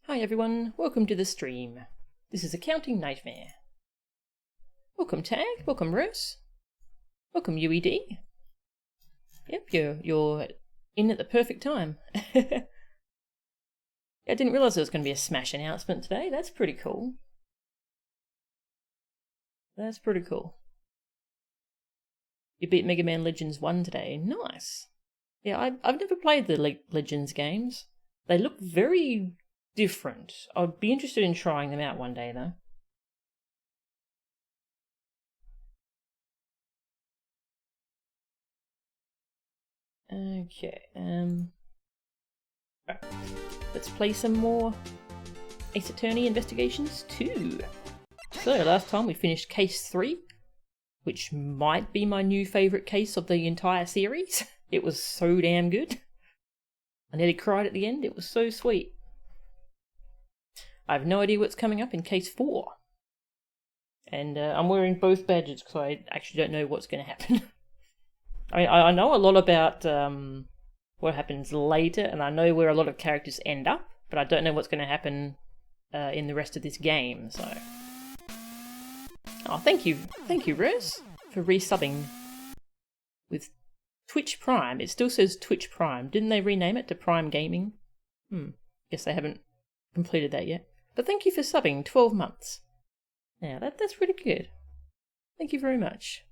Hi everyone, welcome to the stream. This is Accounting Nightmare. Welcome Tag, welcome Rose, welcome UED. Yep, you're in at the perfect time. I didn't realise there was going to be a Smash announcement today. That's pretty cool. That's pretty cool. You beat Mega Man Legends 1 today. Nice. Yeah, I've never played the Legends games. They look very different. I'd be interested in trying them out one day though. Okay, right. Let's play some more Ace Attorney Investigations 2. So last time we finished case 3, which might be my new favourite case of the entire series. It was so damn good. I nearly cried at the end, it was so sweet. I have no idea what's coming up in case 4. And I'm wearing both badges because I actually don't know what's going to happen. I know a lot about what happens later, and I know where a lot of characters end up, but I don't know what's going to happen in the rest of this game, so... Oh, thank you, Rose, for resubbing with Twitch Prime. It still says Twitch Prime. Didn't they rename it to Prime Gaming? Guess they haven't completed that yet. But thank you for subbing 12 months. Yeah, that's pretty good. Thank you very much.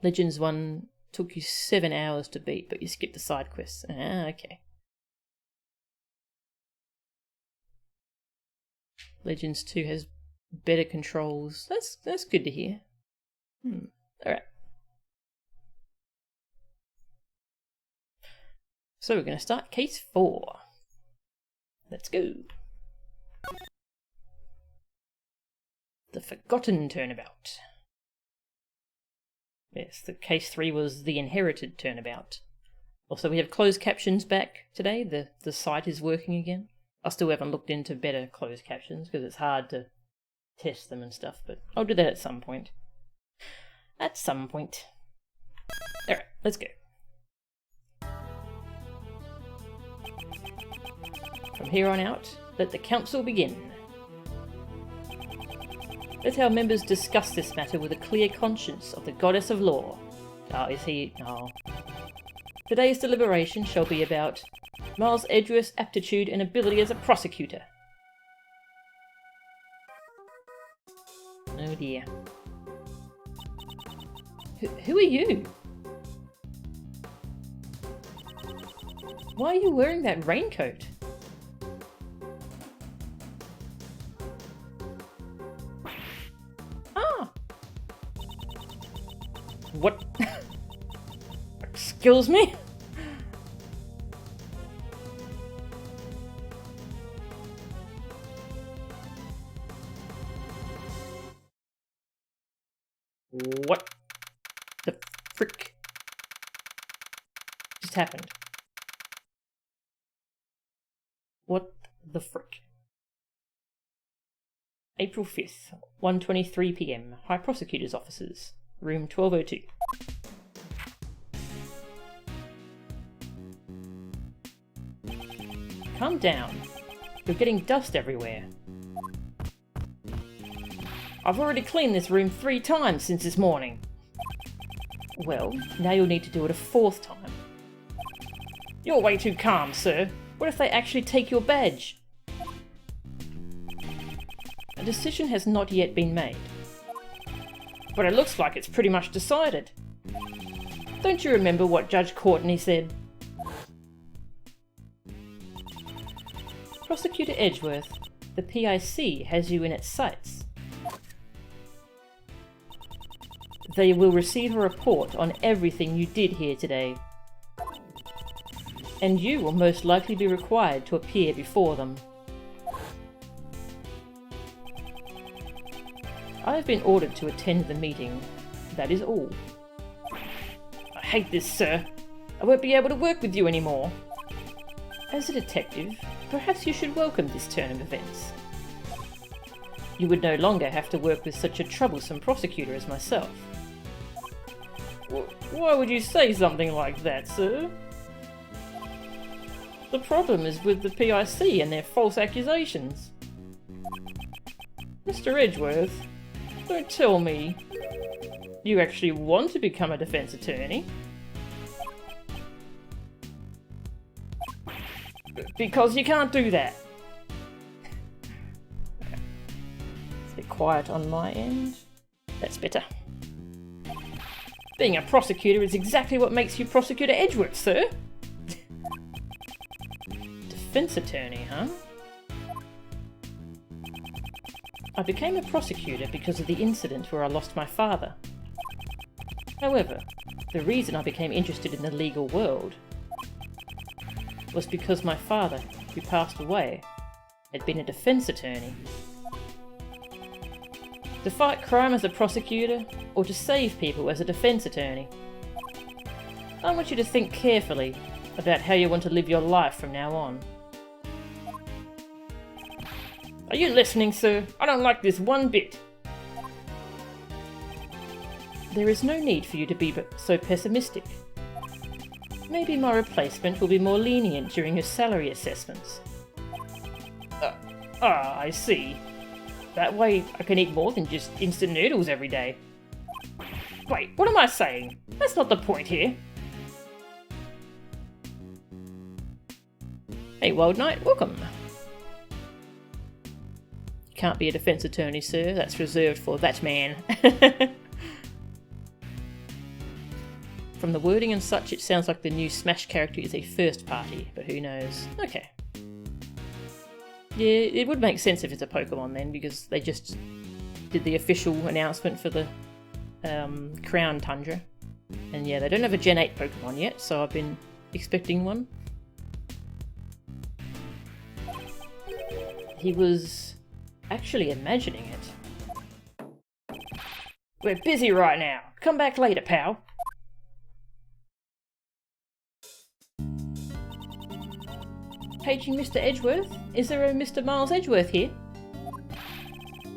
Legends 1 took you 7 hours to beat, but you skipped the side quests. Ah, okay. Legends 2 has better controls. That's good to hear. Alright. So we're going to start case 4. Let's go. The Forgotten Turnabout. Yes, the case 3 was the Inherited Turnabout. Also, we have closed captions back today. The site is working again. I still haven't looked into better closed captions because it's hard to test them and stuff, but I'll do that at some point. At some point. Alright, let's go. From here on out, let the council begin. Let our members discuss this matter with a clear conscience of the goddess of law. Today's deliberation shall be about Miles' Edgeworth's aptitude and ability as a prosecutor. Oh dear. Who are you? Why are you wearing that raincoat? What? Excuse me? What the frick just happened? What the frick? April 5th, 1:23 PM, High Prosecutor's Offices. Room 1202. Calm down. You're getting dust everywhere. I've already cleaned this room 3 times since this morning. Well, now you'll need to do it a 4th time. You're way too calm, sir. What if they actually take your badge? A decision has not yet been made. But it looks like it's pretty much decided. Don't you remember what Judge Courtney said? Prosecutor Edgeworth, the PIC has you in its sights. They will receive a report on everything you did here today. And you will most likely be required to appear before them. I have been ordered to attend the meeting. That is all. I hate this, sir. I won't be able to work with you anymore. As a detective, perhaps you should welcome this turn of events. You would no longer have to work with such a troublesome prosecutor as myself. Why would you say something like that, sir? The problem is with the PIC and their false accusations. Mr. Edgeworth, don't tell me you actually want to become a defense attorney. Because you can't do that. It's a bit quiet on my end. That's better. Being a prosecutor is exactly what makes you Prosecutor Edgeworth, sir. Defense attorney, huh? I became a prosecutor because of the incident where I lost my father. However, the reason I became interested in the legal world was because my father, who passed away, had been a defense attorney. To fight crime as a prosecutor, or to save people as a defense attorney? I want you to think carefully about how you want to live your life from now on. Are you listening, sir? I don't like this one bit. There is no need for you to be so pessimistic. Maybe my replacement will be more lenient during his salary assessments. I see. That way I can eat more than just instant noodles every day. Wait, what am I saying? That's not the point here. Hey, Wild Knight, welcome. You can't be a defense attorney, sir. That's reserved for that man. From the wording and such, it sounds like the new Smash character is a first party, but who knows. Okay. Yeah, it would make sense if it's a Pokemon then, because they just did the official announcement for the Crown Tundra. And yeah, they don't have a Gen 8 Pokemon yet, so I've been expecting one. He was actually imagining it. We're busy right now. Come back later, pal. Paging Mr. Edgeworth? Is there a Mr. Miles Edgeworth here?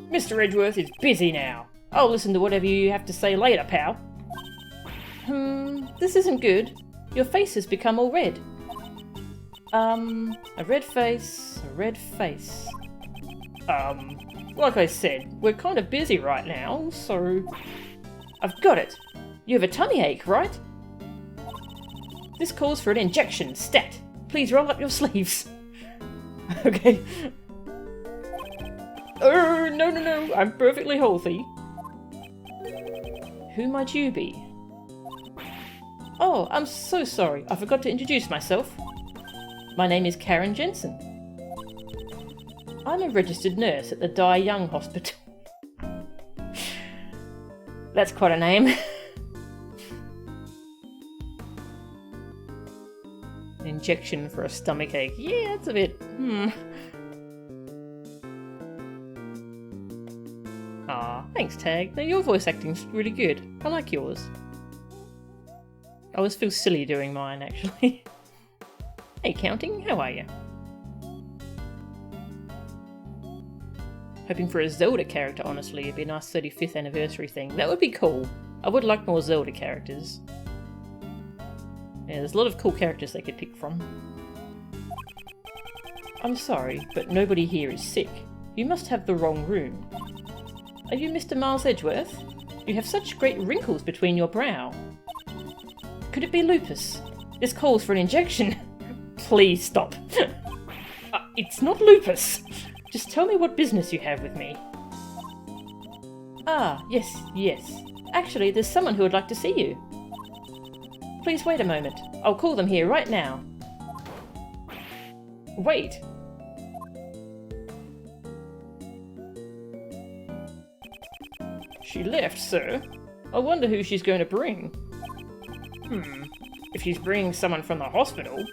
Mr. Edgeworth is busy now. I'll listen to whatever you have to say later, pal. This isn't good. Your face has become all red. A red face, a red face. Like I said, we're kind of busy right now, so... I've got it. You have a tummy ache, right? This calls for an injection, stat. Please roll up your sleeves. Okay. No, I'm perfectly healthy. Who might you be? Oh, I'm so sorry. I forgot to introduce myself. My name is Karen Jensen. I'm a registered nurse at the Die Young Hospital. That's quite a name. Injection for a stomach ache. Yeah, that's a bit... Aw, thanks, Tag. No, your voice acting's really good. I like yours. I always feel silly doing mine, actually. Hey, Counting, how are you? Hoping for a Zelda character, honestly. It'd be a nice 35th anniversary thing. That would be cool. I would like more Zelda characters. Yeah, there's a lot of cool characters they could pick from. I'm sorry, but nobody here is sick. You must have the wrong room. Are you Mr. Miles Edgeworth? You have such great wrinkles between your brow. Could it be lupus? This calls for an injection. Please stop. It's not lupus. Just tell me what business you have with me. Ah, yes. Actually, there's someone who would like to see you. Please wait a moment. I'll call them here right now. Wait. She left, sir. I wonder who she's going to bring. If she's bringing someone from the hospital,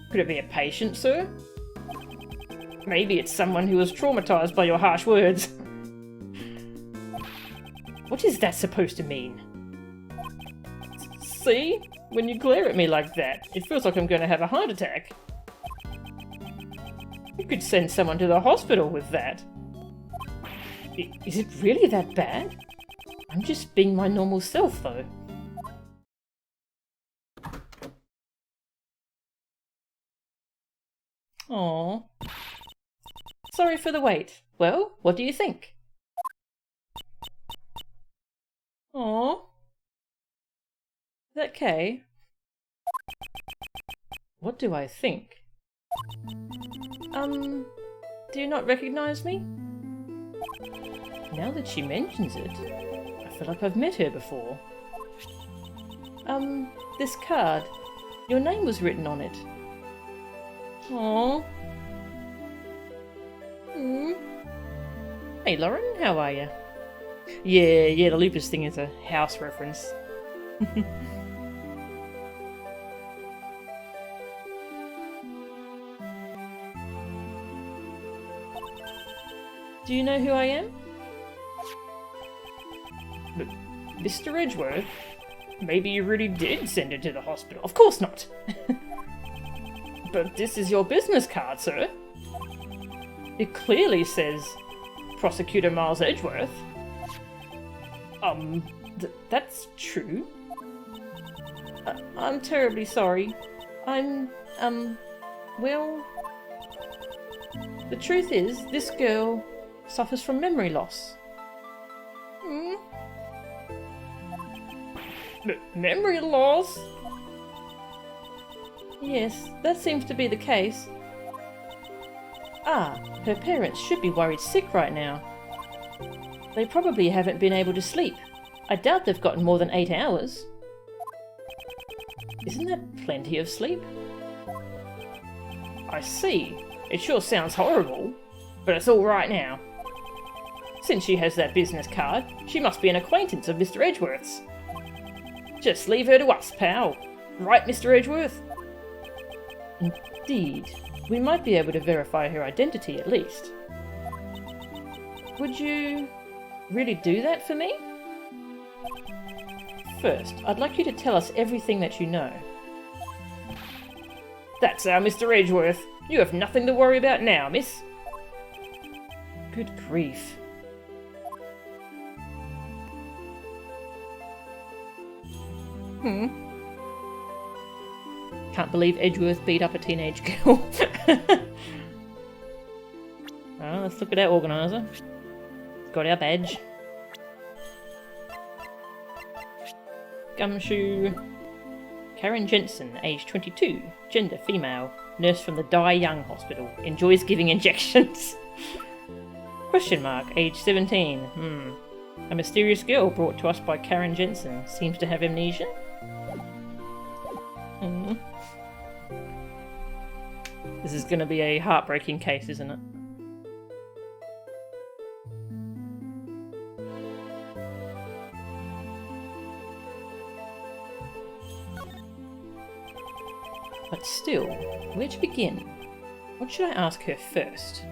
could it be a patient, sir? Maybe it's someone who was traumatized by your harsh words. What is that supposed to mean? See? When you glare at me like that, it feels like I'm going to have a heart attack. You could send someone to the hospital with that. Is it really that bad? I'm just being my normal self, though. Aww. Sorry for the wait. Well, what do you think? Aww. Is that Kaye? What do I think? Do you not recognize me? Now that she mentions it, I feel like I've met her before. This card. Your name was written on it. Aww. Hey Lauren, how are you? Yeah, the lupus thing is a house reference. Do you know who I am? Mr. Edgeworth? Maybe you really did send her to the hospital. Of course not! But this is your business card, sir. It clearly says Prosecutor Miles Edgeworth. That's true. I'm terribly sorry. Well... The truth is, this girl suffers from memory loss. Memory loss? Yes, that seems to be the case. Her parents should be worried sick right now. They probably haven't been able to sleep. I doubt they've gotten more than 8 hours. Isn't that plenty of sleep? I see. It sure sounds horrible, but it's all right now. Since she has that business card, she must be an acquaintance of Mr. Edgeworth's. Just leave her to us, pal. Right, Mr. Edgeworth? Indeed. We might be able to verify her identity at least. Would you really do that for me? First, I'd like you to tell us everything that you know. That's our Mr. Edgeworth. You have nothing to worry about now, miss. Good grief. Can't believe Edgeworth beat up a teenage girl. Well, let's look at our organiser. Got our badge. Gumshoe. Karen Jensen, age 22, gender female, nurse from the Die Young Hospital, enjoys giving injections. Question mark, age 17. A mysterious girl brought to us by Karen Jensen seems to have amnesia. This is going to be a heartbreaking case, isn't it? But still, where to begin? What should I ask her first?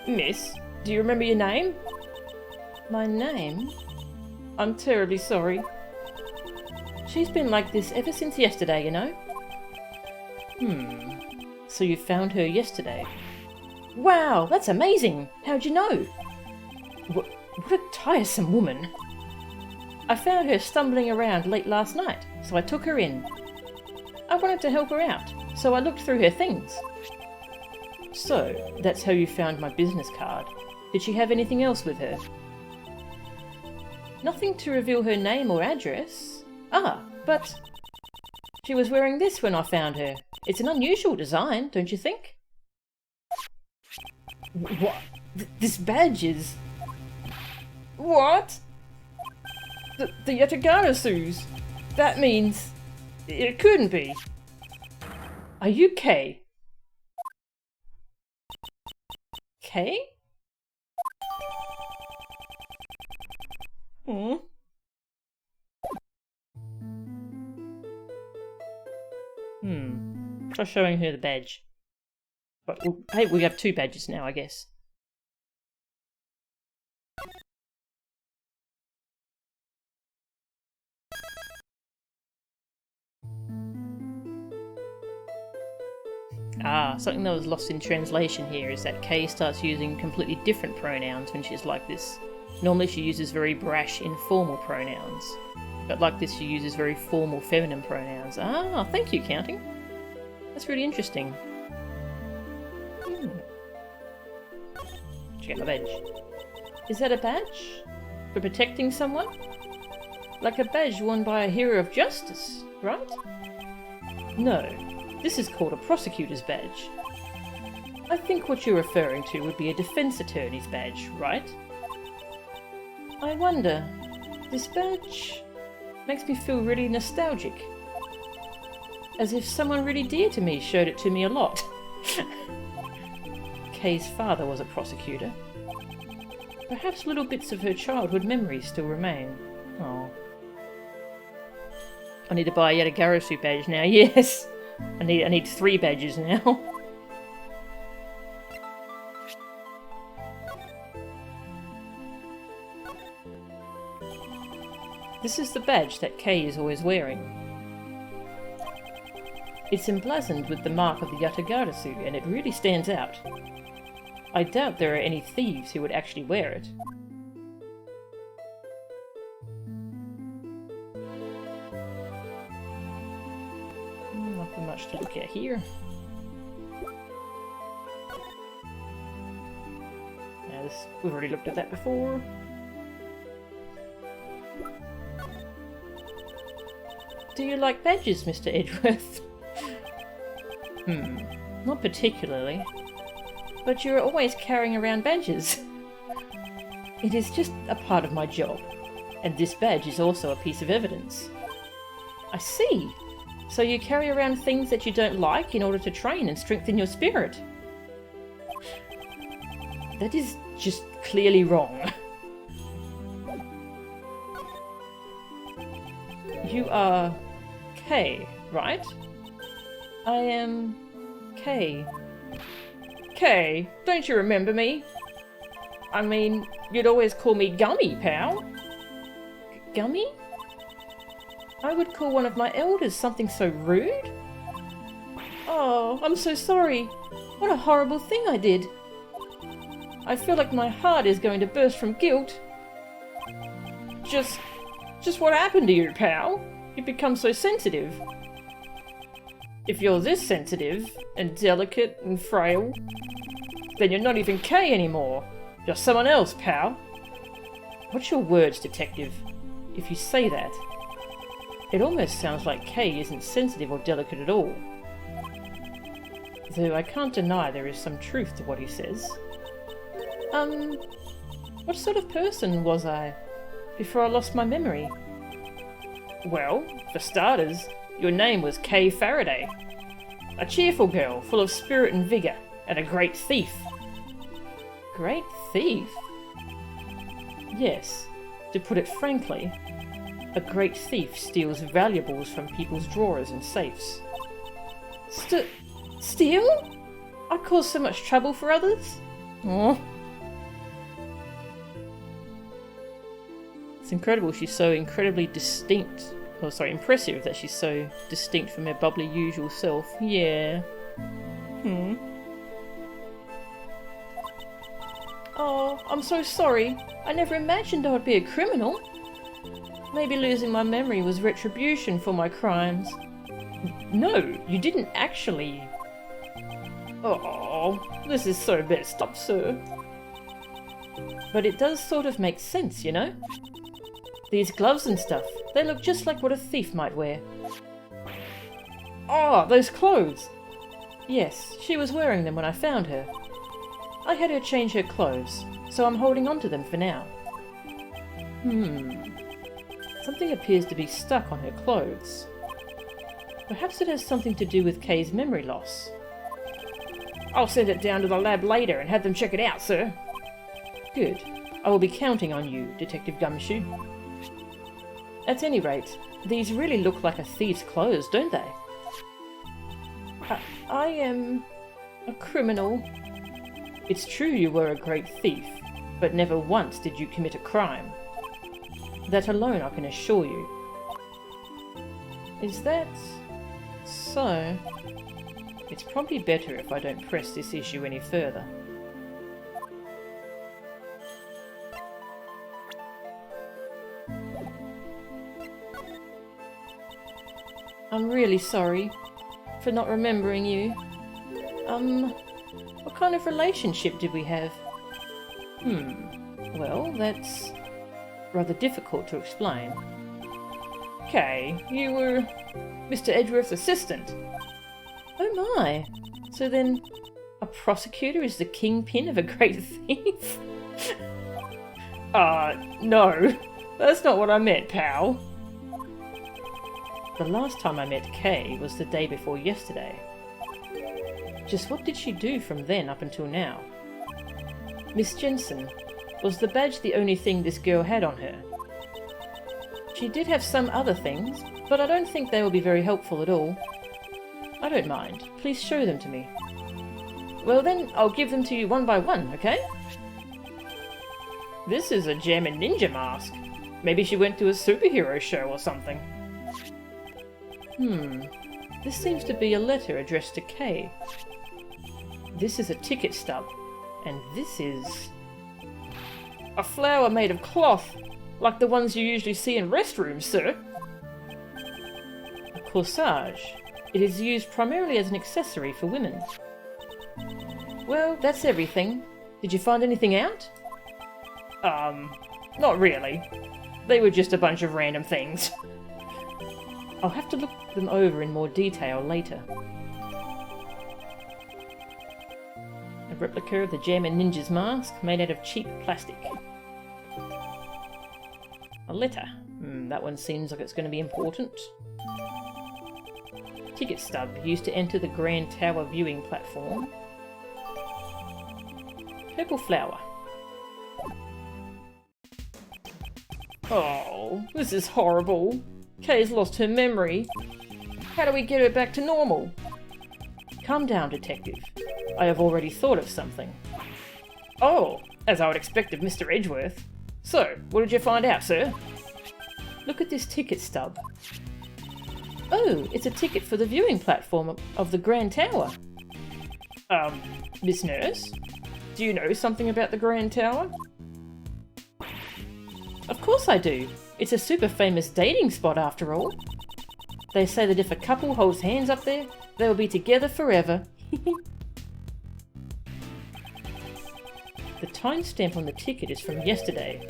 Miss, do you remember your name? My name? I'm terribly sorry. She's been like this ever since yesterday, you know? So you found her yesterday? Wow, that's amazing! How'd you know? What a tiresome woman. I found her stumbling around late last night, so I took her in. I wanted to help her out, so I looked through her things. So, that's how you found my business card. Did she have anything else with her? Nothing to reveal her name or address. But she was wearing this when I found her. It's an unusual design, don't you think? What? This badge is... What? The Yatagana Sues. That means... It couldn't be. Are you Kaye? Kaye? Try showing her the badge. But hey, we have 2 badges now, I guess. Something that was lost in translation here is that Kaye starts using completely different pronouns when she's like this. Normally she uses very brash, informal pronouns. But like this she uses very formal feminine pronouns. Thank you, counting. That's really interesting. Check out my badge. Is that a badge? For protecting someone? Like a badge worn by a hero of justice, right? No, this is called a prosecutor's badge. I think what you're referring to would be a defense attorney's badge, right? I wonder, this badge makes me feel really nostalgic. As if someone really dear to me showed it to me a lot. Kaye's father was a prosecutor. Perhaps little bits of her childhood memories still remain. Oh. I need to buy a Yatagarasu badge now, yes! I need 3 badges now. This is the badge that Kaye is always wearing. It's emblazoned with the mark of the Yatagarasu, and it really stands out. I doubt there are any thieves who would actually wear it. Nothing much to look at here. We've already looked at that before. Do you like badges, Mr. Edgeworth? Not particularly. But you're always carrying around badges. It is just a part of my job, and this badge is also a piece of evidence. I see. So you carry around things that you don't like in order to train and strengthen your spirit. That is just clearly wrong. You are Kaye, right? I am Kaye. Kaye, don't you remember me? I mean, you'd always call me Gummy, pal. Gummy? I would call one of my elders something so rude? Oh, I'm so sorry. What a horrible thing I did. I feel like my heart is going to burst from guilt. Just what happened to you, pal? You've become so sensitive. If you're this sensitive, and delicate, and frail, then you're not even Kaye anymore. You're someone else, pal. What's your words, detective? If you say that, it almost sounds like Kaye isn't sensitive or delicate at all. Though I can't deny there is some truth to what he says. What sort of person was I before I lost my memory? Well, for starters, your name was Kaye Faraday. A cheerful girl, full of spirit and vigour, and a great thief. Great thief? Yes, to put it frankly, a great thief steals valuables from people's drawers and safes. Steal? I cause so much trouble for others? Oh. It's incredible she's so incredibly distinct. Oh, sorry, impressive that she's so distinct from her bubbly usual self. Yeah. Oh, I'm so sorry. I never imagined I would be a criminal. Maybe losing my memory was retribution for my crimes. No, you didn't actually. Oh, this is so messed up, sir. But it does sort of make sense, you know? These gloves and stuff, they look just like what a thief might wear. Oh, those clothes! Yes, she was wearing them when I found her. I had her change her clothes, so I'm holding on to them for now. Something appears to be stuck on her clothes. Perhaps it has something to do with Kaye's memory loss. I'll send it down to the lab later and have them check it out, sir. Good. I will be counting on you, Detective Gumshoe. At any rate, these really look like a thief's clothes, don't they? I am a criminal. It's true you were a great thief, but never once did you commit a crime. That alone I can assure you. Is that so? It's probably better if I don't press this issue any further. I'm really sorry for not remembering you. What kind of relationship did we have? Well, that's rather difficult to explain. Kaye, you were Mr. Edgeworth's assistant. Oh my! So then, a prosecutor is the kingpin of a great thief? No. That's not what I meant, pal. The last time I met Kaye was the day before yesterday. Just what did she do from then up until now? Miss Jensen, was the badge the only thing this girl had on her? She did have some other things, but I don't think they will be very helpful at all. I don't mind. Please show them to me. Well then, I'll give them to you one by one, okay? This is a German ninja mask. Maybe she went to a superhero show or something. This seems to be a letter addressed to Kaye. This is a ticket stub, and this is... a flower made of cloth, like the ones you usually see in restrooms, sir. A corsage. It is used primarily as an accessory for women. Well, that's everything. Did you find anything out? Not really. They were just a bunch of random things. I'll have to look them over in more detail later. A replica of the German ninja's mask made out of cheap plastic. A letter. That one seems like it's going to be important. Ticket stub used to enter the Grand Tower viewing platform. Purple flower. Oh, this is horrible. Kaye's lost her memory. How do we get her back to normal? Calm down, detective. I have already thought of something. Oh, as I would expect of Mr. Edgeworth. So, what did you find out, sir? Look at this ticket stub. Oh, it's a ticket for the viewing platform of the Grand Tower. Miss Nurse? Do you know something about the Grand Tower? Of course I do. It's a super famous dating spot after all. They say that if a couple holds hands up there, they will be together forever. The timestamp on the ticket is from yesterday.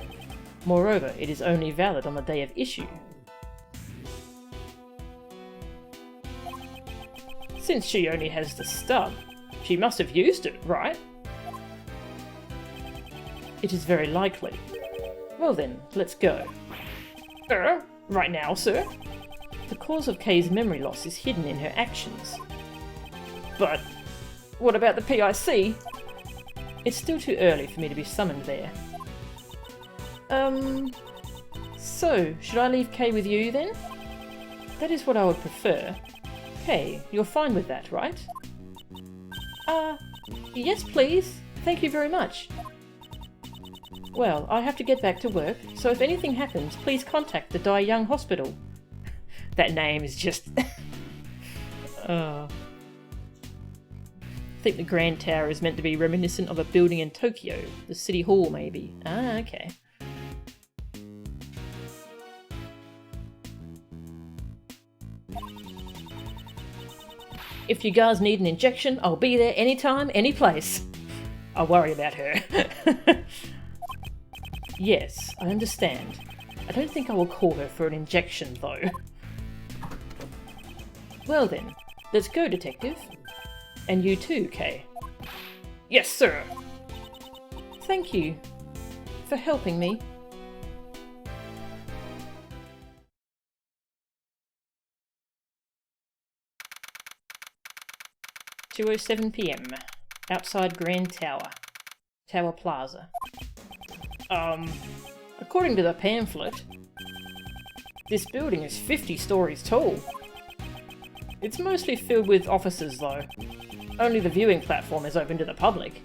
Moreover, it is only valid on the day of issue. Since she only has the stub, she must have used it, right? It is very likely. Well then, let's go. Right now, sir? The cause of Kaye's memory loss is hidden in her actions. But what about the PIC? It's still too early for me to be summoned there. So, should I leave Kaye with you then? That is what I would prefer. Kaye, you're fine with that, right? Yes please. Thank you very much. Well, I have to get back to work, so if anything happens, please contact the Dai Young Hospital. That name is just... I think the Grand Tower is meant to be reminiscent of a building in Tokyo. The City Hall, maybe. Ah, okay. If you guys need an injection, I'll be there anytime, any place. I'll worry about her. Yes, I understand. I don't think I will call her for an injection, though. Well then, let's go, detective. And you too, Kaye. Yes, sir! Thank you for helping me. 2:07 PM. Outside Grand Tower. Tower Plaza. According to the pamphlet, this building is 50 stories tall. It's mostly filled with offices though. Only the viewing platform is open to the public.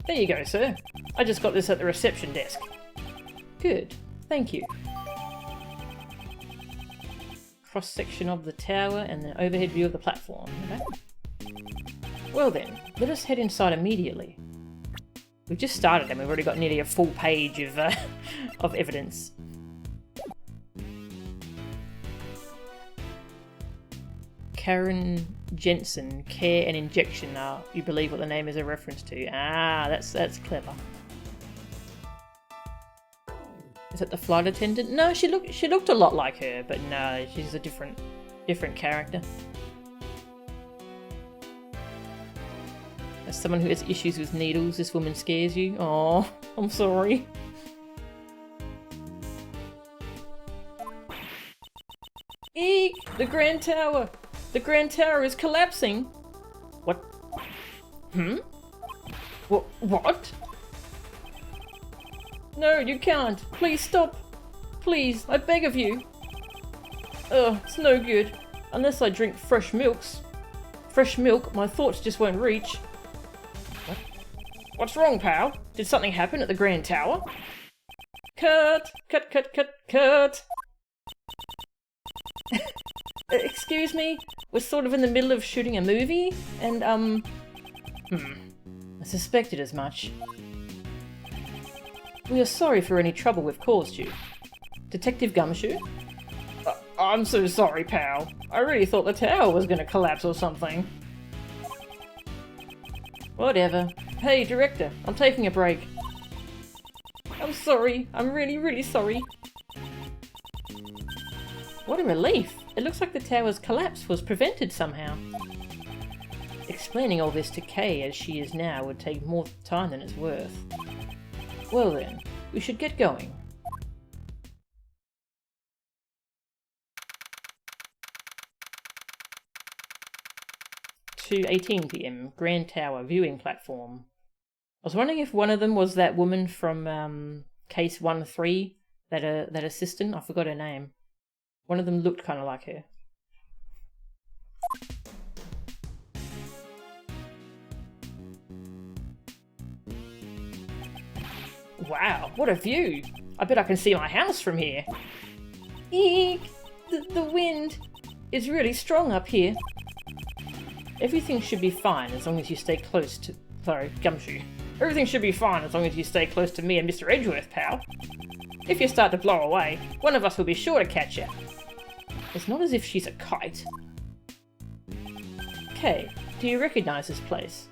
There you go, sir. I just got this at the reception desk. Good, thank you. Cross-section of the tower and the overhead view of the platform. Okay. Well then, let us head inside immediately. We've just started and we've already got nearly a full page of evidence. Karen Jensen, care and injection are, you believe what the name is a reference to. Ah, that's clever. Is that the flight attendant? No, she looked a lot like her, but no, she's a different character. As someone who has issues with needles, this woman scares you. Oh, I'm sorry. Eek! The Grand Tower! The Grand Tower is collapsing! What? Hmm? What? No, you can't! Please stop! Please, I beg of you! Ugh, it's no good. Unless I drink fresh milks. Fresh milk, my thoughts just won't reach. What? What's wrong, pal? Did something happen at the Grand Tower? Cut! Cut, cut, cut, cut! Excuse me? We're sort of in the middle of shooting a movie, and, I suspected as much. We are sorry for any trouble we've caused you. Detective Gumshoe? I'm so sorry, pal. I really thought the tower was gonna collapse or something. Whatever. Hey, director, I'm taking a break. I'm sorry. I'm really, really sorry. What a relief! It looks like the tower's collapse was prevented somehow. Explaining all this to Kaye as she is now would take more time than it's worth. Well then, we should get going. To 18 PM, Grand Tower viewing platform. I was wondering if one of them was that woman from case 1-3, that assistant. I forgot her name. One of them looked kind of like her. Wow, what a view! I bet I can see my house from here. Eek! The wind is really strong up here. Everything should be fine as long as you stay close to... Sorry, Gumshoe. Everything should be fine as long as you stay close to me and Mr. Edgeworth, pal. If you start to blow away, one of us will be sure to catch you. It's not as if she's a kite. Kaye, do you recognise this place?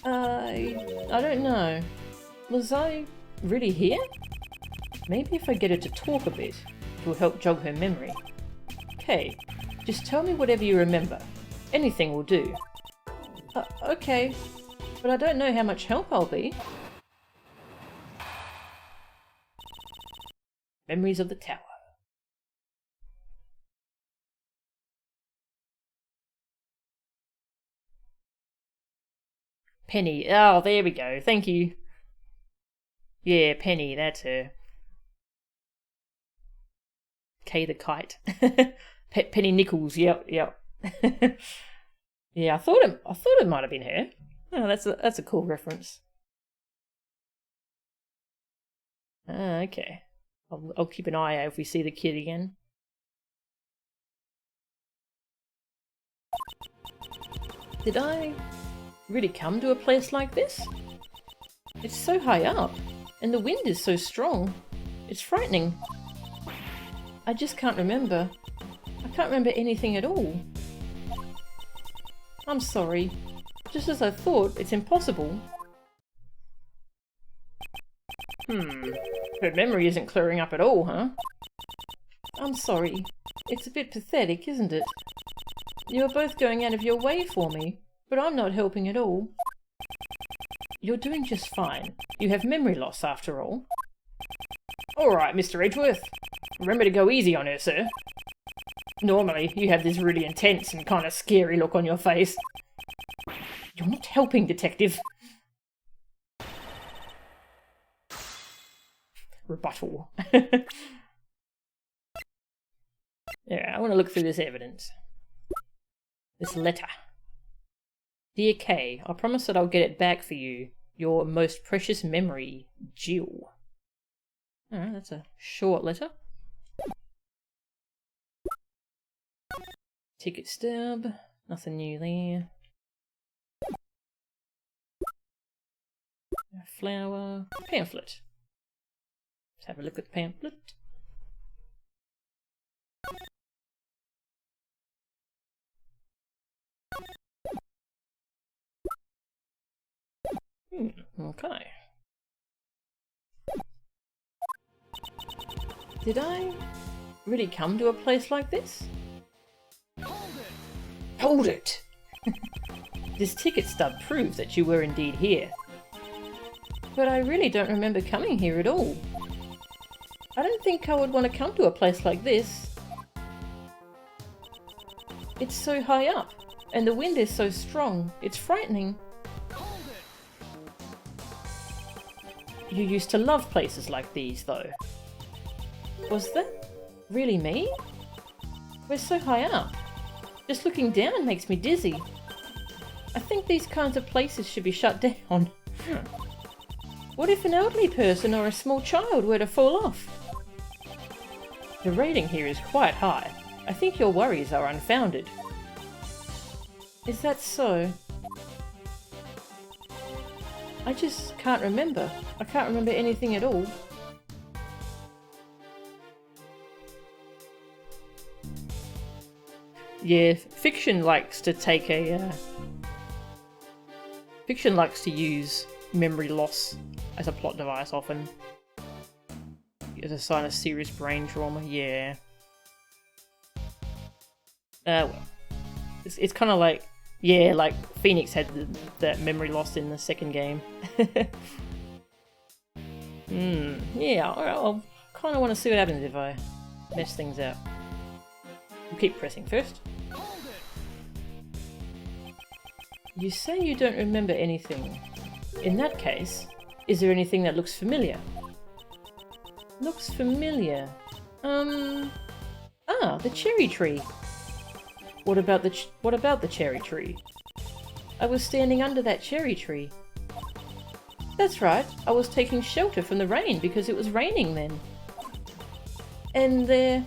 I don't know. Was I really here? Maybe if I get her to talk a bit, it will help jog her memory. Kaye, just tell me whatever you remember. Anything will do. Okay, but I don't know how much help I'll be. Memories of the tower. Penny. Oh, there we go. Thank you. Yeah, Penny, that's her. Kaye the kite. Penny Nichols. Yep. Yeah, I thought it might have been her. Oh, that's a cool reference. Okay. I'll keep an eye out if we see the kid again. Did I really come to a place like this? It's so high up, and the wind is so strong. It's frightening. I just can't remember. I can't remember anything at all. I'm sorry. Just as I thought, it's impossible. Her memory isn't clearing up at all, huh? I'm sorry. It's a bit pathetic, isn't it? You're both going out of your way for me, but I'm not helping at all. You're doing just fine. You have memory loss after all. Alright, Mr. Edgeworth. Remember to go easy on her, sir. Normally, you have this really intense and kind of scary look on your face. You're not helping, Detective. Rebuttal. Yeah, I want to look through this evidence. This letter. Dear Kaye, I promise that I'll get it back for you. Your most precious memory, Jill. Alright, that's a short letter. Ticket stub. Nothing new there. A flower. Pamphlet. Let's have a look at the pamphlet. Okay. Did I really come to a place like this? Hold it! This ticket stub proves that you were indeed here. But I really don't remember coming here at all. I don't think I would want to come to a place like this. It's so high up, and the wind is so strong. It's frightening. You used to love places like these, though. Was that really me? We're so high up. Just looking down makes me dizzy. I think these kinds of places should be shut down. What if an elderly person or a small child were to fall off? The rating here is quite high. I think your worries are unfounded. Is that so? I just can't remember. I can't remember anything at all. Yeah, fiction likes to take a... Fiction likes to use memory loss as a plot device often. As a sign of serious brain trauma, yeah. Well, it's kind of like, yeah, like Phoenix had that memory loss in the second game. Yeah, I'll kind of want to see what happens if I mess things up. I'll keep pressing first. You say you don't remember anything. In that case, is there anything that looks familiar? Looks familiar. The cherry tree. What about the cherry tree? I was standing under that cherry tree. That's right, I was taking shelter from the rain because it was raining then. And there,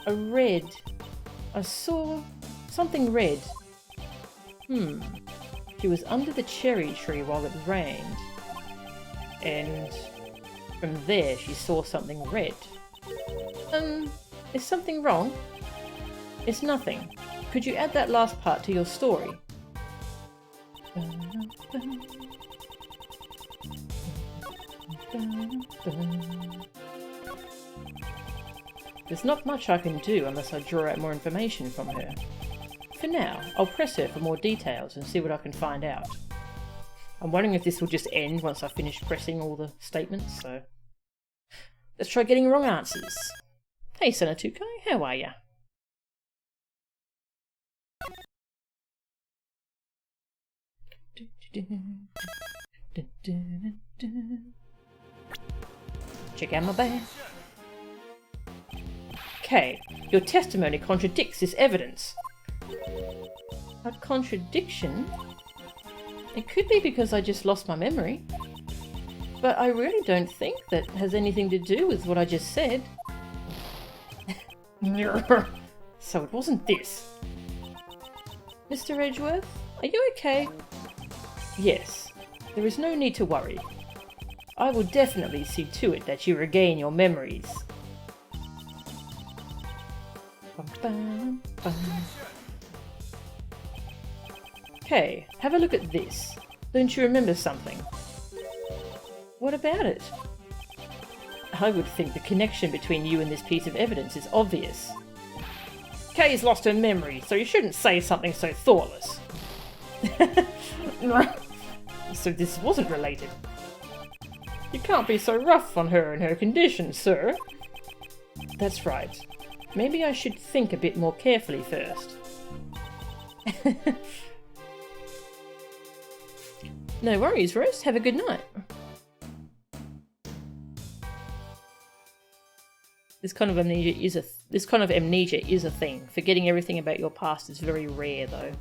a red. I saw something red. She was under the cherry tree while it rained. And from there she saw something red. Is something wrong? It's nothing. Could you add that last part to your story? There's not much I can do unless I draw out more information from her. For now, I'll press her for more details and see what I can find out. I'm wondering if this will just end once I finish pressing all the statements, so... Let's try getting wrong answers. Hey Senator Kaye, how are ya? Check out my bag. Kaye, your testimony contradicts this evidence. A contradiction? It could be because I just lost my memory. But I really don't think that has anything to do with what I just said. So it wasn't this. Mr. Edgeworth, are you okay? Yes, there is no need to worry. I will definitely see to it that you regain your memories. Okay, have a look at this. Don't you remember something? What about it? I would think the connection between you and this piece of evidence is obvious. Kaye's lost her memory, so you shouldn't say something so thoughtless. So this wasn't related. You can't be so rough on her and her condition, sir. That's right. Maybe I should think a bit more carefully first. No worries, Rose. Have a good night. This kind of amnesia is a thing. Forgetting everything about your past is very rare, though.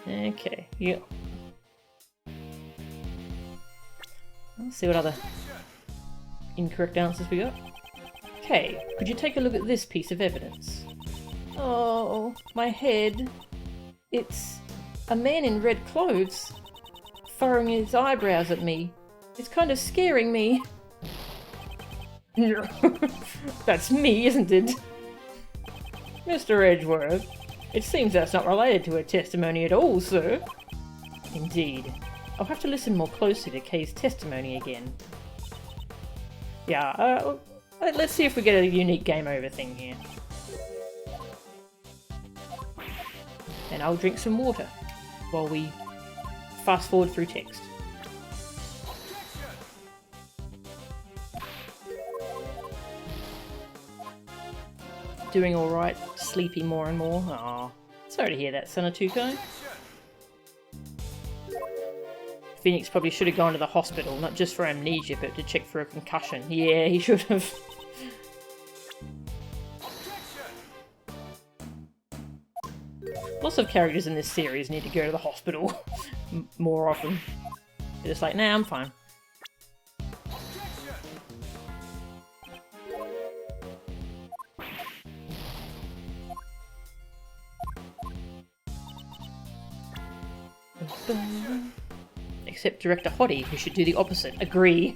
Okay, yeah. Let's see what other incorrect answers we got. Okay, could you take a look at this piece of evidence? Oh, my head. It's a man in red clothes, furrowing his eyebrows at me. It's kind of scaring me. That's me, isn't it? Mr. Edgeworth, it seems that's not related to her testimony at all, sir. Indeed. I'll have to listen more closely to Kaye's testimony again. Yeah, let's see if we get a unique game over thing here. And I'll drink some water while we fast forward through text. Doing alright, sleepy more and more. Aw, sorry to hear that, Sanatukai. Phoenix probably should have gone to the hospital, not just for amnesia, but to check for a concussion. Yeah, he should have. Lots of characters in this series need to go to the hospital more often. They're just like, nah, I'm fine. Except Director Hottie, who should do the opposite. Agree.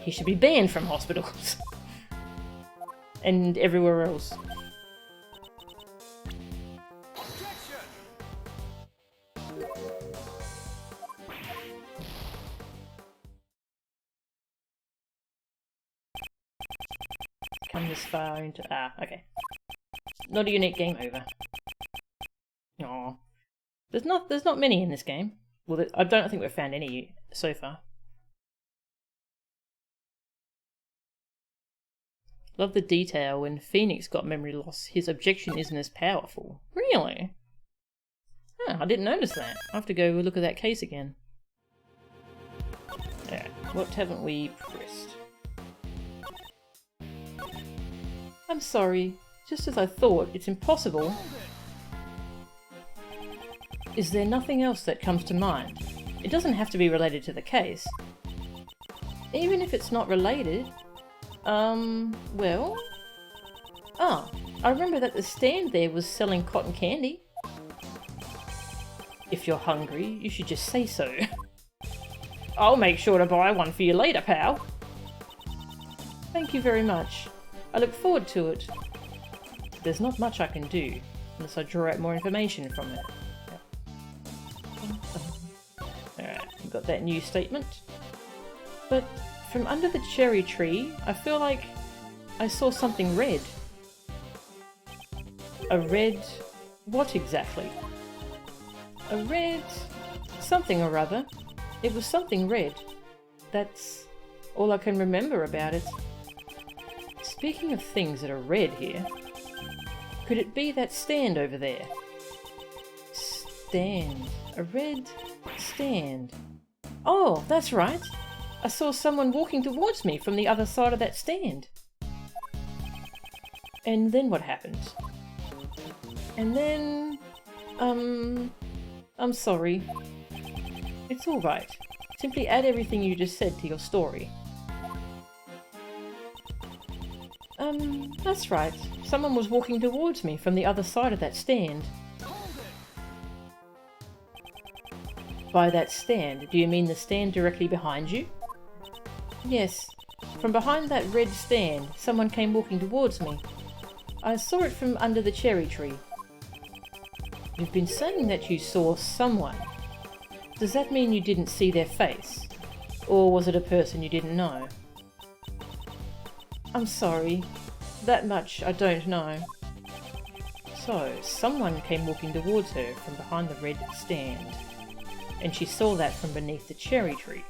He should be banned from hospitals. And everywhere else. Come this far into... Ah, okay. Not a unique game over. Aww. There's not many in this game. Well, I don't think we've found any so far. Love the detail when Phoenix got memory loss, his objection isn't as powerful. Really? Oh, I didn't notice that. I have to go look at that case again. Alright, what haven't we pressed? I'm sorry. Just as I thought, it's impossible. Is there nothing else that comes to mind? It doesn't have to be related to the case. Even if it's not related... well... Ah, I remember that the stand there was selling cotton candy. If you're hungry, you should just say so. I'll make sure to buy one for you later, pal. Thank you very much. I look forward to it. There's not much I can do, unless I draw out more information from it. Alright, we've got that new statement. But from under the cherry tree, I feel like I saw something red. A red... what exactly? A red... something or other. It was something red. That's all I can remember about it. Speaking of things that are red here, could it be that stand over there? Stand. A red stand. Oh, that's right. I saw someone walking towards me from the other side of that stand. And then what happened? And then... I'm sorry. It's alright. Simply add everything you just said to your story. That's right. Someone was walking towards me from the other side of that stand. By that stand, do you mean the stand directly behind you? Yes. From behind that red stand, someone came walking towards me. I saw it from under the cherry tree. You've been saying that you saw someone. Does that mean you didn't see their face? Or was it a person you didn't know? I'm sorry. That much I don't know. So, someone came walking towards her from behind the red stand. And she saw that from beneath the cherry tree.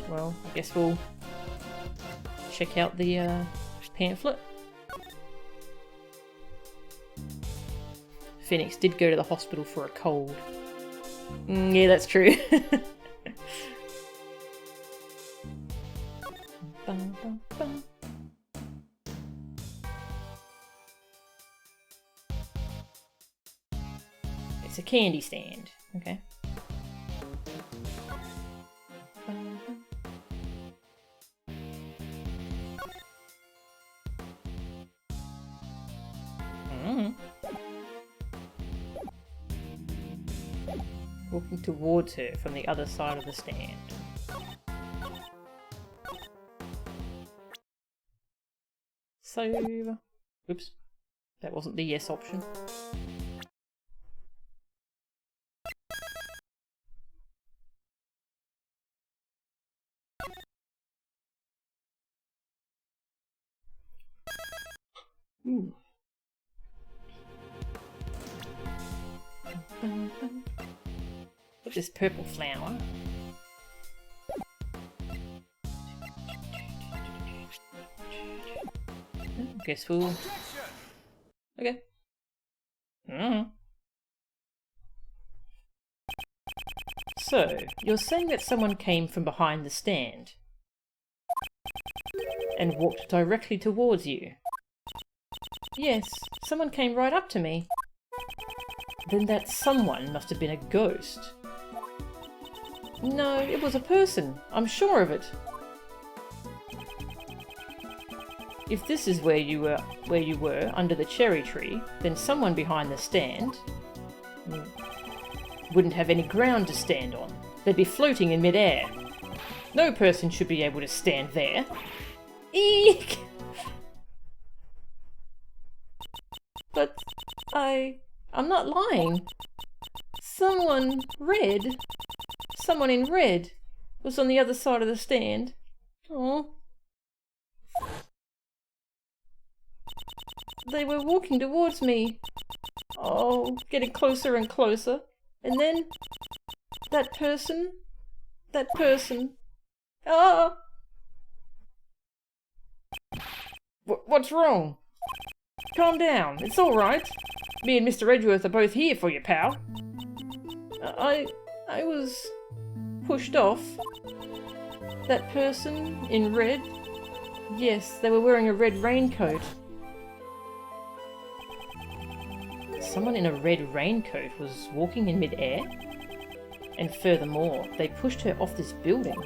Well, I guess we'll check out the pamphlet. Phoenix did go to the hospital for a cold. Yeah, that's true. Bum, bum, bum. It's a candy stand. Okay. Walking towards her from the other side of the stand. So... oops. That wasn't the yes option. Ooh. What's this purple flower? Guess we'll... Okay. So, you're saying that someone came from behind the stand and walked directly towards you? Yes, someone came right up to me. Then that someone must have been a ghost. No, it was a person. I'm sure of it. If this is where you were under the cherry tree, then someone behind the stand wouldn't have any ground to stand on. They'd be floating in midair. No person should be able to stand there. Eek! But I'm not lying. Someone in red was on the other side of the stand. Oh. They were walking towards me. Oh, getting closer and closer. And then that person. Ah! What's wrong? Calm down. It's all right. Me and Mr. Edgeworth are both here for you, pal. I was pushed off. That person in red. Yes, they were wearing a red raincoat. Someone in a red raincoat was walking in mid-air? And furthermore, they pushed her off this building.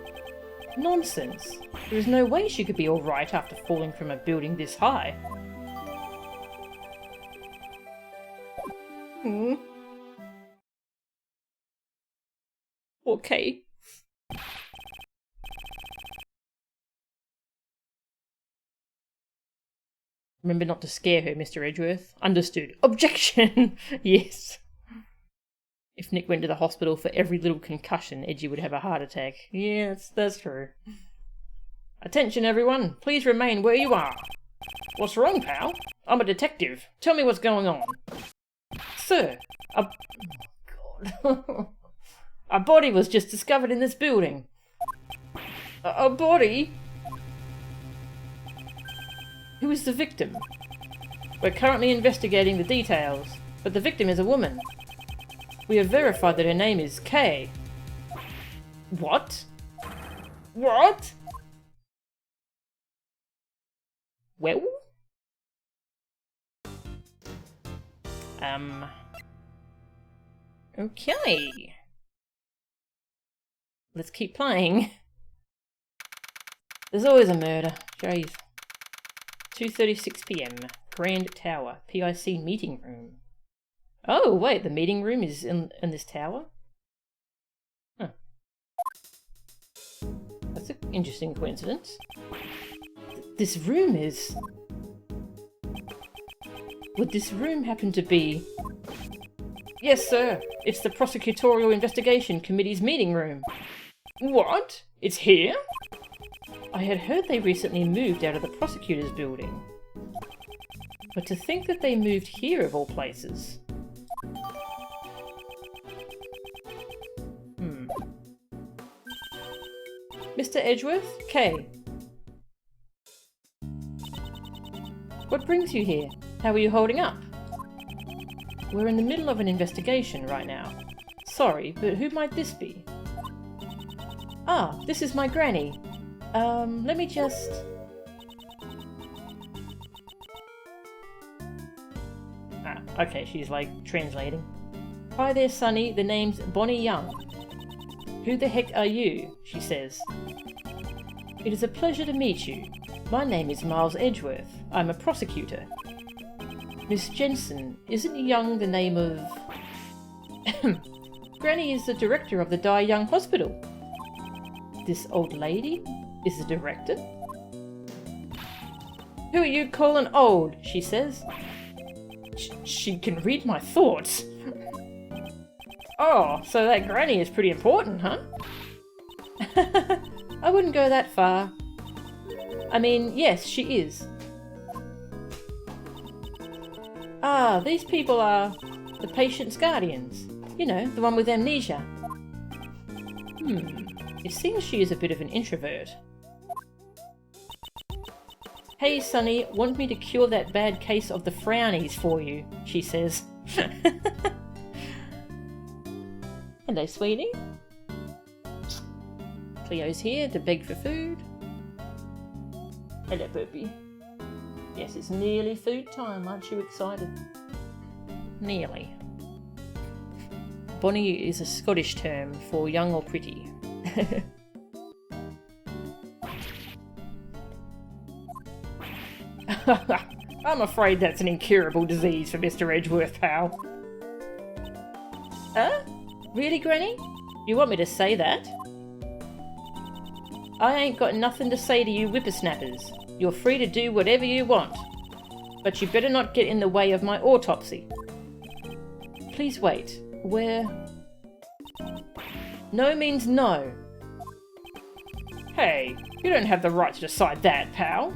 Nonsense! There is no way she could be alright after falling from a building this high. Okay. Remember not to scare her, Mr. Edgeworth. Understood. Objection! Yes. If Nick went to the hospital for every little concussion, Edgy would have a heart attack. Yes, that's true. Attention, everyone. Please remain where you are. What's wrong, pal? I'm a detective. Tell me what's going on. Sir, oh, God. A body was just discovered in this building. A body? Who is the victim? We're currently investigating the details, but the victim is a woman. We have verified that her name is Kaye. What? What? Well? Okay. Let's keep playing. There's always a murder. Jeez. 2:36 PM. Grand Tower. PIC meeting room. Oh, wait, the meeting room is in this tower? Huh. That's an interesting coincidence. This room is... Would this room happen to be... Yes, sir. It's the Prosecutorial Investigation Committee's meeting room. What? It's here? I had heard they recently moved out of the Prosecutor's building. But to think that they moved here of all places... Mr. Edgeworth? Kaye. What brings you here? How are you holding up? We're in the middle of an investigation right now. Sorry, but who might this be? Ah, this is my granny. Let me just... Ah, okay, she's like translating. Hi there, Sonny. The name's Bonnie Young. Who the heck are you? She says. It is a pleasure to meet you. My name is Miles Edgeworth. I'm a prosecutor. Miss Jensen, isn't Young the name of... Granny is the director of the Die Young Hospital. This old lady is the director? Who are you calling old? She says. She can read my thoughts. Oh, so that granny is pretty important, huh? I wouldn't go that far. I mean, yes, she is. Ah, these people are the patient's guardians. You know, the one with amnesia. It seems she is a bit of an introvert. Hey, Sonny, want me to cure that bad case of the frownies for you, she says. Hello, sweetie. Cleo's here to beg for food. Hello, puppy. Yes, it's nearly food time. Aren't you excited? Nearly. Bonnie is a Scottish term for young or pretty. I'm afraid that's an incurable disease for Mr. Edgeworth, pal. Huh? Really, Granny? You want me to say that? I ain't got nothing to say to you whippersnappers. You're free to do whatever you want. But you better not get in the way of my autopsy. Please wait. Where? No means no. Hey, you don't have the right to decide that, pal.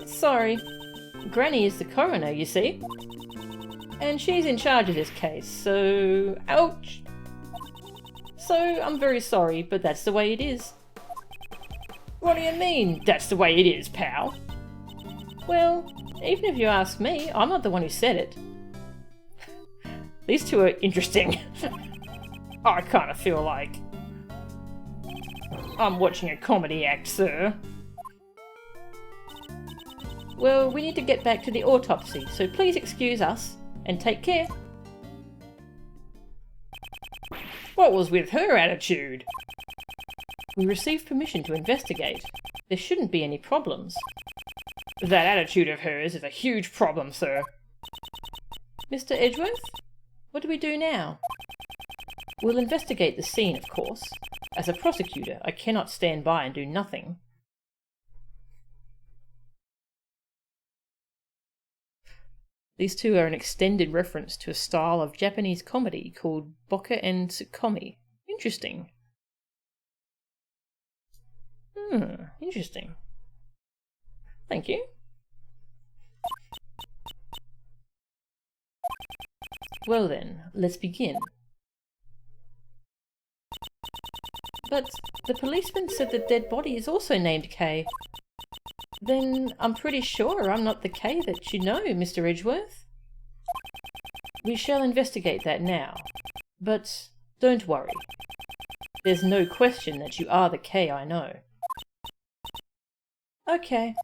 Sorry. Granny is the coroner, you see. And she's in charge of this case, so... Ouch! So, I'm very sorry, but that's the way it is. What do you mean, that's the way it is, pal? Well, even if you ask me, I'm not the one who said it. These two are interesting. I kind of feel like I'm watching a comedy act, sir. Well, we need to get back to the autopsy, so please excuse us, and take care. What was with her attitude? We received permission to investigate. There shouldn't be any problems. That attitude of hers is a huge problem, sir. Mr. Edgeworth? What do we do now? We'll investigate the scene, of course. As a prosecutor, I cannot stand by and do nothing. These two are an extended reference to a style of Japanese comedy called boka and tsukomi. Interesting. Interesting. Thank you. Well then, let's begin. But the policeman said the dead body is also named Kaye. Then I'm pretty sure I'm not the Kaye that you know, Mr. Edgeworth. We shall investigate that now. But don't worry. There's no question that you are the Kaye I know. Okay.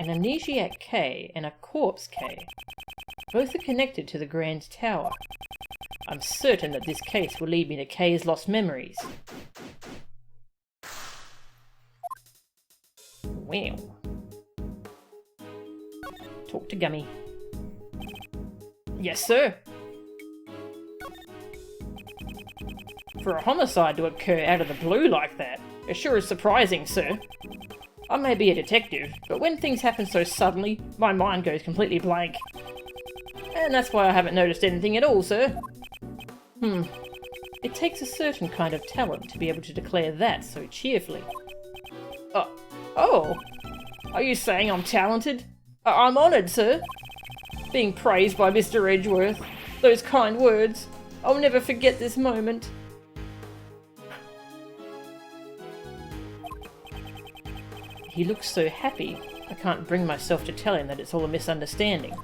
An amnesiac Kaye and a corpse Kaye. Both are connected to the Grand Tower. I'm certain that this case will lead me to Kaye's lost memories. Well. Talk to Gummy. Yes, sir. For a homicide to occur out of the blue like that, it sure is surprising, sir. I may be a detective, but when things happen so suddenly, my mind goes completely blank. And that's why I haven't noticed anything at all, sir. It takes a certain kind of talent to be able to declare that so cheerfully. Oh! Are you saying I'm talented? I'm honoured, sir. Being praised by Mr. Edgeworth. Those kind words. I'll never forget this moment. He looks so happy, I can't bring myself to tell him that it's all a misunderstanding.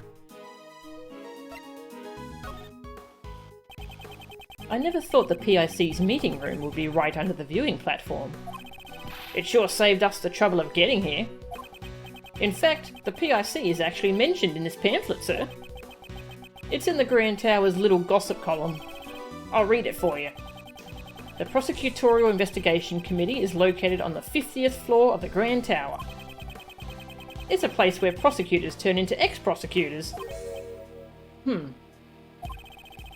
I never thought the PIC's meeting room would be right under the viewing platform. It sure saved us the trouble of getting here. In fact, the PIC is actually mentioned in this pamphlet, sir. It's in the Grand Tower's little gossip column. I'll read it for you. The Prosecutorial Investigation Committee is located on the 50th floor of the Grand Tower. It's a place where prosecutors turn into ex-prosecutors.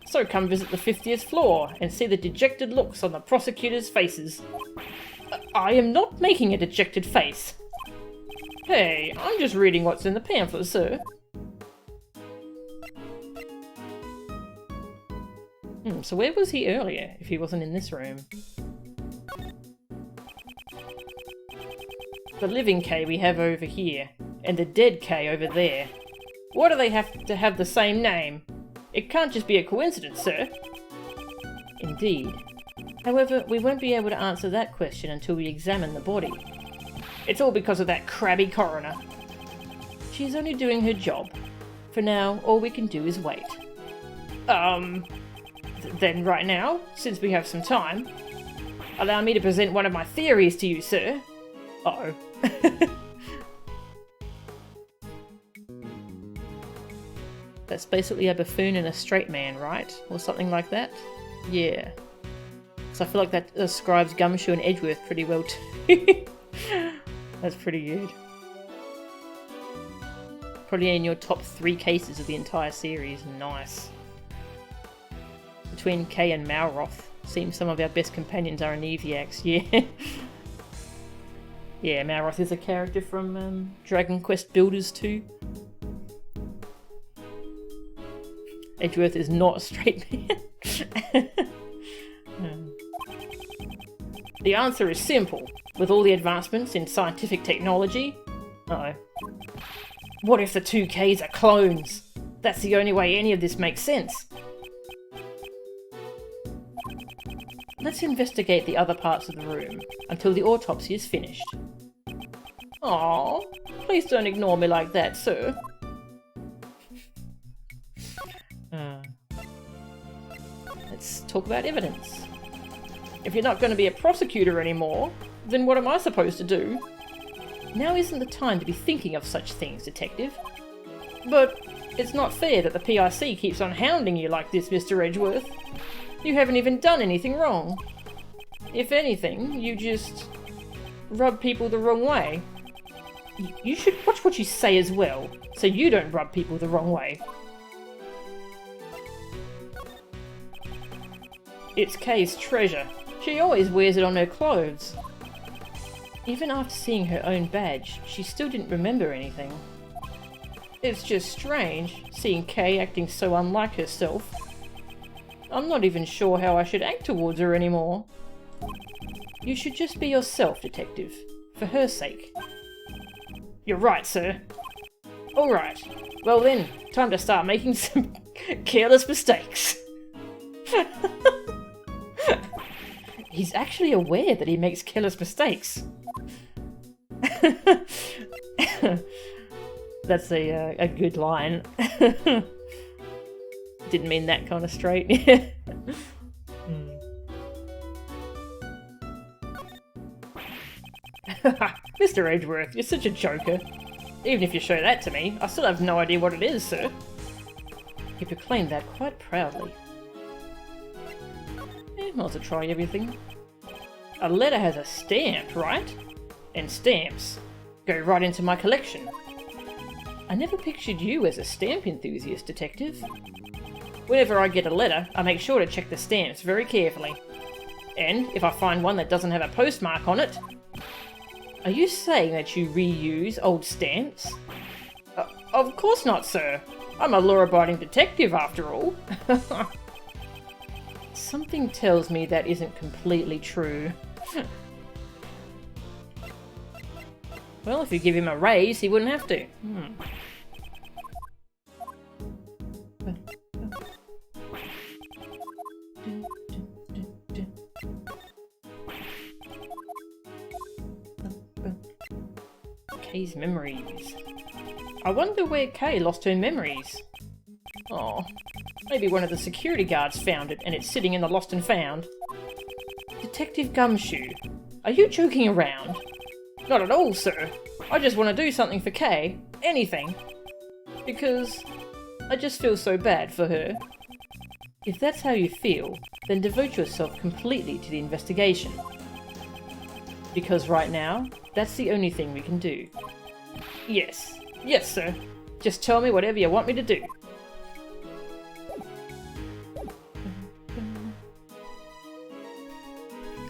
So come visit the 50th floor and see the dejected looks on the prosecutors' faces. I am not making a dejected face. Hey, I'm just reading what's in the pamphlet, sir. So where was he earlier, if he wasn't in this room? The living Kaye we have over here, and the dead Kaye over there. Why do they have to have the same name? It can't just be a coincidence, sir. Indeed. However, we won't be able to answer that question until we examine the body. It's all because of that crabby coroner. She's only doing her job. For now, all we can do is wait. Then right now, since we have some time, allow me to present one of my theories to you, sir. Uh-oh. That's basically a buffoon and a straight man, right? Or something like that? Yeah. So I feel like that describes Gumshoe and Edgeworth pretty well too. That's pretty good. Probably in your top 3 cases of the entire series. Nice. Between Kaye and Malroth, seems some of our best companions are Aneviacs. Yeah. Yeah, Malroth is a character from Dragon Quest Builders 2. Edgeworth is not a straight man. The answer is simple. With all the advancements in scientific technology... Uh-oh. What if the 2 Kays are clones? That's the only way any of this makes sense. Let's investigate the other parts of the room until the autopsy is finished. Aww, please don't ignore me like that, sir. Let's talk about evidence. If you're not going to be a prosecutor anymore, then what am I supposed to do? Now isn't the time to be thinking of such things, Detective. But it's not fair that the PIC keeps on hounding you like this, Mr. Edgeworth. You haven't even done anything wrong. If anything, you just rub people the wrong way. You should watch what you say as well, so you don't rub people the wrong way. It's Kaye's treasure. She always wears it on her clothes. Even after seeing her own badge, she still didn't remember anything. It's just strange, seeing Kaye acting so unlike herself. I'm not even sure how I should act towards her anymore. You should just be yourself, Detective, for her sake. You're right, sir. Alright, well then, time to start making some careless mistakes. He's actually aware that he makes careless mistakes. That's a good line. Didn't mean that kind of straight. Mr. Edgeworth, you're such a joker. Even if you show that to me, I still have no idea what it is, sir. He proclaimed that quite proudly. Not to try everything. A letter has a stamp, right? And stamps go right into my collection. I never pictured you as a stamp enthusiast, Detective. Whenever I get a letter, I make sure to check the stamps very carefully. And if I find one that doesn't have a postmark on it... Are you saying that you reuse old stamps? Of course not, sir. I'm a law-abiding detective, after all. Something tells me that isn't completely true. Well, if you give him a raise, he wouldn't have to. Kaye's memories. I wonder where Kaye lost her memories. Oh, maybe one of the security guards found it and it's sitting in the lost and found. Detective Gumshoe, are you joking around? Not at all, sir. I just want to do something for Kaye. Anything. Because I just feel so bad for her. If that's how you feel, then devote yourself completely to the investigation. Because right now, that's the only thing we can do. Yes. Yes, sir. Just tell me whatever you want me to do.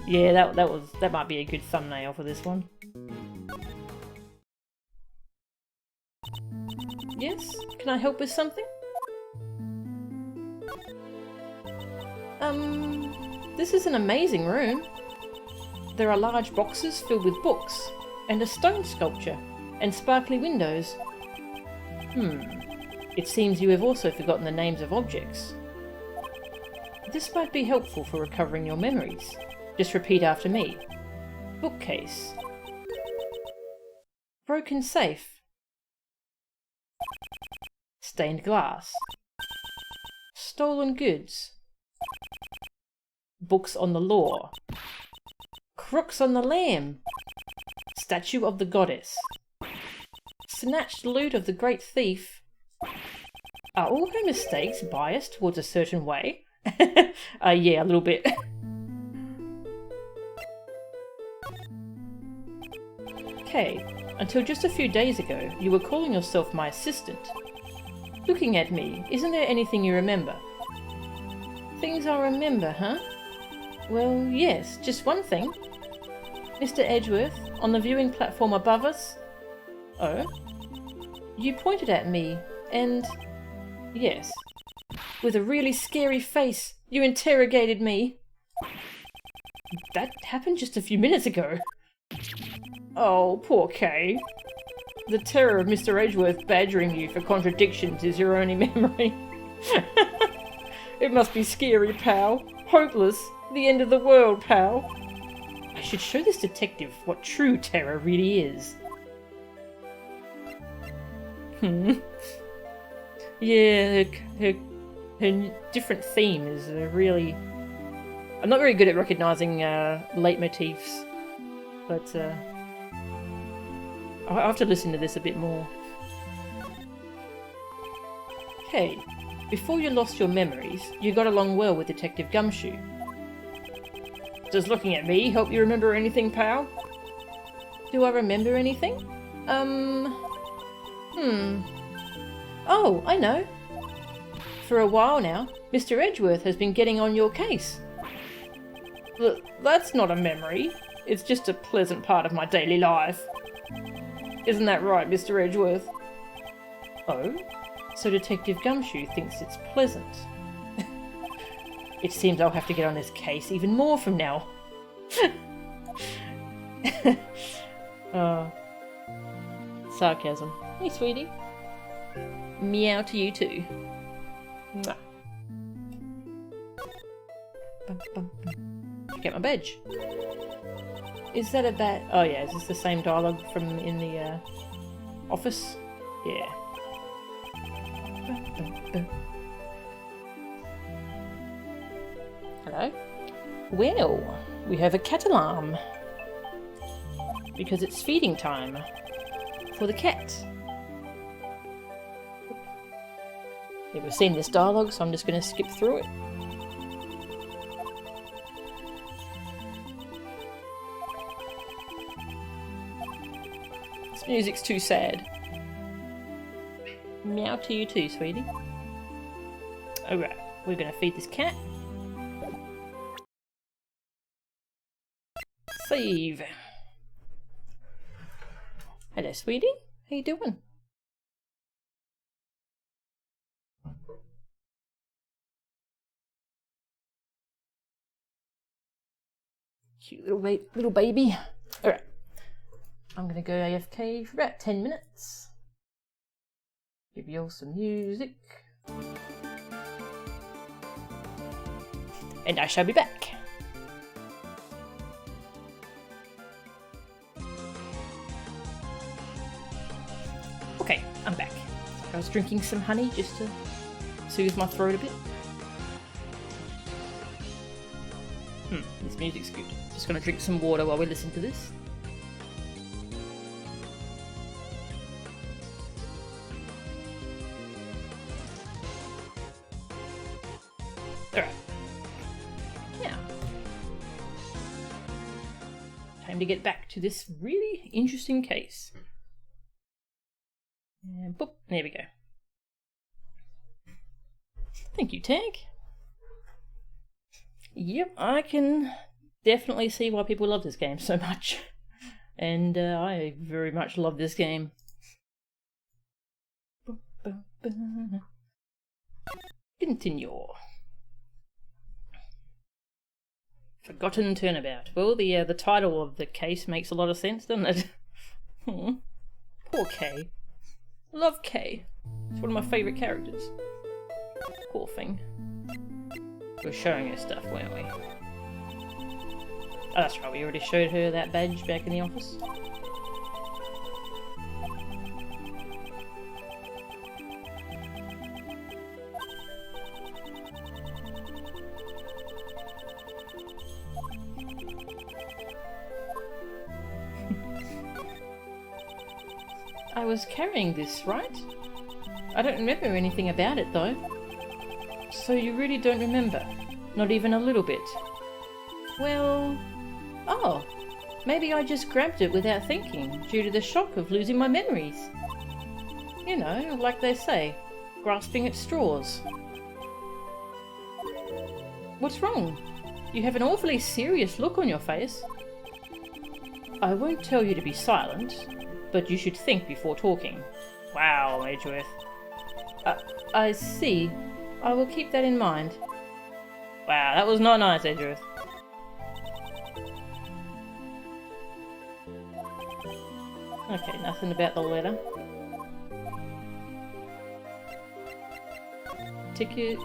Yeah, that might be a good thumbnail for this one. Yes? Can I help with something? This is an amazing room. There are large boxes filled with books. And a stone sculpture. And sparkly windows. It seems you have also forgotten the names of objects. This might be helpful for recovering your memories. Just repeat after me. Bookcase. Broken safe. Stained glass. Stolen goods. Books on the law. Crooks on the lamb. Statue of the goddess. Snatched loot of the great thief. Are all her mistakes biased towards a certain way? Yeah, a little bit. Kaye, until just a few days ago, you were calling yourself my assistant. Looking at me, isn't there anything you remember? Things I remember, huh? Well, yes, just one thing. Mr. Edgeworth, on the viewing platform above us. Oh? You pointed at me, and... yes. With a really scary face, you interrogated me. That happened just a few minutes ago. Oh, poor Kaye. The terror of Mr. Edgeworth badgering you for contradictions is your only memory. It must be scary, pal. Hopeless. The end of the world, pal. I should show this detective what true terror really is. Yeah, her different theme is really... I'm not very good at recognising leitmotifs, but I'll have to listen to this a bit more. Hey, before you lost your memories, you got along well with Detective Gumshoe. Does looking at me help you remember anything, pal? Do I remember anything? Oh, I know. For a while now, Mr. Edgeworth has been getting on your case. That's not a memory. It's just a pleasant part of my daily life. Isn't that right, Mr. Edgeworth? Oh? So Detective Gumshoe thinks it's pleasant. It seems I'll have to get on this case even more from now. Sarcasm. Hey, sweetie. Meow to you too. Mwah. Get my badge. Is that a bad... oh yeah, is this the same dialogue from in the office? Yeah. Hello? Well, we have a cat alarm. Because it's feeding time. For the cat. Yeah, we've seen this dialogue, so I'm just going to skip through it. This music's too sad. Meow to you too, sweetie. Alright, we're going to feed this cat. Save. Hello, sweetie. How you doing? Cute little baby. Alright. I'm going to go AFK for about 10 minutes. Give you all some music. And I shall be back. Okay, I'm back. I was drinking some honey just to soothe my throat a bit. This music's good. Just gonna drink some water while we listen to this. Alright. Now, time to get back to this really interesting case. And boop, there we go. Thank you, Tag. Yep, I can definitely see why people love this game so much. And I very much love this game. Continue. Forgotten Turnabout. Well, the title of the case makes a lot of sense, doesn't it? Poor Kaye. Love Kaye. It's one of my favourite characters. Poor thing. We were showing her stuff, weren't we? Oh, that's right, we already showed her that badge back in the office. I was carrying this, right? I don't remember anything about it, though. So you really don't remember? Not even a little bit? Well... Oh! Maybe I just grabbed it without thinking, due to the shock of losing my memories. You know, like they say, grasping at straws. What's wrong? You have an awfully serious look on your face. I won't tell you to be silent, but you should think before talking. Wow, Edgeworth. I see. I will keep that in mind. Wow, that was not nice, Edgeworth. Okay, nothing about the letter. Tickets.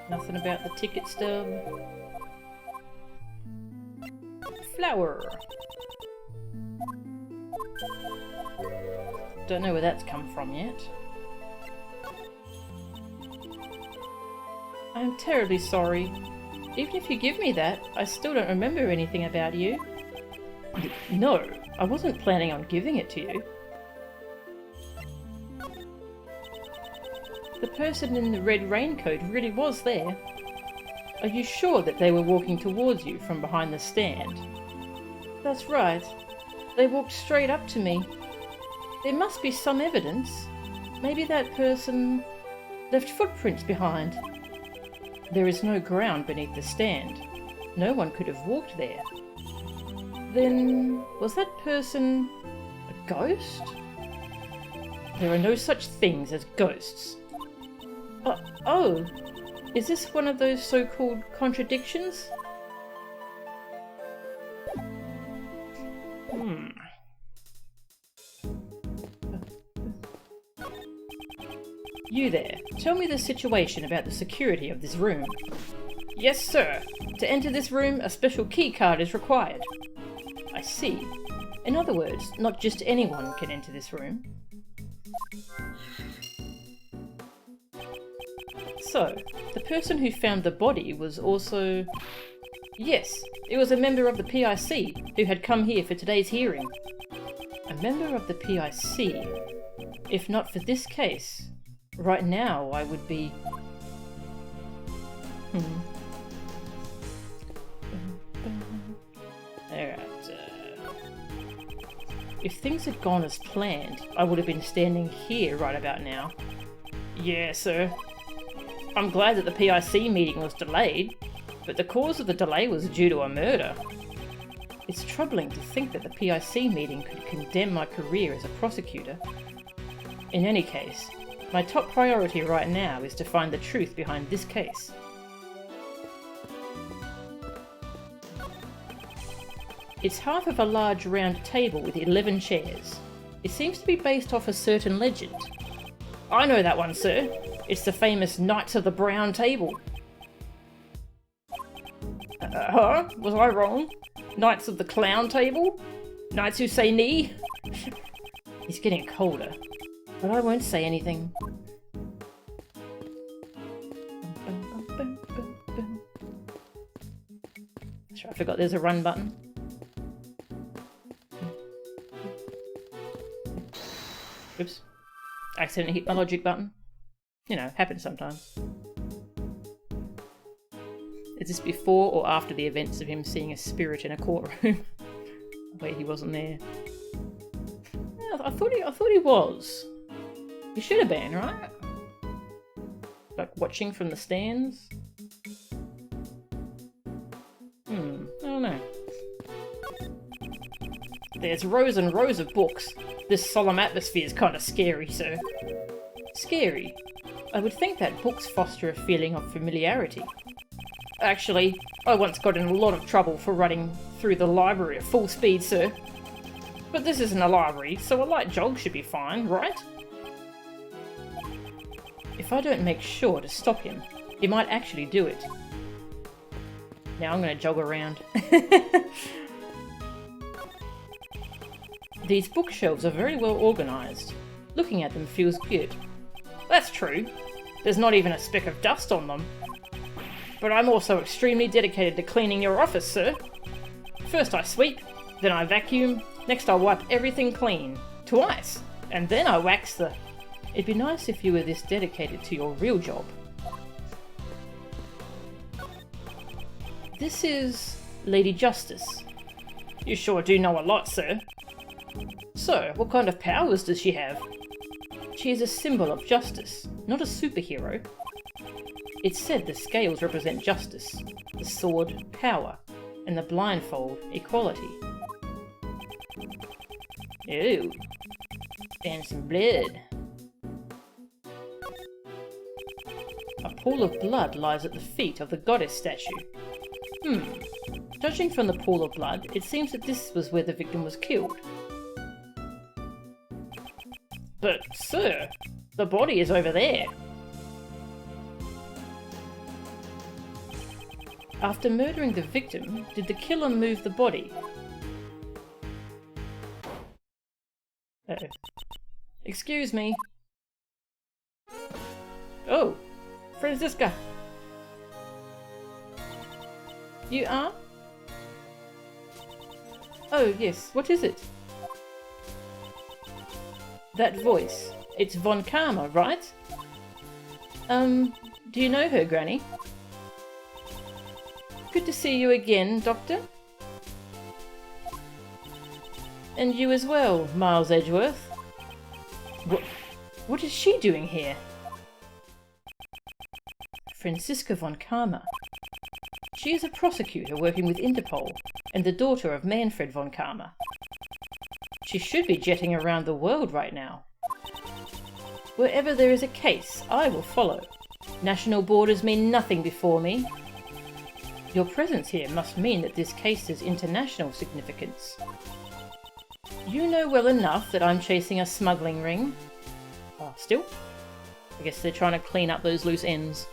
Nothing about the ticket stub. Flower. Don't know where that's come from yet. I'm terribly sorry. Even if you give me that, I still don't remember anything about you. No, I wasn't planning on giving it to you. The person in the red raincoat really was there. Are you sure that they were walking towards you from behind the stand? That's right. They walked straight up to me. There must be some evidence. Maybe that person left footprints behind. There is no ground beneath the stand. No one could have walked there. Then, was that person a ghost? There are no such things as ghosts. Oh, is this one of those so-called contradictions? You there, tell me the situation about the security of this room. Yes, sir. To enter this room, a special key card is required. I see. In other words, not just anyone can enter this room. So, the person who found the body was also... Yes, it was a member of the PIC who had come here for today's hearing. A member of the PIC? If not for this case, right now I would be... Alright, if things had gone as planned, I would have been standing here right about now. Yeah, sir. I'm glad that the PIC meeting was delayed, but the cause of the delay was due to a murder. It's troubling to think that the PIC meeting could condemn my career as a prosecutor. In any case, my top priority right now is to find the truth behind this case. It's half of a large round table with 11 chairs. It seems to be based off a certain legend. I know that one, sir. It's the famous Knights of the Brown Table. Huh? Was I wrong? Knights of the Clown Table? Knights who say knee? It's getting colder, but I won't say anything. Sure, I forgot there's a run button. Oops. Accidentally hit my logic button. You know, happens sometimes. Is this before or after the events of him seeing a spirit in a courtroom? Wait, he wasn't there. Yeah, I thought he was. He should have been, right? Like watching from the stands? I don't know. There's rows and rows of books. This solemn atmosphere is kind of scary, sir. Scary? I would think that books foster a feeling of familiarity. Actually, I once got in a lot of trouble for running through the library at full speed, sir. But this isn't a library, so a light jog should be fine, right? If I don't make sure to stop him, he might actually do it. Now I'm going to jog around. These bookshelves are very well organised. Looking at them feels good. That's true. There's not even a speck of dust on them. But I'm also extremely dedicated to cleaning your office, sir. First I sweep, then I vacuum, next I wipe everything clean. Twice! And then I wax the... It'd be nice if you were this dedicated to your real job. This is Lady Justice. You sure do know a lot, sir. So, what kind of powers does she have? She is a symbol of justice, not a superhero. It's said the scales represent justice, the sword, power, and the blindfold, equality. Ooh, and some blood. A pool of blood lies at the feet of the goddess statue. Judging from the pool of blood, it seems that this was where the victim was killed. But, sir, the body is over there. After murdering the victim, did the killer move the body? Uh-oh. Excuse me. Oh, Franziska. You are? Oh, yes. What is it? That voice. It's Von Karma, right? Do you know her, Granny? Good to see you again, Doctor. And you as well, Miles Edgeworth. What is she doing here? Franziska Von Karma. She is a prosecutor working with Interpol, and the daughter of Manfred Von Karma. She should be jetting around the world right now. Wherever there is a case, I will follow. National borders mean nothing before me. Your presence here must mean that this case has international significance. You know well enough that I'm chasing a smuggling ring. Still? I guess they're trying to clean up those loose ends.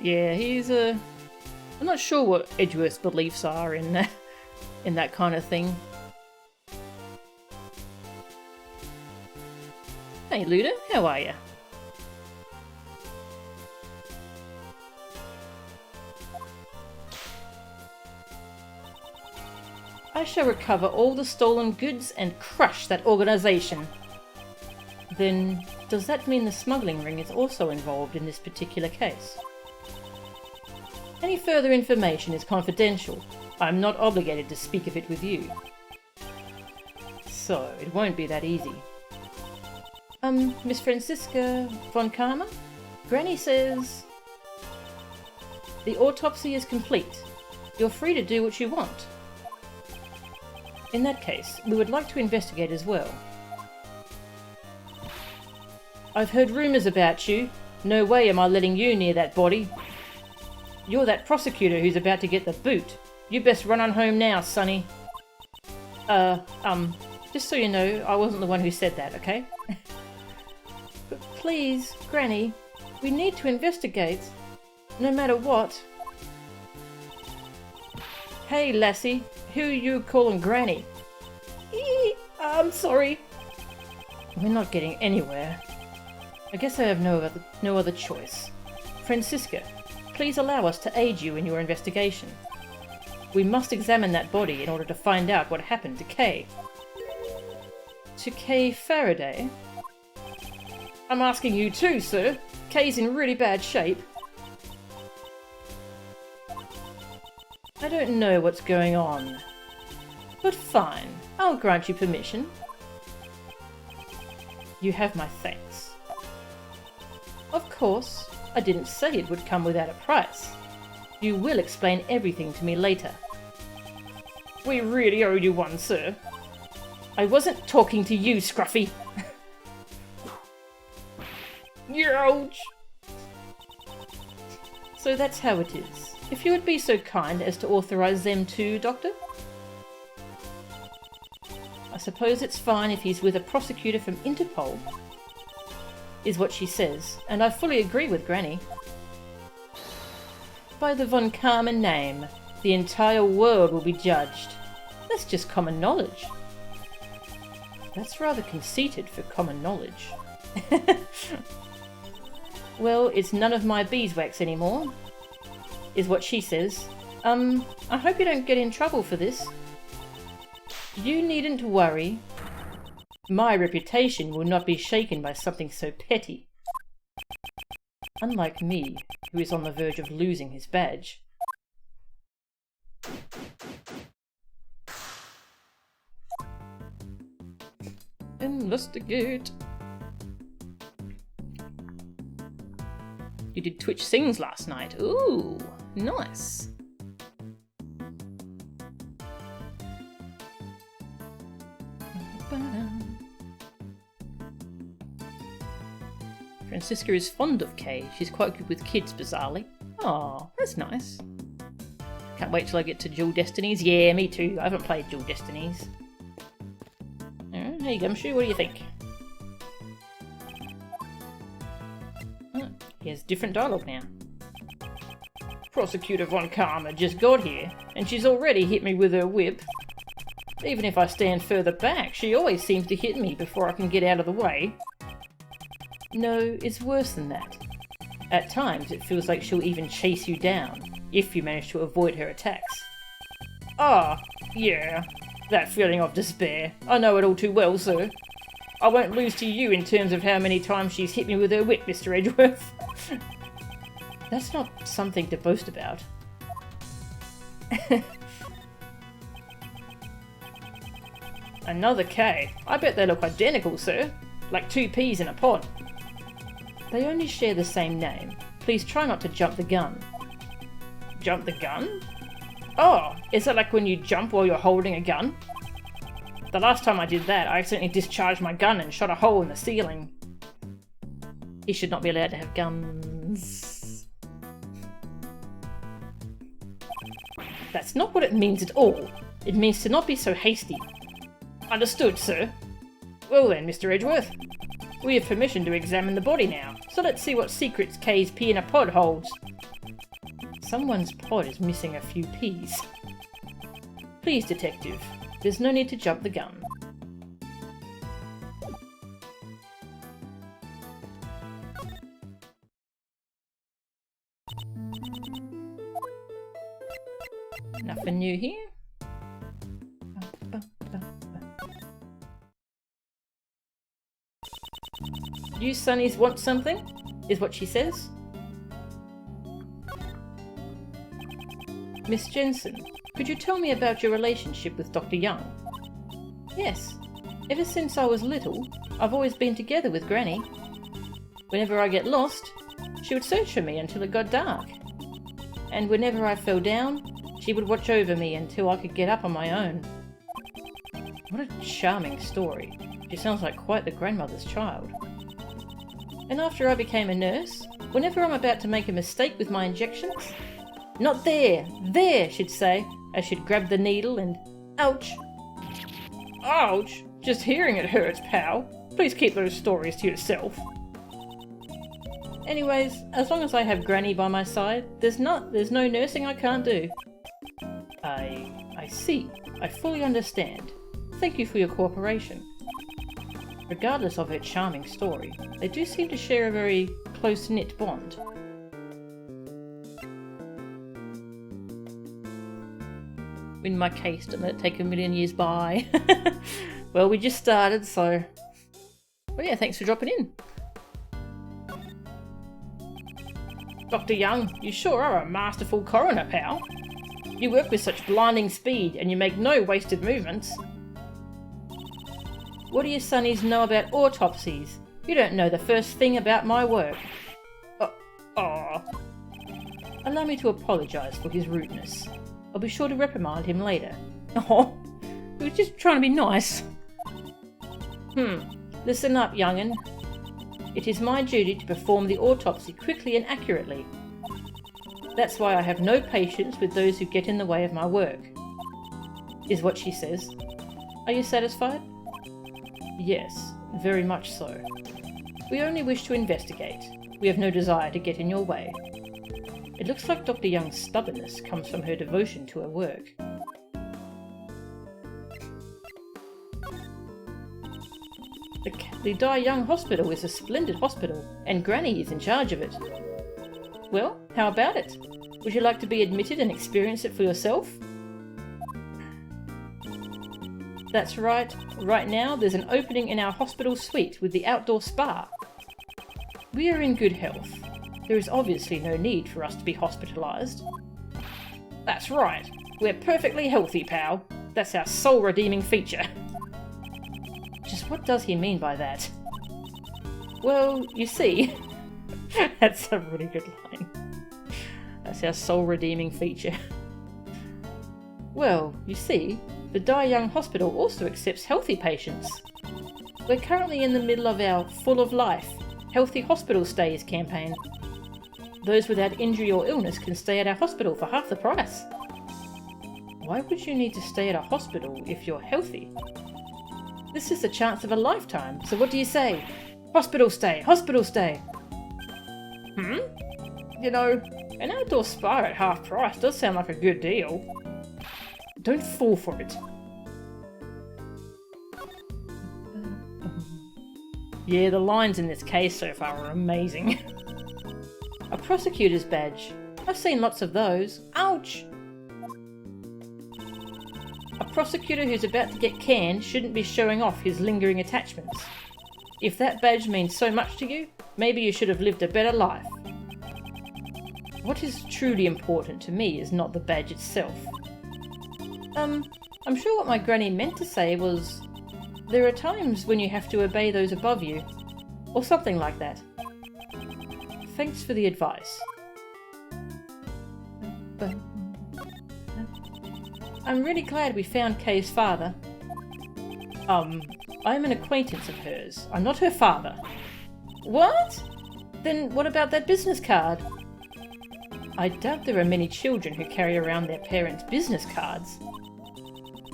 Yeah, he's I'm not sure what Edgeworth's beliefs are in that kind of thing. Hey Luda, how are you? I shall recover all the stolen goods and crush that organisation. Then, does that mean the smuggling ring is also involved in this particular case? Any further information is confidential. I'm not obligated to speak of it with you. So, it won't be that easy. Miss Franziska Von Karma? Granny says... The autopsy is complete. You're free to do what you want. In that case, we would like to investigate as well. I've heard rumours about you. No way am I letting you near that body. You're that prosecutor who's about to get the boot. You best run on home now, sonny. Just so you know, I wasn't the one who said that, okay? But please, Granny, we need to investigate. No matter what. Hey, lassie, who are you calling Granny? I'm sorry. We're not getting anywhere. I guess I have no other choice. Franziska, please allow us to aid you in your investigation. We must examine that body in order to find out what happened to Kaye. To Kaye Faraday? I'm asking you too, sir. Kaye's in really bad shape. I don't know what's going on. But fine, I'll grant you permission. You have my thanks. Of course, I didn't say it would come without a price. You will explain everything to me later. We really owe you one, sir. I wasn't talking to you, Scruffy. Ouch! So that's how it is. If you would be so kind as to authorize them too, Doctor? I suppose it's fine if he's with a prosecutor from Interpol, is what she says, and I fully agree with Granny. By the Von Karman name, the entire world will be judged. That's just common knowledge. That's rather conceited for common knowledge. Well, it's none of my beeswax anymore, is what she says. I hope you don't get in trouble for this. You needn't worry. My reputation will not be shaken by something so petty. Unlike me, who is on the verge of losing his badge. Investigate. You did Twitch Sings last night. Ooh, nice. Francisca is fond of Kaye. She's quite good with kids, bizarrely. Aw, that's nice. Can't wait till I get to Dual Destinies. Yeah, me too. I haven't played Dual Destinies. Alright, hey Gumshoe, what do you think? Oh, he has different dialogue now. Prosecutor Von Karma just got here, and she's already hit me with her whip. Even if I stand further back, she always seems to hit me before I can get out of the way. No, it's worse than that. At times, it feels like she'll even chase you down, if you manage to avoid her attacks. Ah, yeah, that feeling of despair. I know it all too well, sir. I won't lose to you in terms of how many times she's hit me with her whip, Mr. Edgeworth. That's not something to boast about. Another K. I bet they look identical, sir. Like two peas in a pod. They only share the same name. Please try not to jump the gun. Jump the gun? Oh, is that like when you jump while you're holding a gun? The last time I did that, I accidentally discharged my gun and shot a hole in the ceiling. He should not be allowed to have guns. That's not what it means at all. It means to not be so hasty. Understood, sir. Well then, Mr. Edgeworth. We have permission to examine the body now, so let's see what secrets Kaye's pea in a pod holds. Someone's pod is missing a few peas. Please, detective, there's no need to jump the gun. Nothing new here. You Sonnies want something? Is what she says. Miss Jensen, could you tell me about your relationship with Dr. Young? Yes. Ever since I was little, I've always been together with Granny. Whenever I get lost, she would search for me until it got dark. And whenever I fell down, she would watch over me until I could get up on my own. What a charming story. She sounds like quite the grandmother's child. And after I became a nurse, whenever I'm about to make a mistake with my injections, not there, there, she'd say, as she'd grab the needle and, ouch. Ouch! Just hearing it hurts, pal. Please keep those stories to yourself. Anyways, as long as I have Granny by my side, there's no nursing I can't do. I see. I fully understand. Thank you for your cooperation. Regardless of her charming story, they do seem to share a very close-knit bond. Win my case, don't let it take a million years by. Well, we just started, so... Well, yeah, thanks for dropping in. Dr. Young, you sure are a masterful coroner, pal. You work with such blinding speed, and you make no wasted movements. What do you Sonnies know about autopsies? You don't know the first thing about my work. Allow me to apologise for his rudeness. I'll be sure to reprimand him later. Oh, he was just trying to be nice. Listen up, young'un. It is my duty to perform the autopsy quickly and accurately. That's why I have no patience with those who get in the way of my work, is what she says. Are you satisfied? Yes, very much so. We only wish to investigate. We have no desire to get in your way. It looks like Dr. Young's stubbornness comes from her devotion to her work. The Die Young Hospital is a splendid hospital, and Granny is in charge of it. Well, how about it? Would you like to be admitted and experience it for yourself? That's right. Right now, there's an opening in our hospital suite with the outdoor spa. We are in good health. There is obviously no need for us to be hospitalised. That's right. We're perfectly healthy, pal. That's our soul-redeeming feature. Just what does he mean by that? Well, you see... That's a really good line. That's our soul-redeeming feature. Well, you see, the Die Young Hospital also accepts healthy patients. We're currently in the middle of our Full of Life, Healthy Hospital Stays campaign. Those without injury or illness can stay at our hospital for half the price. Why would you need to stay at a hospital if you're healthy? This is the chance of a lifetime, so what do you say? Hospital stay! Hospital stay! You know, an outdoor spa at half price does sound like a good deal. Don't fall for it. Yeah, the lines in this case so far are amazing. A prosecutor's badge. I've seen lots of those. Ouch! A prosecutor who's about to get canned shouldn't be showing off his lingering attachments. If that badge means so much to you, maybe you should have lived a better life. What is truly important to me is not the badge itself. I'm sure what my granny meant to say was, there are times when you have to obey those above you, or something like that. Thanks for the advice. I'm really glad we found Kaye's father. I'm an acquaintance of hers. I'm not her father. What? Then what about that business card? I doubt there are many children who carry around their parents' business cards.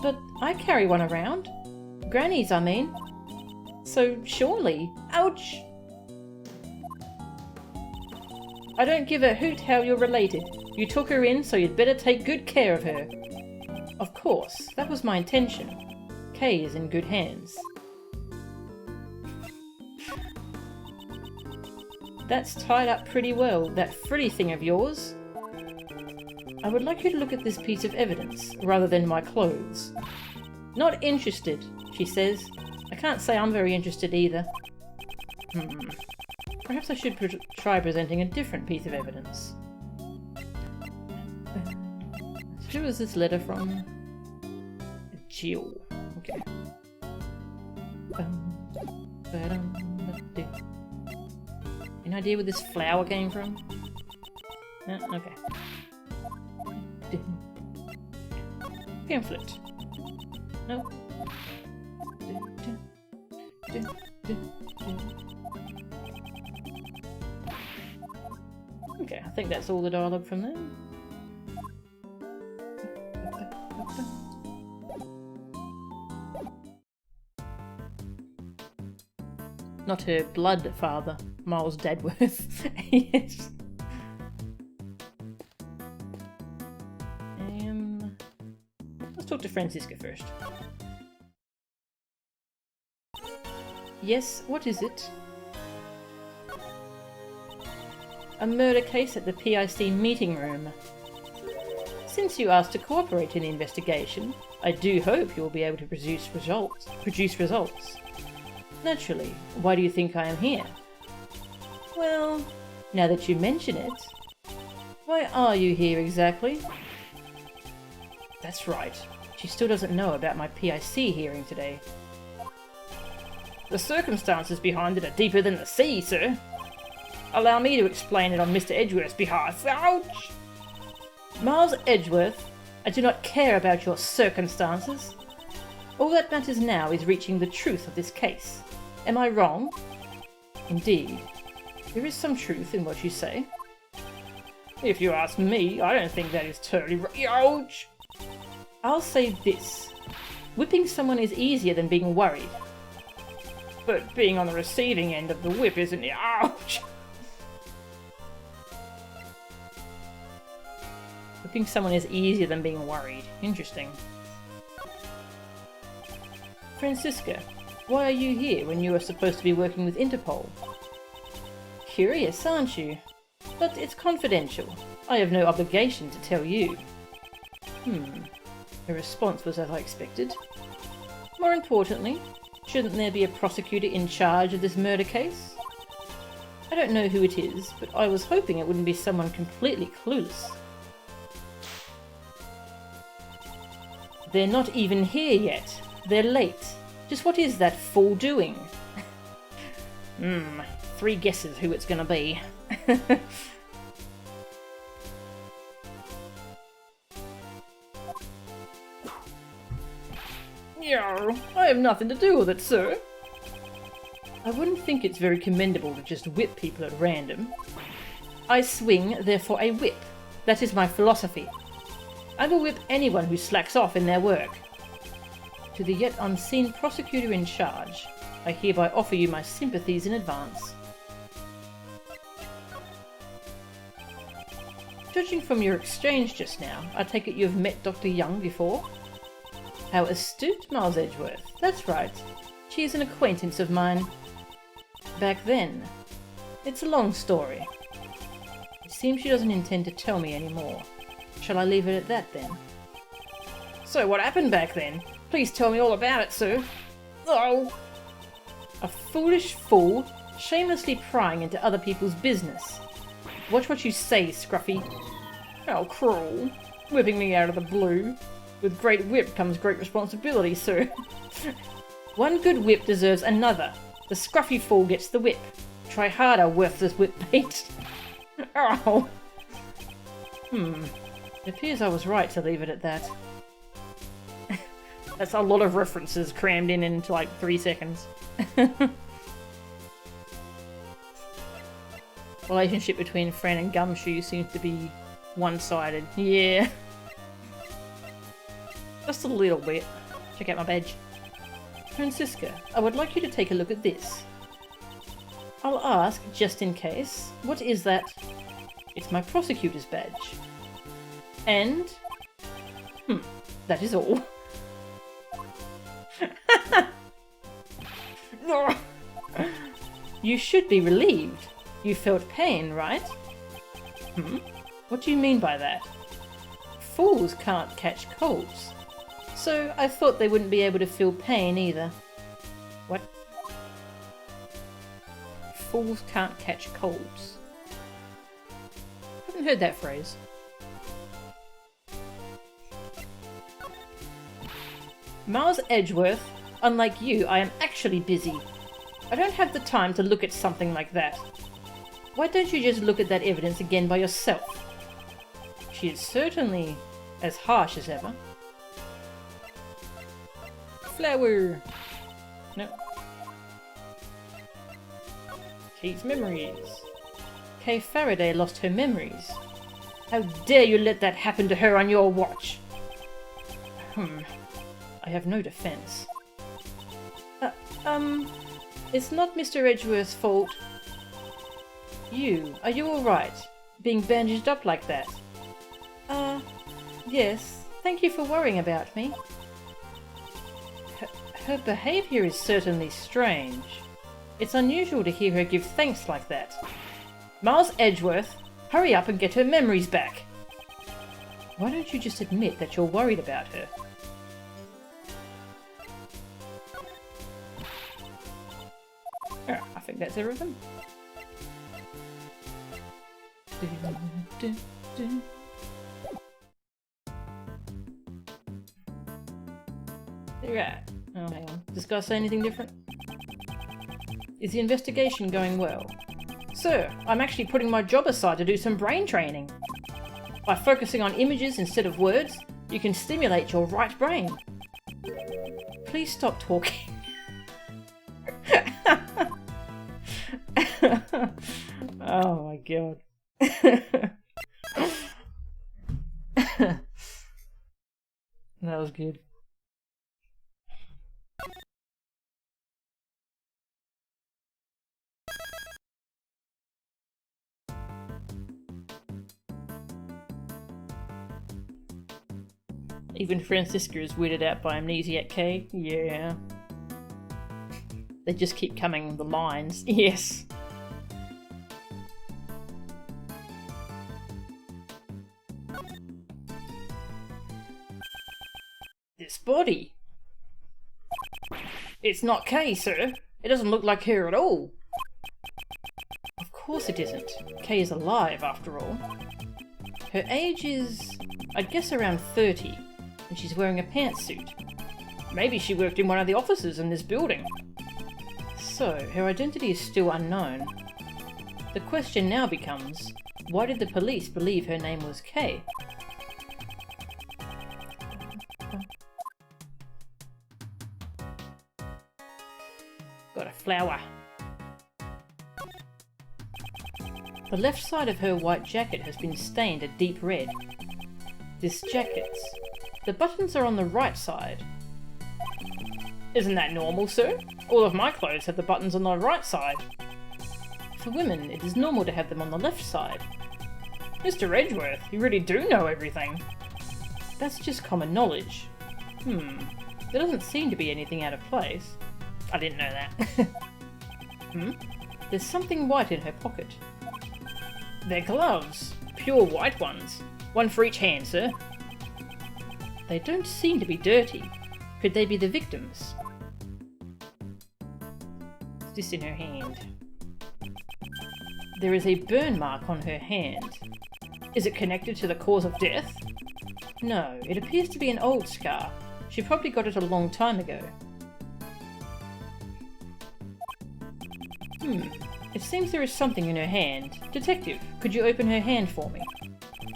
But I carry one around. Granny's, I mean. So surely... Ouch! I don't give a hoot how you're related. You took her in, so you'd better take good care of her. Of course, that was my intention. Kaye is in good hands. That's tied up pretty well, that frilly thing of yours. I would like you to look at this piece of evidence, rather than my clothes. Not interested, she says. I can't say I'm very interested either. Perhaps I should try presenting a different piece of evidence. Who is this letter from? Jill. Okay. Any idea where this flower came from? No? Okay. Pamphlet. No. Okay, I think that's all the dialogue from there. Not her blood father, Miles Dadworth. Yes. Let's talk to Francisca first. Yes, what is it? A murder case at the PIC meeting room. Since you asked to cooperate in the investigation, I do hope you will be able to produce results. Naturally, why do you think I am here? Well, now that you mention it, why are you here exactly? That's right, she still doesn't know about my PIC hearing today. The circumstances behind it are deeper than the sea, sir. Allow me to explain it on Mr. Edgeworth's behalf. Ouch! Miles Edgeworth, I do not care about your circumstances. All that matters now is reaching the truth of this case. Am I wrong? Indeed. There is some truth in what you say. If you ask me, I don't think that is totally right. Ouch! I'll say this. Whipping someone is easier than being worried. But being on the receiving end of the whip isn't it? Ouch! Whipping someone is easier than being worried. Interesting. Francisca, why are you here when you are supposed to be working with Interpol? Curious, aren't you? But it's confidential. I have no obligation to tell you. Her response was as I expected. More importantly, shouldn't there be a prosecutor in charge of this murder case? I don't know who it is, but I was hoping it wouldn't be someone completely clueless. They're not even here yet. They're late. Just what is that fool doing? 3 guesses who it's gonna be. Yo, I have nothing to do with it, sir. I wouldn't think it's very commendable to just whip people at random. I swing, therefore I whip. That is my philosophy. I will whip anyone who slacks off in their work. To the yet unseen prosecutor in charge, I hereby offer you my sympathies in advance. Judging from your exchange just now, I take it you have met Dr. Young before? How astute, Miles Edgeworth. That's right. She is an acquaintance of mine. Back then. It's a long story. It seems she doesn't intend to tell me anymore. Shall I leave it at that then? So what happened back then? Please tell me all about it, sir. Oh! A foolish fool, shamelessly prying into other people's business. Watch what you say, Scruffy. How cruel. Whipping me out of the blue. With great whip comes great responsibility, sir. One good whip deserves another. The scruffy fool gets the whip. Try harder, worthless whip bait. Oh! It appears I was right to leave it at that. That's a lot of references crammed in into like 3 seconds. Relationship between Fran and Gumshoe seems to be one-sided. Yeah. Just a little bit. Check out my badge. Francisca, I would like you to take a look at this. I'll ask, just in case, what is that? It's my prosecutor's badge. And... that is all. You should be relieved. You felt pain, right? What do you mean by that? Fools can't catch colds. So I thought they wouldn't be able to feel pain either. What? Fools can't catch colds. I haven't heard that phrase. Miles Edgeworth, unlike you, I am actually busy. I don't have the time to look at something like that. Why don't you just look at that evidence again by yourself? She is certainly as harsh as ever. Flower! No. Kaye's memories. Kaye Faraday lost her memories. How dare you let that happen to her on your watch? I have no defense. It's not Mr. Edgeworth's fault. Are you alright? Being bandaged up like that? Yes. Thank you for worrying about me. Her behaviour is certainly strange. It's unusual to hear her give thanks like that. Miles Edgeworth, hurry up and get her memories back. Why don't you just admit that you're worried about her? I think that's everything. Right. Oh, hang on. Does this guy say anything different? Is the investigation going well? Sir, I'm actually putting my job aside to do some brain training. By focusing on images instead of words, you can stimulate your right brain. Please stop talking. Oh my god. That was good. Even Francisca is weirded out by amnesiac Kaye. Yeah. They just keep coming the lines. Yes. This body. It's not Kaye, sir. It doesn't look like her at all. Of course it isn't. Kaye is alive, after all. Her age is, I'd guess, around 30, and she's wearing a pantsuit. Maybe she worked in one of the offices in this building. So, her identity is still unknown. The question now becomes, why did the police believe her name was Kaye? Got a flower. The left side of her white jacket has been stained a deep red. This jacket's. The buttons are on the right side. Isn't that normal, sir? All of my clothes have the buttons on the right side. For women, it is normal to have them on the left side. Mr. Edgeworth, you really do know everything. That's just common knowledge. There doesn't seem to be anything out of place. I didn't know that. There's something white in her pocket. They're gloves. Pure white ones. One for each hand, sir. They don't seem to be dirty. Could they be the victims? What's this in her hand? There is a burn mark on her hand. Is it connected to the cause of death? No, it appears to be an old scar. She probably got it a long time ago. It seems there is something in her hand. Detective, could you open her hand for me?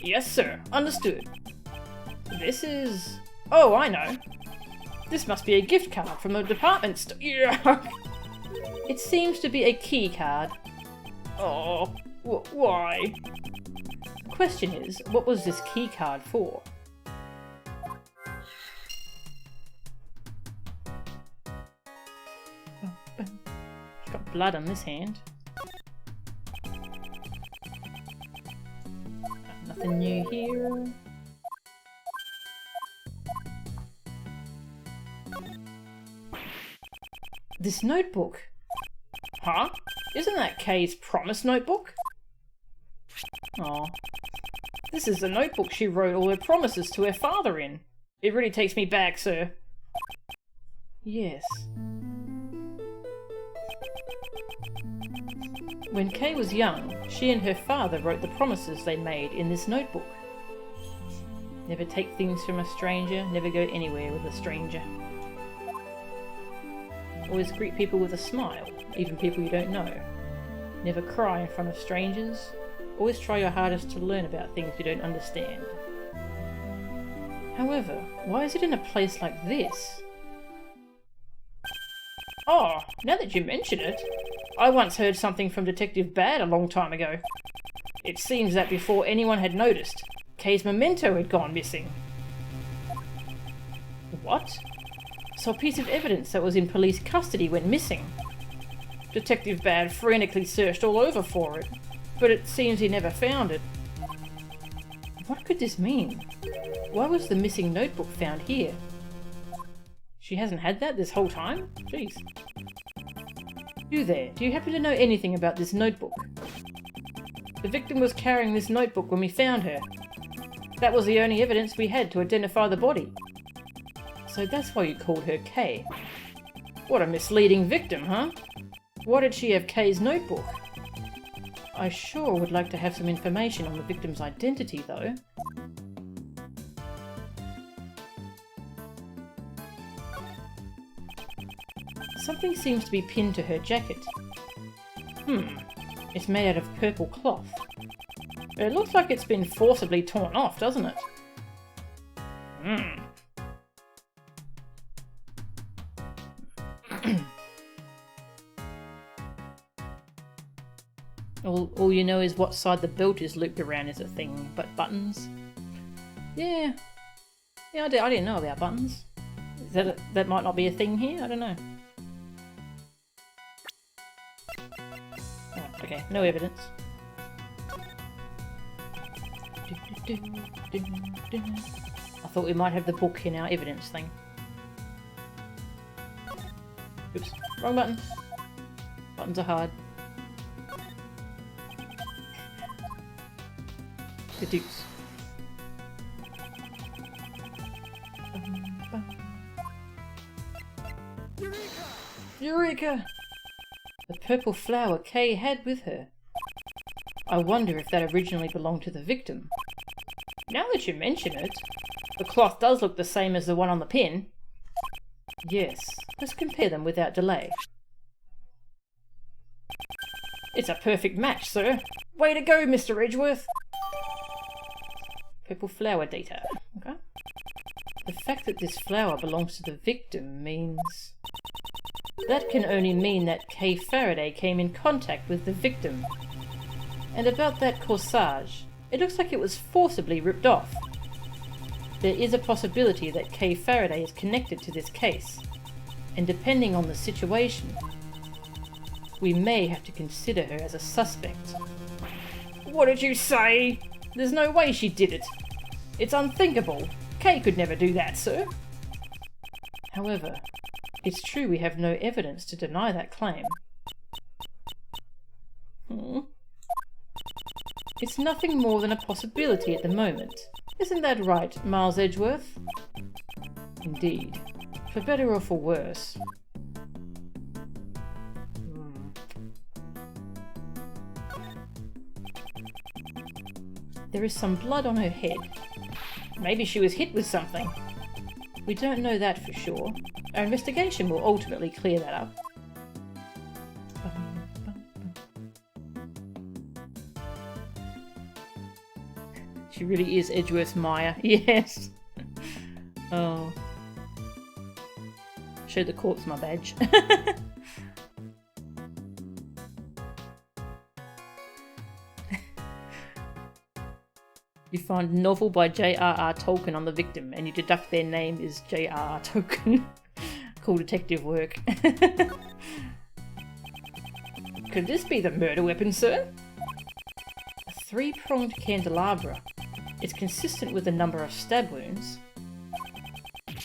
Yes, sir. Understood. This is... Oh, I know. This must be a gift card from a department store. Yeah. It seems to be a key card. Oh, why? The question is, what was this key card for? She's got blood on this hand. Nothing new here. This notebook. Huh? Isn't that Kaye's promise notebook? Aw. This is the notebook she wrote all her promises to her father in. It really takes me back, sir. Yes. When Kaye was young, she and her father wrote the promises they made in this notebook. Never take things from a stranger, never go anywhere with a stranger. Always greet people with a smile, even people you don't know. Never cry in front of strangers. Always try your hardest to learn about things you don't understand. However, why is it in a place like this? Oh, now that you mention it, I once heard something from Detective Bad a long time ago. It seems that before anyone had noticed, Kaye's memento had gone missing. What? So a piece of evidence that was in police custody went missing. Detective Bad frantically searched all over for it, but it seems he never found it. What could this mean? Why was the missing notebook found here? She hasn't had that this whole time? Jeez. You there, do you happen to know anything about this notebook? The victim was carrying this notebook when we found her. That was the only evidence we had to identify the body. So that's why you called her Kaye. What a misleading victim, huh? Why did she have Kaye's notebook? I sure would like to have some information on the victim's identity, though. Something seems to be pinned to her jacket. It's made out of purple cloth. It looks like it's been forcibly torn off, doesn't it? All you know is what side the belt is looped around is a thing, but buttons? Yeah, I didn't know about buttons. That might not be a thing here, I don't know. Oh, okay, no evidence. I thought we might have the book in our evidence thing. Oops, wrong button. Buttons are hard. The dukes. Eureka! The purple flower Kaye had with her. I wonder if that originally belonged to the victim. Now that you mention it, the cloth does look the same as the one on the pin. Yes, let's compare them without delay. It's a perfect match, sir. Way to go, Mr. Edgeworth. Purple flower data. Okay. The fact that this flower belongs to the victim means... That can only mean that Kaye Faraday came in contact with the victim. And about that corsage, it looks like it was forcibly ripped off. There is a possibility that Kaye Faraday is connected to this case, and depending on the situation, we may have to consider her as a suspect. What did you say? There's no way she did it. It's unthinkable. Kaye could never do that, sir. However, it's true we have no evidence to deny that claim. It's nothing more than a possibility at the moment. Isn't that right, Miles Edgeworth? Indeed. For better or for worse. There is some blood on her head. Maybe she was hit with something. We don't know that for sure. Our investigation will ultimately clear that up. She really is Edgeworth's Maya. Yes. Oh. Show the corpse my badge. You find novel by J.R.R. Tolkien on the victim, and you deduct their name is J.R.R. Tolkien. Cool detective work. Could this be the murder weapon, sir? A three-pronged candelabra. It's consistent with the number of stab wounds.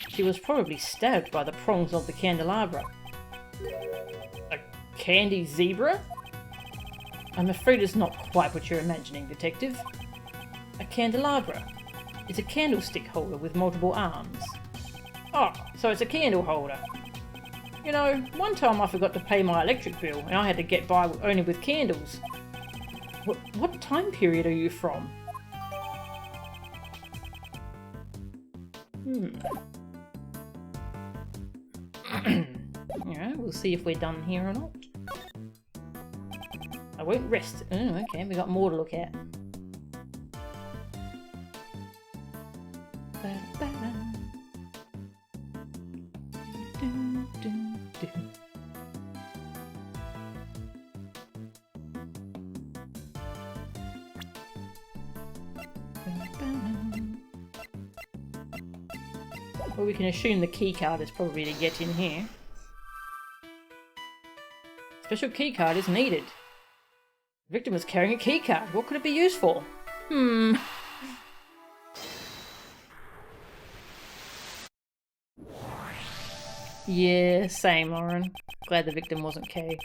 She was probably stabbed by the prongs of the candelabra. A candy zebra? I'm afraid it's not quite what you're imagining, detective. A candelabra. It's a candlestick holder with multiple arms. Oh, so it's a candle holder. You know, one time I forgot to pay my electric bill and I had to get by only with candles. What time period are you from? Alright, we'll see if we're done here or not. I won't rest. Oh, okay, we got more to look at. Well, we can assume the key card is probably to get in here. Special key card is needed. The victim was carrying a key card. What could it be used for? Yeah, same, Lauren. Glad the victim wasn't Kaye.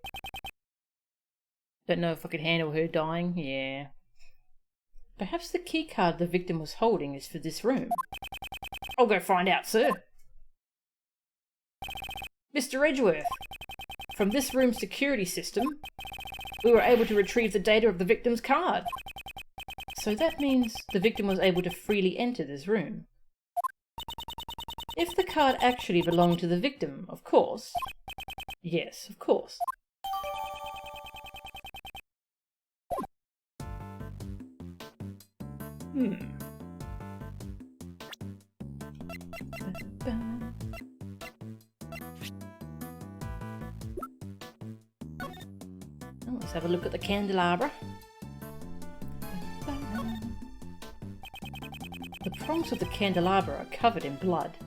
Don't know if I could handle her dying. Yeah. Perhaps the key card the victim was holding is for this room. I'll go find out, sir. Mr. Edgeworth, from this room's security system, we were able to retrieve the data of the victim's card. So that means the victim was able to freely enter this room. If the card actually belonged to the victim, of course. Yes, of course. Oh, let's have a look at the candelabra. The prongs of the candelabra are covered in blood.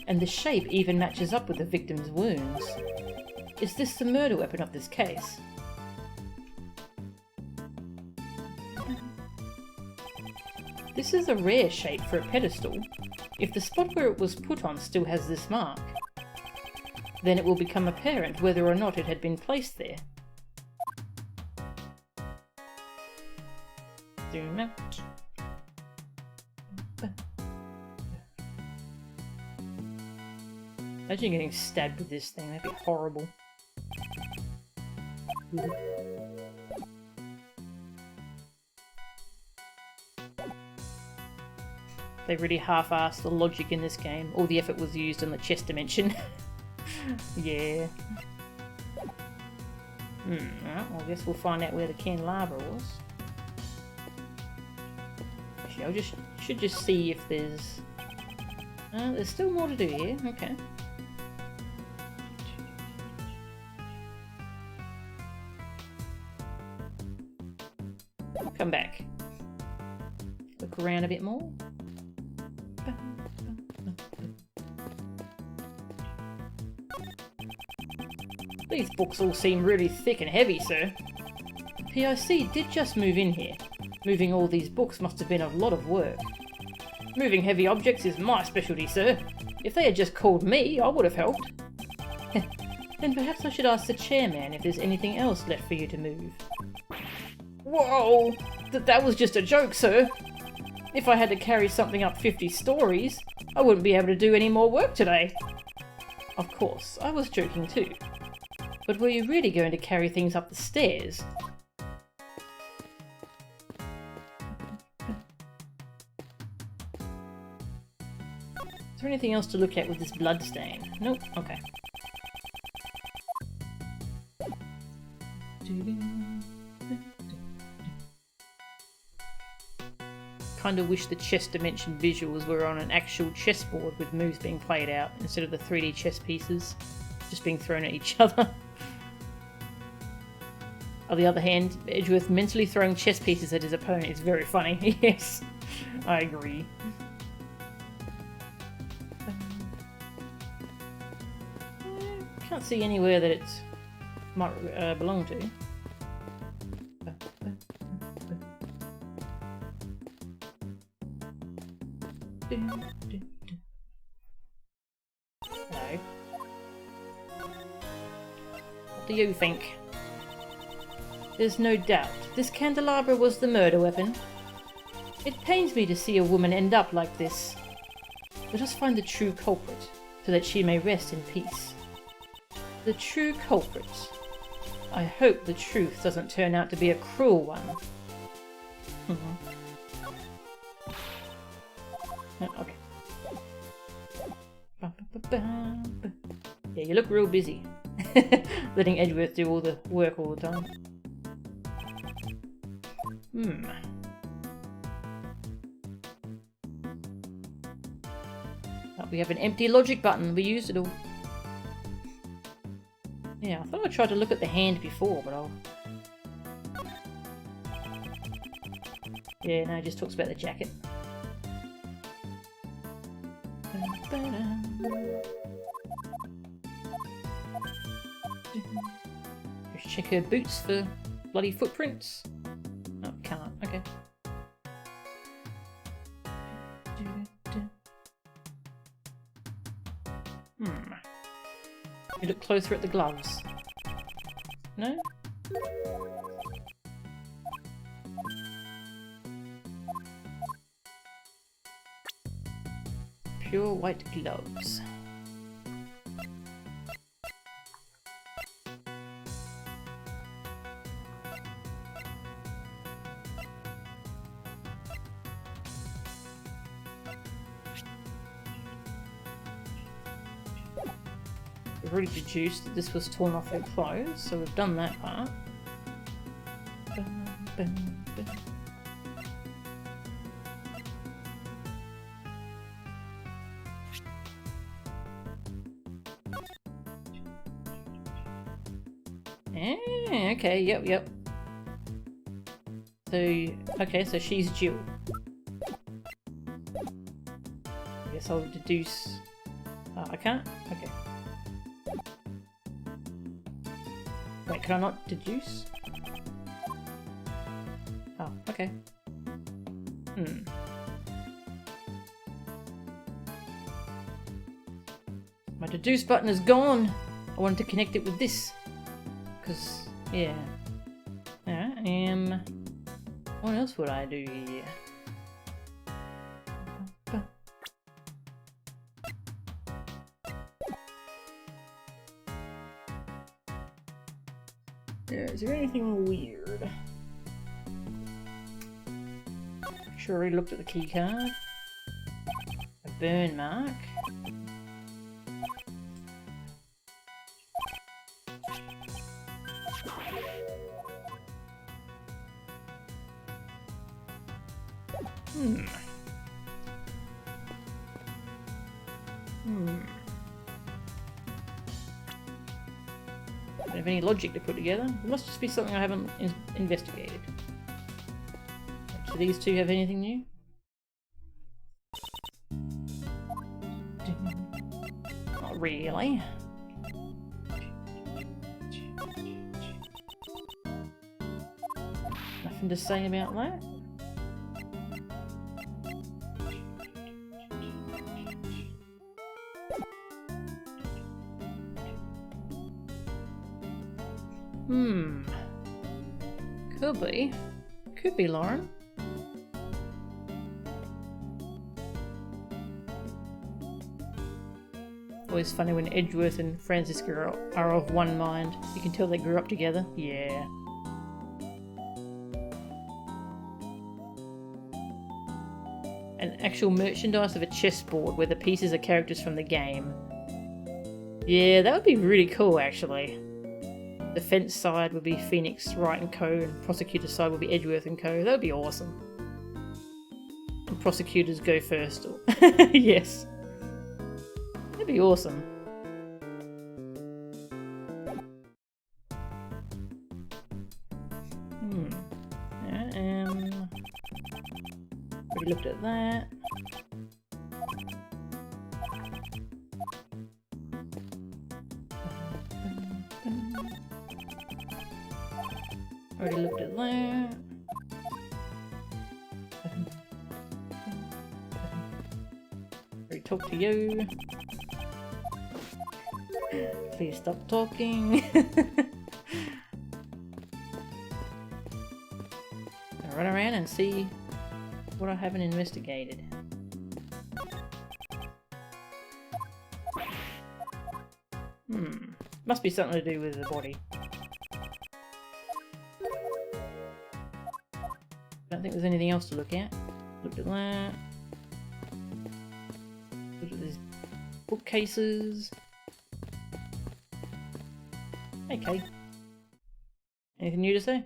And the shape even matches up with the victim's wounds. Is this the murder weapon of this case? This is a rare shape for a pedestal. If the spot where it was put on still has this mark, then it will become apparent whether or not it had been placed there. Zoom out. Imagine getting stabbed with this thing, that'd be horrible. They really half-assed the logic in this game. All the effort was used on the chess dimension. Yeah. Well, I guess we'll find out where the candelabra was. Actually, should just see if there's... there's still more to do here. Okay. Come back. Look around a bit more. These books all seem really thick and heavy, sir. The PIC did just move in here. Moving all these books must have been a lot of work. Moving heavy objects is my specialty, sir. If they had just called me, I would have helped. Then perhaps I should ask the chairman if there's anything else left for you to move. Whoa! That was just a joke, sir. If I had to carry something up 50 stories, I wouldn't be able to do any more work today. Of course, I was joking too. But were you really going to carry things up the stairs? Is there anything else to look at with this blood stain? Nope. Okay. Kinda wish the chess dimension visuals were on an actual chessboard with moves being played out instead of the 3D chess pieces just being thrown at each other. On the other hand, Edgeworth mentally throwing chess pieces at his opponent is very funny. Yes, I agree. Can't see anywhere that it might belong to. No. What do you think? There's no doubt, this candelabra was the murder weapon. It pains me to see a woman end up like this. Let us find the true culprit, so that she may rest in peace. The true culprit. I hope the truth doesn't turn out to be a cruel one. Okay. Yeah, you look real busy. Letting Edgeworth do all the work all the time. Oh, we have an empty logic button. We used it all. Yeah, I thought I tried to look at the hand before, but I'll... Yeah, no, it just talks about the jacket. Just check her boots for bloody footprints. Oh, can't. Okay. You look closer at the gloves. No? Pure white gloves. We've already deduced that this was torn off her clothes, so we've done that part. Okay, yep. So, okay, so she's Jill. I guess I'll deduce... I can't? Okay. Wait, can I not deduce? Oh, okay. My deduce button is gone! I wanted to connect it with this. Because, yeah. Alright, what else would I do here? Is there anything weird? Sure, I already looked at the key card. A burn mark. Don't have any logic to put together. It must just be something I haven't investigated. Do these two have anything new? Not really. Nothing to say about that. Could be Lauren. Always funny when Edgeworth and Francisca are of one mind. You can tell they grew up together. Yeah. An actual merchandise of a chessboard where the pieces are characters from the game. Yeah, that would be really cool actually. Defense side would be Phoenix, Wright and Co. and Prosecutor side would be Edgeworth and Co. That would be awesome. And Prosecutors go first. Yes. That'd be awesome. Already looked at that. Already looked at that. Already talked to you. Please stop talking. I'll run around and see what I haven't investigated. Must be something to do with the body. Don't think there's anything else to look at. Looked at that. Looked at these bookcases. Okay. Anything new to say?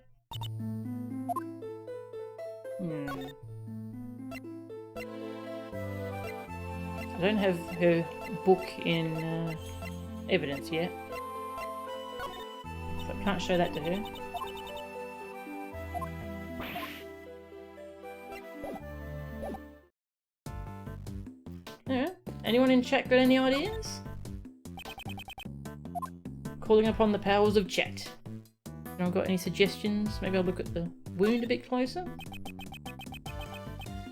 I don't have her book in evidence yet. So I can't show that to her. Anyone in chat got any ideas? Calling upon the powers of chat. Anyone got any suggestions? Maybe I'll look at the wound a bit closer?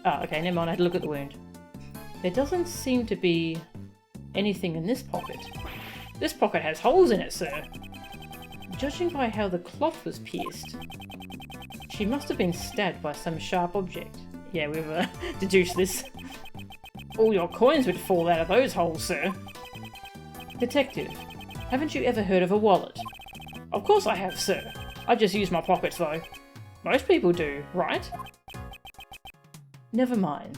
Ah, okay, never mind, I had to look at the wound. There doesn't seem to be anything in this pocket. This pocket has holes in it, sir. Judging by how the cloth was pierced, she must have been stabbed by some sharp object. Yeah, we've deduced this. All your coins would fall out of those holes, sir. Detective, haven't you ever heard of a wallet? Of course I have, sir. I just use my pockets, though. Most people do, right? Never mind.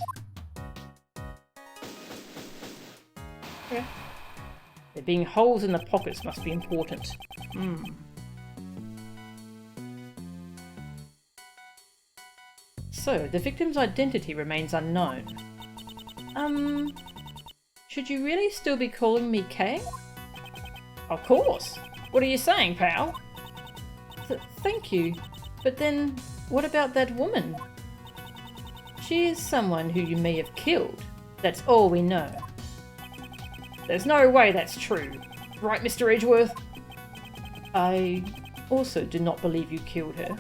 Okay. There being holes in the pockets must be important. So, the victim's identity remains unknown. Should you really still be calling me Kaye? Of course! What are you saying, pal? Thank you. But then, what about that woman? She is someone who you may have killed. That's all we know. There's no way that's true. Right, Mr. Edgeworth? I also do not believe you killed her.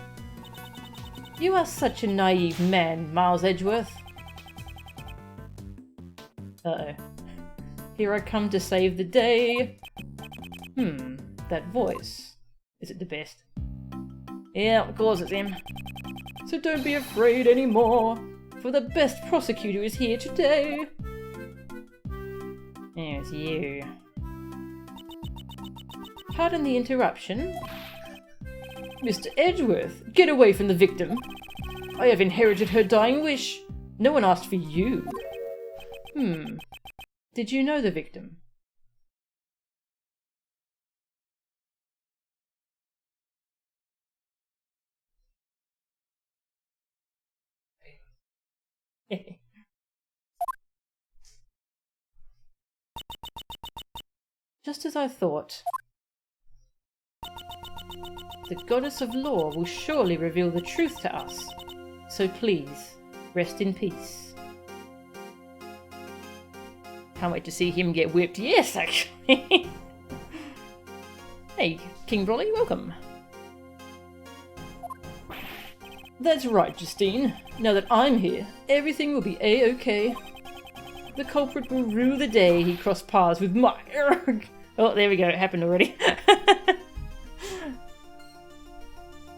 You are such a naive man, Miles Edgeworth. Uh-oh. Here I come to save the day. That voice. Is it the best? Yeah, of course it's him. So don't be afraid anymore, for the best prosecutor is here today. It's you. Pardon the interruption. Mr. Edgeworth, get away from the victim. I have inherited her dying wish. No one asked for you. Did you know the victim? Just as I thought. The goddess of law will surely reveal the truth to us. So please, rest in peace. Can't wait to see him get whipped. Yes, actually. Hey, King Brolly, welcome. That's right, Justine. Now that I'm here, everything will be a-okay. The culprit will rue the day he crossed paths with my... Oh, there we go. It happened already.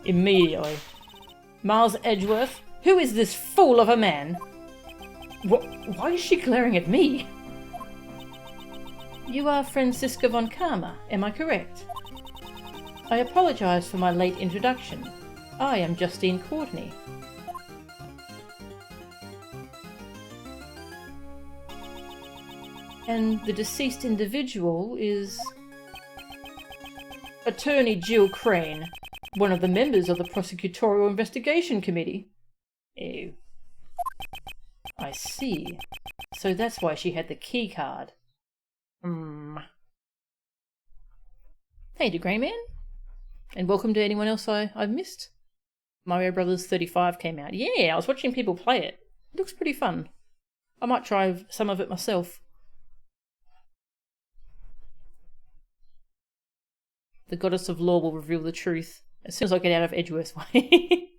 Immediately. Miles Edgeworth, who is this fool of a man? Why is she glaring at me? You are Franziska von Karma, am I correct? I apologize for my late introduction. I am Justine Courtney. And the deceased individual is... Attorney Jill Crane, one of the members of the Prosecutorial Investigation Committee. Oh. I see. So that's why she had the key card. Hey, Grey Man. And welcome to anyone else I've missed. Mario Brothers 35 came out. Yeah, I was watching people play it. It looks pretty fun. I might try some of it myself. The goddess of law will reveal the truth as soon as I get out of Edgeworth's way.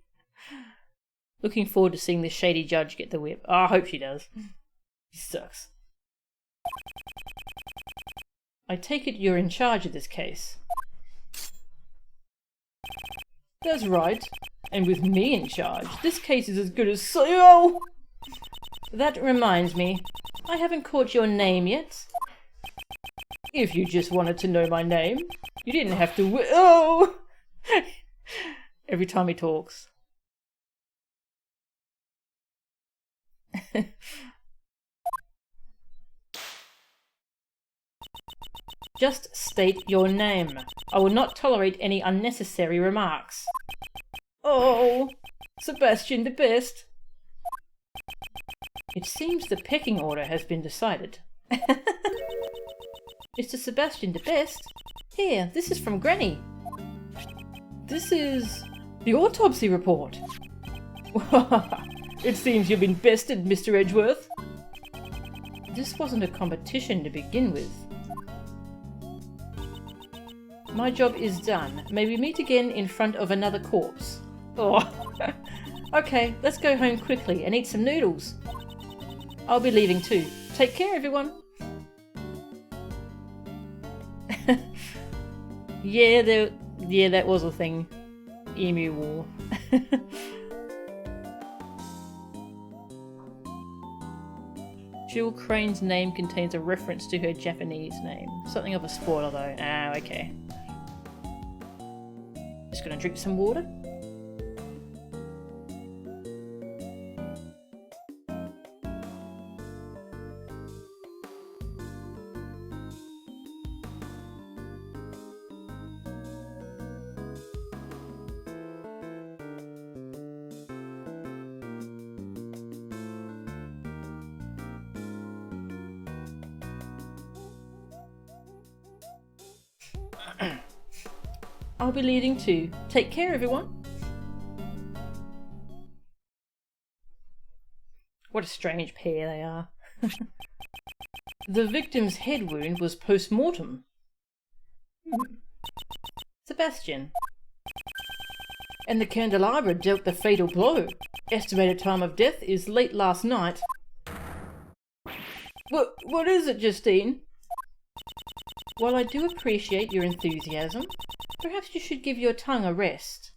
Looking forward to seeing this shady judge get the whip. Oh, I hope she does. He sucks. I take it you're in charge of this case. That's right. And with me in charge, this case is as good as so. That reminds me, I haven't caught your name yet. If you just wanted to know my name, you didn't have to oh! Every time he talks. Just state your name. I will not tolerate any unnecessary remarks. Oh, Sebastian the Best. It seems the pecking order has been decided. Mr. Sebastian the Best? Here, this is from Granny. This is the Autopsy Report. It seems you've been bested, Mr. Edgeworth. This wasn't a competition to begin with. My job is done. May we meet again in front of another corpse. Oh. Okay, let's go home quickly and eat some noodles. I'll be leaving too. Take care, everyone. Yeah, that was a thing. Emu War. Jill Crane's name contains a reference to her Japanese name. Something of a spoiler though. Ah, okay. Just gonna drink some water. I'll be leaving too. Take care, everyone. What a strange pair they are. The victim's head wound was post-mortem. Sebastian. And the candelabra dealt the fatal blow. Estimated time of death is late last night. What is it, Justine? While I do appreciate your enthusiasm, perhaps you should give your tongue a rest.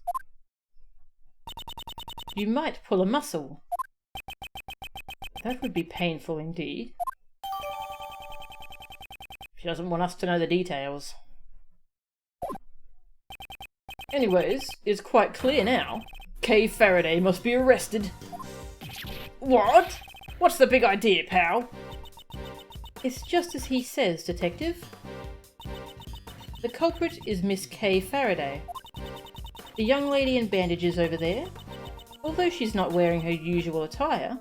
You might pull a muscle. That would be painful indeed. She doesn't want us to know the details. Anyways, it's quite clear now. Kaye Faraday must be arrested. What? What's the big idea, pal? It's just as he says, Detective. The culprit is Miss Kaye Faraday. The young lady in bandages over there, although she's not wearing her usual attire.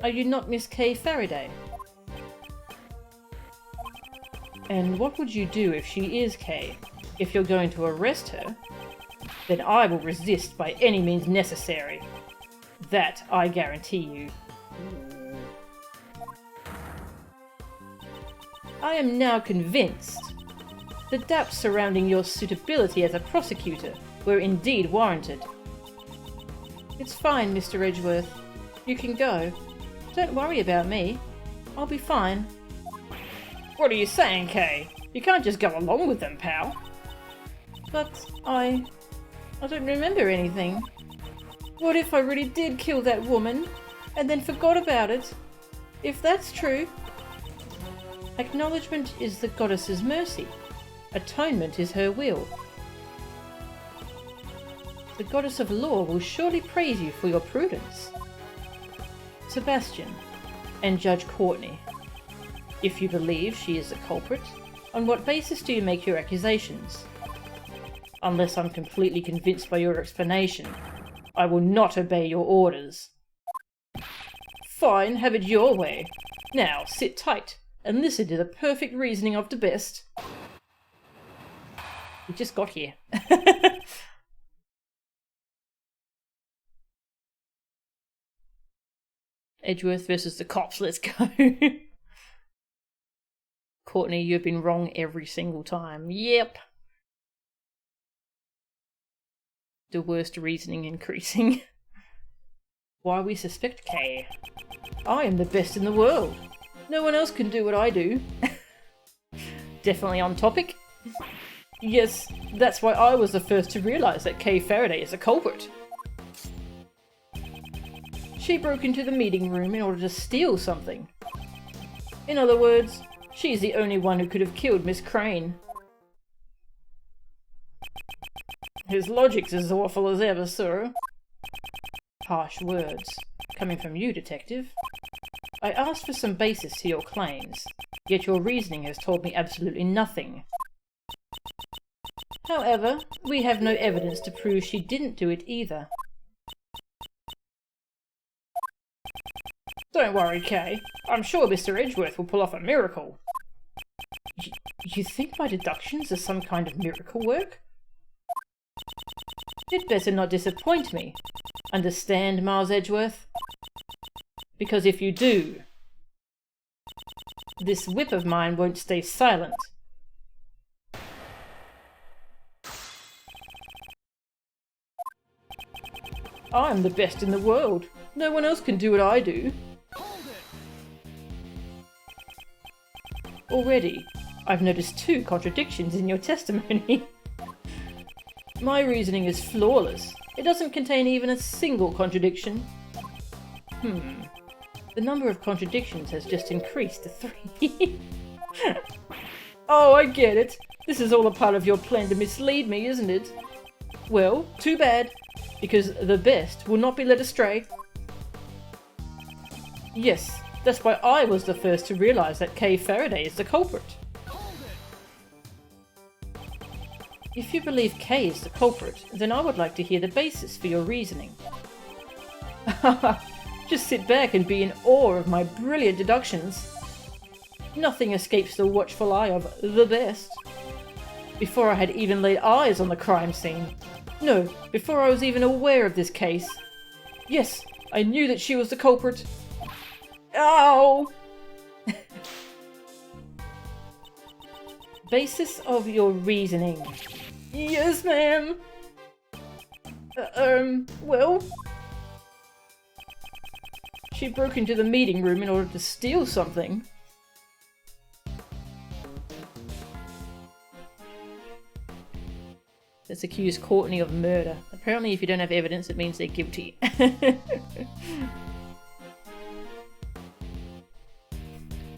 Are you not Miss Kaye Faraday? And what would you do if she is Kaye? If you're going to arrest her, then I will resist by any means necessary. That I guarantee you. I am now convinced. The doubts surrounding your suitability as a prosecutor were indeed warranted. It's fine, Mr. Edgeworth. You can go. Don't worry about me. I'll be fine. What are you saying, Kaye? You can't just go along with them, pal. But I don't remember anything. What if I really did kill that woman, and then forgot about it? If that's true... Acknowledgement is the goddess's mercy. Atonement is her will. The goddess of law will surely praise you for your prudence. Sebastian, and Judge Courtney, if you believe she is the culprit, on what basis do you make your accusations? Unless I'm completely convinced by your explanation, I will not obey your orders. Fine, have it your way. Now, sit tight and listen to the perfect reasoning of the best. We just got here. Edgeworth versus the cops, let's go. Courtney, you've been wrong every single time. Yep. The worst reasoning increasing. Why we suspect Kaye? I am the best in the world. No one else can do what I do. Definitely on topic. Yes, that's why I was the first to realise that Kaye Faraday is a culprit. She broke into the meeting room in order to steal something. In other words, she's the only one who could have killed Miss Crane. His logic's as awful as ever, sir. Harsh words, coming from you, Detective. I asked for some basis to your claims, yet your reasoning has told me absolutely nothing. However, we have no evidence to prove she didn't do it either. Don't worry, Kaye. I'm sure Mr. Edgeworth will pull off a miracle. You think my deductions are some kind of miracle work? You'd better not disappoint me. Understand, Miles Edgeworth? Because if you do, this whip of mine won't stay silent. I'm the best in the world. No one else can do what I do. Already, I've noticed 2 contradictions in your testimony. My reasoning is flawless. It doesn't contain even a single contradiction. The number of contradictions has just increased to 3. Oh, I get it. This is all a part of your plan to mislead me, isn't it? Well, too bad, because the best will not be led astray. Yes, that's why I was the first to realise that Kaye Faraday is the culprit. If you believe Kaye is the culprit, then I would like to hear the basis for your reasoning. Just sit back and be in awe of my brilliant deductions. Nothing escapes the watchful eye of the best. Before I had even laid eyes on the crime scene. No, before I was even aware of this case. Yes, I knew that she was the culprit. Ow! Basis of your reasoning. Yes, ma'am. Well... She broke into the meeting room in order to steal something. Let's accuse Courtney of murder. Apparently if you don't have evidence, it means they're guilty.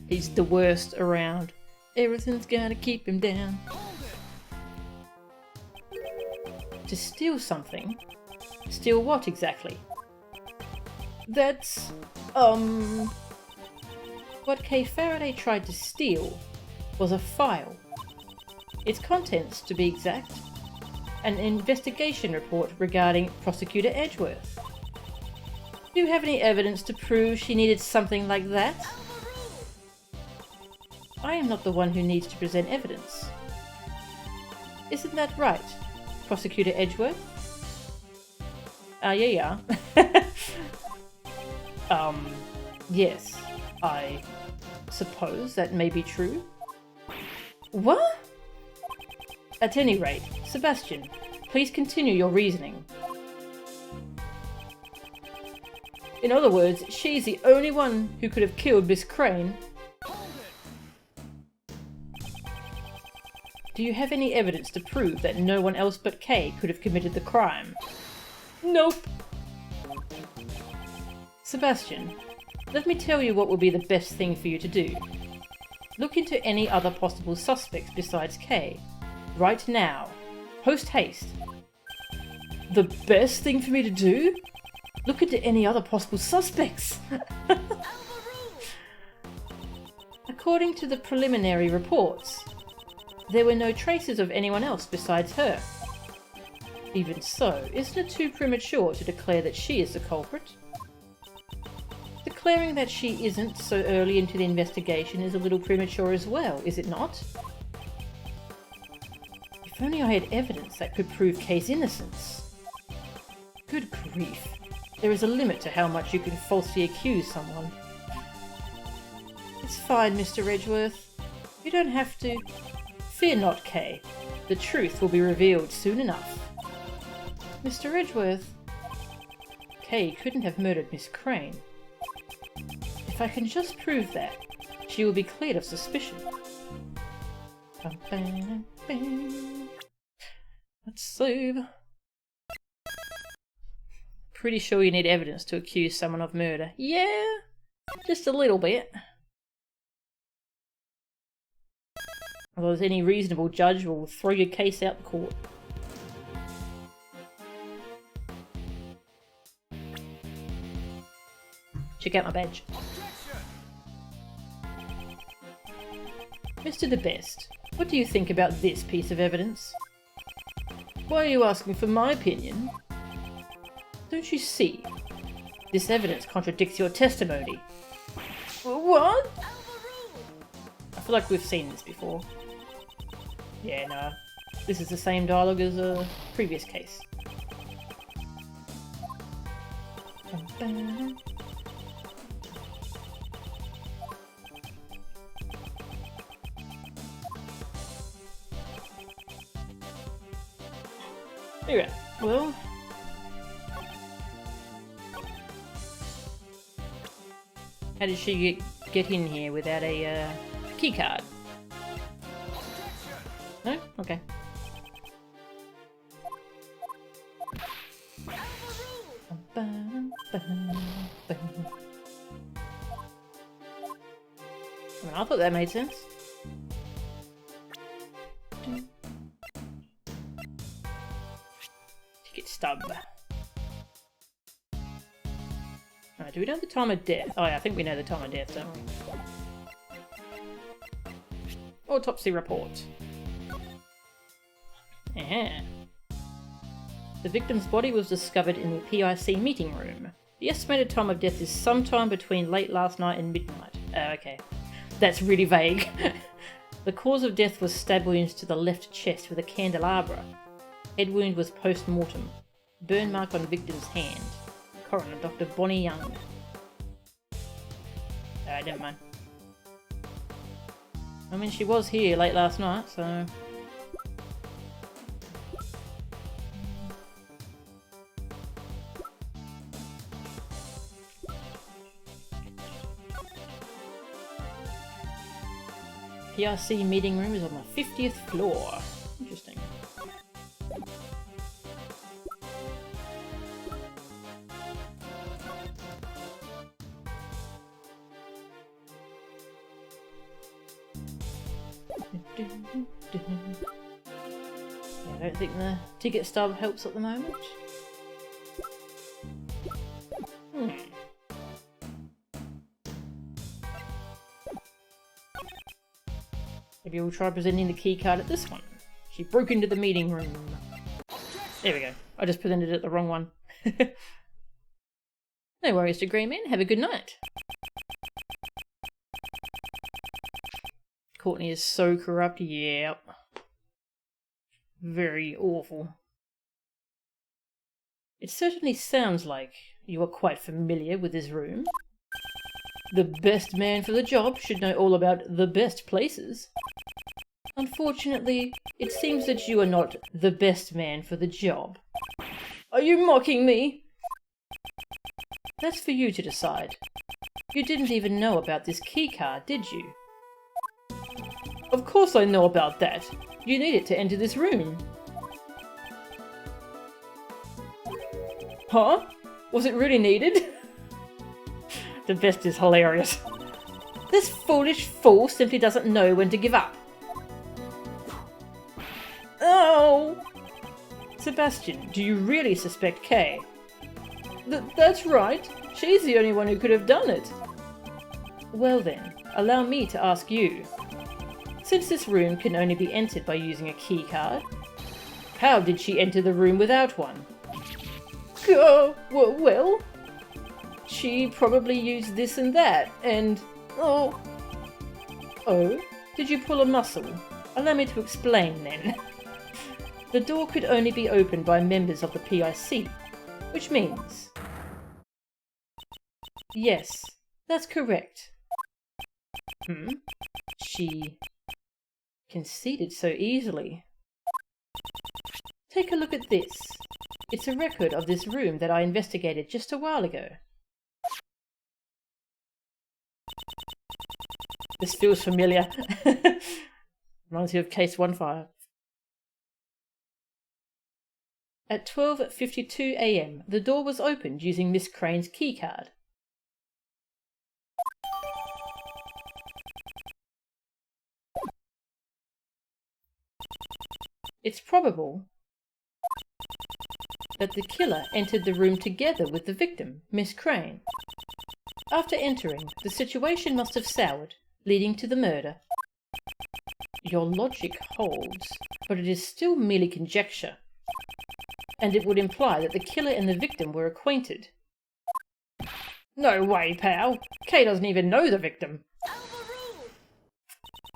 He's the worst around. Everything's gonna keep him down. To steal something? Steal what exactly? That's... What Kaye Faraday tried to steal was a file. Its contents, to be exact. An investigation report regarding Prosecutor Edgeworth. Do you have any evidence to prove she needed something like that? I am not the one who needs to present evidence. Isn't that right, Prosecutor Edgeworth? Yeah. Yes, I suppose that may be true. What? At any rate, Sebastian, please continue your reasoning. In other words, she's the only one who could have killed Miss Crane. Do you have any evidence to prove that no one else but Kaye could have committed the crime? Nope. Sebastian, let me tell you what will be the best thing for you to do. Look into any other possible suspects besides Kaye. Right now. Post haste. The best thing for me to do? Look into any other possible suspects. According to the preliminary reports, there were no traces of anyone else besides her. Even so, isn't it too premature to declare that she is the culprit? Declaring that she isn't so early into the investigation is a little premature as well, is it not? If only I had evidence that could prove Kaye's innocence. Good grief. There is a limit to how much you can falsely accuse someone. It's fine, Mr. Edgeworth. You don't have to. Fear not, Kaye. The truth will be revealed soon enough. Mr. Edgeworth. Kaye couldn't have murdered Miss Crane. If I can just prove that, she will be cleared of suspicion. Let's save. Pretty sure you need evidence to accuse someone of murder. Yeah, just a little bit. Otherwise, any reasonable judge will throw your case out the court. Check out my badge. Mr. DeBest, what do you think about this piece of evidence? Why are you asking for my opinion? Don't you see? This evidence contradicts your testimony. What? I feel like we've seen this before. Yeah, no. This is the same dialogue as a previous case. Alright, well... How did she get in here without a key card? No? Okay. I mean, I thought that made sense. Ticket stub. Alright, do we know the time of death? Oh yeah, I think we know the time of death, don't we? Autopsy report. Yeah. The victim's body was discovered in the PIC meeting room. The estimated time of death is sometime between late last night and midnight. Oh, okay. That's really vague. The cause of death was stab wounds to the left chest with a candelabra. Head wound was post-mortem. Burn mark on victim's hand. Coroner Dr. Bonnie Young. Alright, never mind. I mean, she was here late last night, so... PRC meeting room is on the 50th floor. Interesting. I don't think the ticket stub helps at the moment. Maybe we'll try presenting the key card at this one. She broke into the meeting room. There we go. I just presented it the wrong one. No worries to Grey Man. Have a good night. Courtney is so corrupt. Yeah. Very awful. It certainly sounds like you are quite familiar with this room. The best man for the job should know all about the best places. Unfortunately, it seems that you are not the best man for the job. Are you mocking me? That's for you to decide. You didn't even know about this key card, did you? Of course I know about that. You need it to enter this room. Huh? Was it really needed? The best is hilarious. This foolish fool simply doesn't know when to give up. Oh! Sebastian, do you really suspect Kaye? That's right. She's the only one who could have done it. Well then, allow me to ask you. Since this room can only be entered by using a key card, how did she enter the room without one? Well, she probably used this and that, and... Oh, did you pull a muscle? Allow me to explain then. The door could only be opened by members of the PIC, which means... Yes, that's correct. She conceded so easily. Take a look at this. It's a record of this room that I investigated just a while ago. This feels familiar. Reminds me of Case 1-5. At 12:52 AM, the door was opened using Miss Crane's keycard. It's probable that the killer entered the room together with the victim, Miss Crane. After entering, the situation must have soured, leading to the murder. Your logic holds, but it is still merely conjecture, and it would imply that the killer and the victim were acquainted. No way, pal! Kaye doesn't even know the victim. I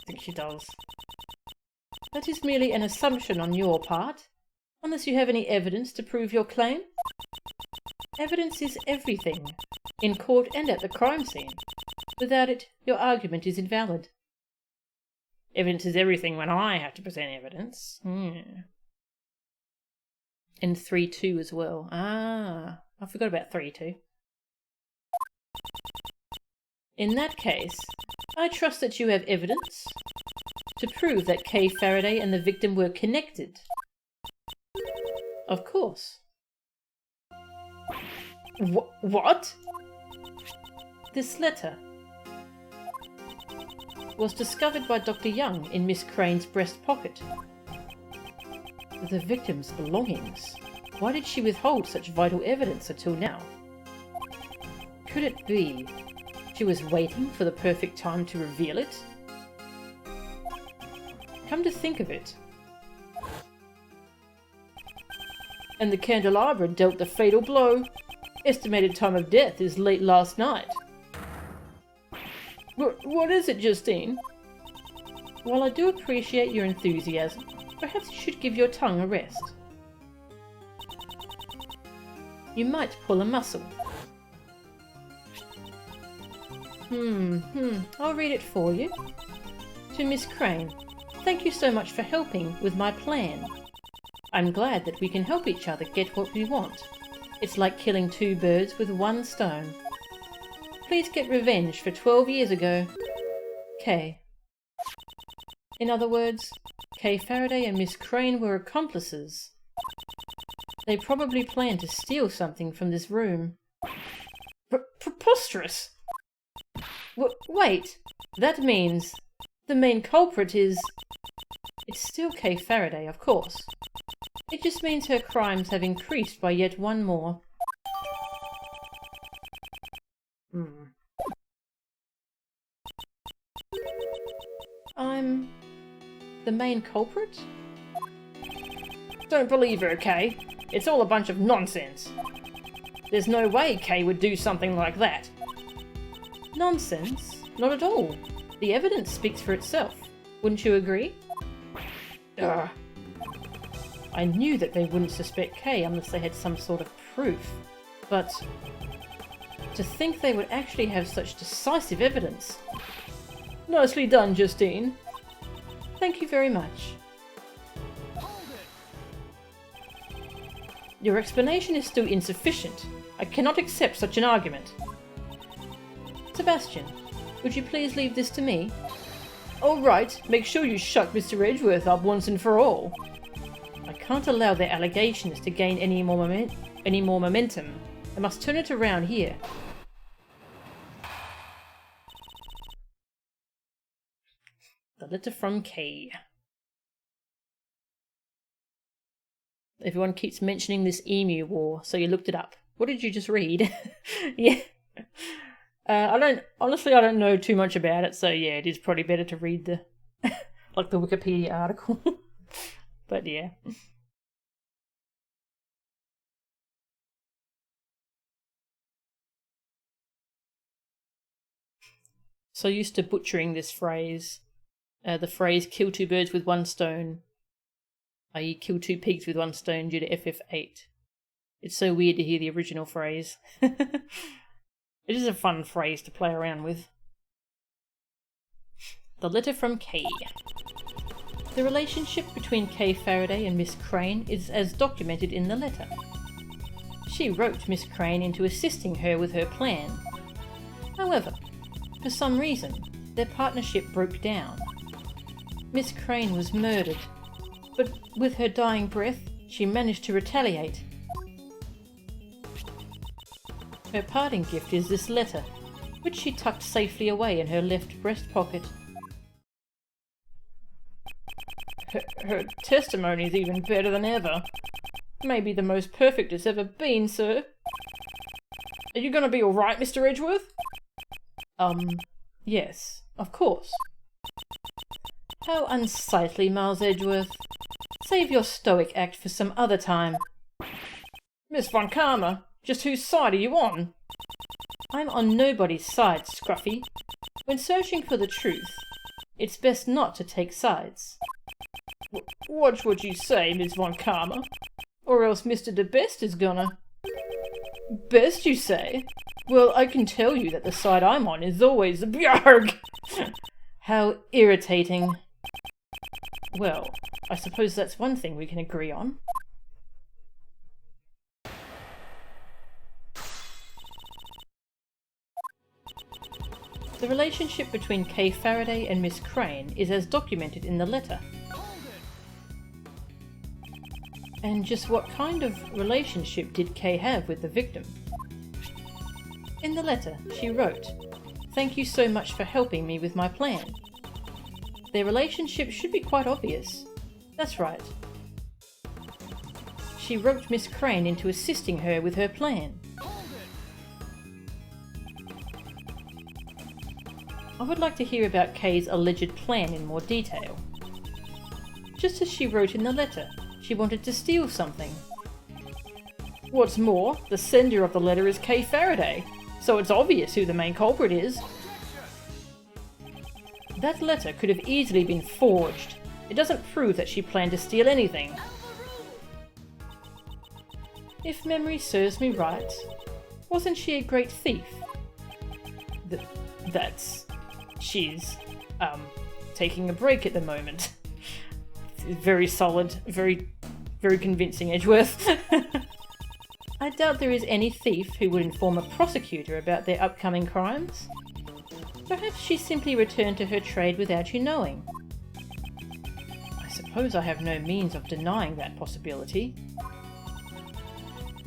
think she does. That is merely an assumption on your part, unless you have any evidence to prove your claim. Evidence is everything, in court and at the crime scene. Without it, your argument is invalid. Evidence is everything when I have to present evidence. And 3-2 as well. Ah, I forgot about 3-2. In that case, I trust that you have evidence to prove that Kaye Faraday and the victim were connected. Of course. What? This letter was discovered by Dr. Young in Miss Crane's breast pocket. The victim's belongings. Why did she withhold such vital evidence until now? Could it be she was waiting for the perfect time to reveal it? Come to think of it. And the candelabra dealt the fatal blow. Estimated time of death is late last night. What is it, Justine? While I do appreciate your enthusiasm, perhaps you should give your tongue a rest. You might pull a muscle. I'll read it for you. To Miss Crane, thank you so much for helping with my plan. I'm glad that we can help each other get what we want. It's like killing two birds with one stone. Please get revenge for 12 years ago. Kaye. In other words, Kaye Faraday and Miss Crane were accomplices. They probably planned to steal something from this room. Preposterous! Wait, that means the main culprit is... It's still Kaye Faraday, of course. It just means her crimes have increased by yet one more. I'm... the main culprit? Don't believe her, Kaye. It's all a bunch of nonsense. There's no way Kaye would do something like that. Nonsense? Not at all. The evidence speaks for itself. Wouldn't you agree? Ugh. I knew that they wouldn't suspect Kaye unless they had some sort of proof. But to think they would actually have such decisive evidence. Nicely done, Justine. Thank you very much. Your explanation is still insufficient. I cannot accept such an argument. Sebastian, would you please leave this to me? All right, make sure you shut Mr. Edgeworth up once and for all. I can't allow their allegations to gain any more momentum. I must turn it around here. The letter from Kaye. Everyone keeps mentioning this emu war, so you looked it up. What did you just read? Yeah. I don't know too much about it, so yeah, it is probably better to read the like the Wikipedia article. But yeah. So used to butchering this phrase. The phrase kill two birds with one stone, i.e. kill two pigs with one stone due to FF8. It's so weird to hear the original phrase. It is a fun phrase to play around with. The letter from Kaye. The relationship between Kaye Faraday and Miss Crane is as documented in the letter. She wrote Miss Crane into assisting her with her plan. However, for some reason, their partnership broke down. Miss Crane was murdered, but with her dying breath, she managed to retaliate. Her parting gift is this letter, which she tucked safely away in her left breast pocket. Her testimony is even better than ever. Maybe the most perfect it's ever been, sir. Are you gonna be alright, Mr. Edgeworth? Yes, of course. How unsightly, Miles Edgeworth. Save your stoic act for some other time. Miss Von Karma, just whose side are you on? I'm on nobody's side, Scruffy. When searching for the truth, it's best not to take sides. Watch what you say, Miss Von Karma, or else Mr. De Best is gonna... Best, you say? Well, I can tell you that the side I'm on is always the bjarg! How irritating. Well, I suppose that's one thing we can agree on. The relationship between Kaye Faraday and Miss Crane is as documented in the letter. And just what kind of relationship did Kaye have with the victim? In the letter, she wrote, "Thank you so much for helping me with my plan." Their relationship should be quite obvious. That's right. She roped Miss Crane into assisting her with her plan. I would like to hear about Kaye's alleged plan in more detail. Just as she wrote in the letter, she wanted to steal something. What's more, the sender of the letter is Kaye Faraday, so it's obvious who the main culprit is. That letter could have easily been forged. It doesn't prove that she planned to steal anything. If memory serves me right, wasn't she a great thief? She's, taking a break at the moment. Very solid, very convincing, Edgeworth. I doubt there is any thief who would inform a prosecutor about their upcoming crimes. Perhaps she simply returned to her trade without you knowing. I suppose I have no means of denying that possibility.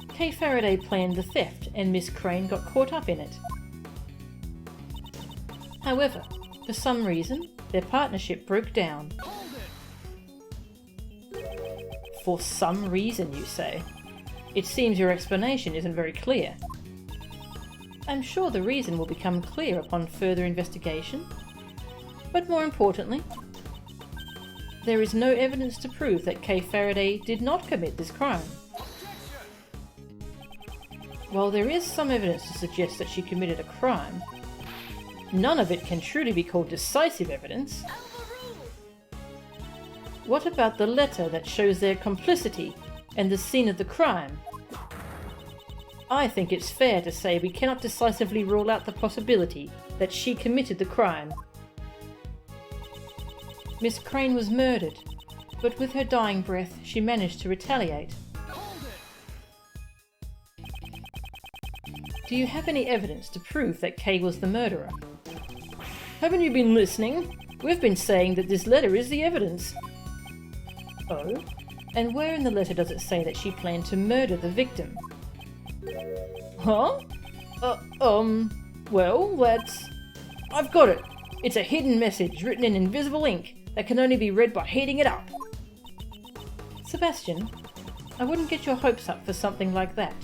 Kaye Faraday planned the theft and Miss Crane got caught up in it. However, for some reason, their partnership broke down. For some reason, you say? It seems your explanation isn't very clear. I'm sure the reason will become clear upon further investigation. But more importantly, there is no evidence to prove that Kaye Faraday did not commit this crime. While there is some evidence to suggest that she committed a crime, none of it can truly be called decisive evidence. What about the letter that shows their complicity and the scene of the crime? I think it's fair to say we cannot decisively rule out the possibility that she committed the crime. Miss Crane was murdered, but with her dying breath she managed to retaliate. Do you have any evidence to prove that Kaye was the murderer? Haven't you been listening? We've been saying that this letter is the evidence. Oh? And where in the letter does it say that she planned to murder the victim? Huh? Well, that's... I've got it! It's a hidden message written in invisible ink that can only be read by heating it up. Sebastian, I wouldn't get your hopes up for something like that.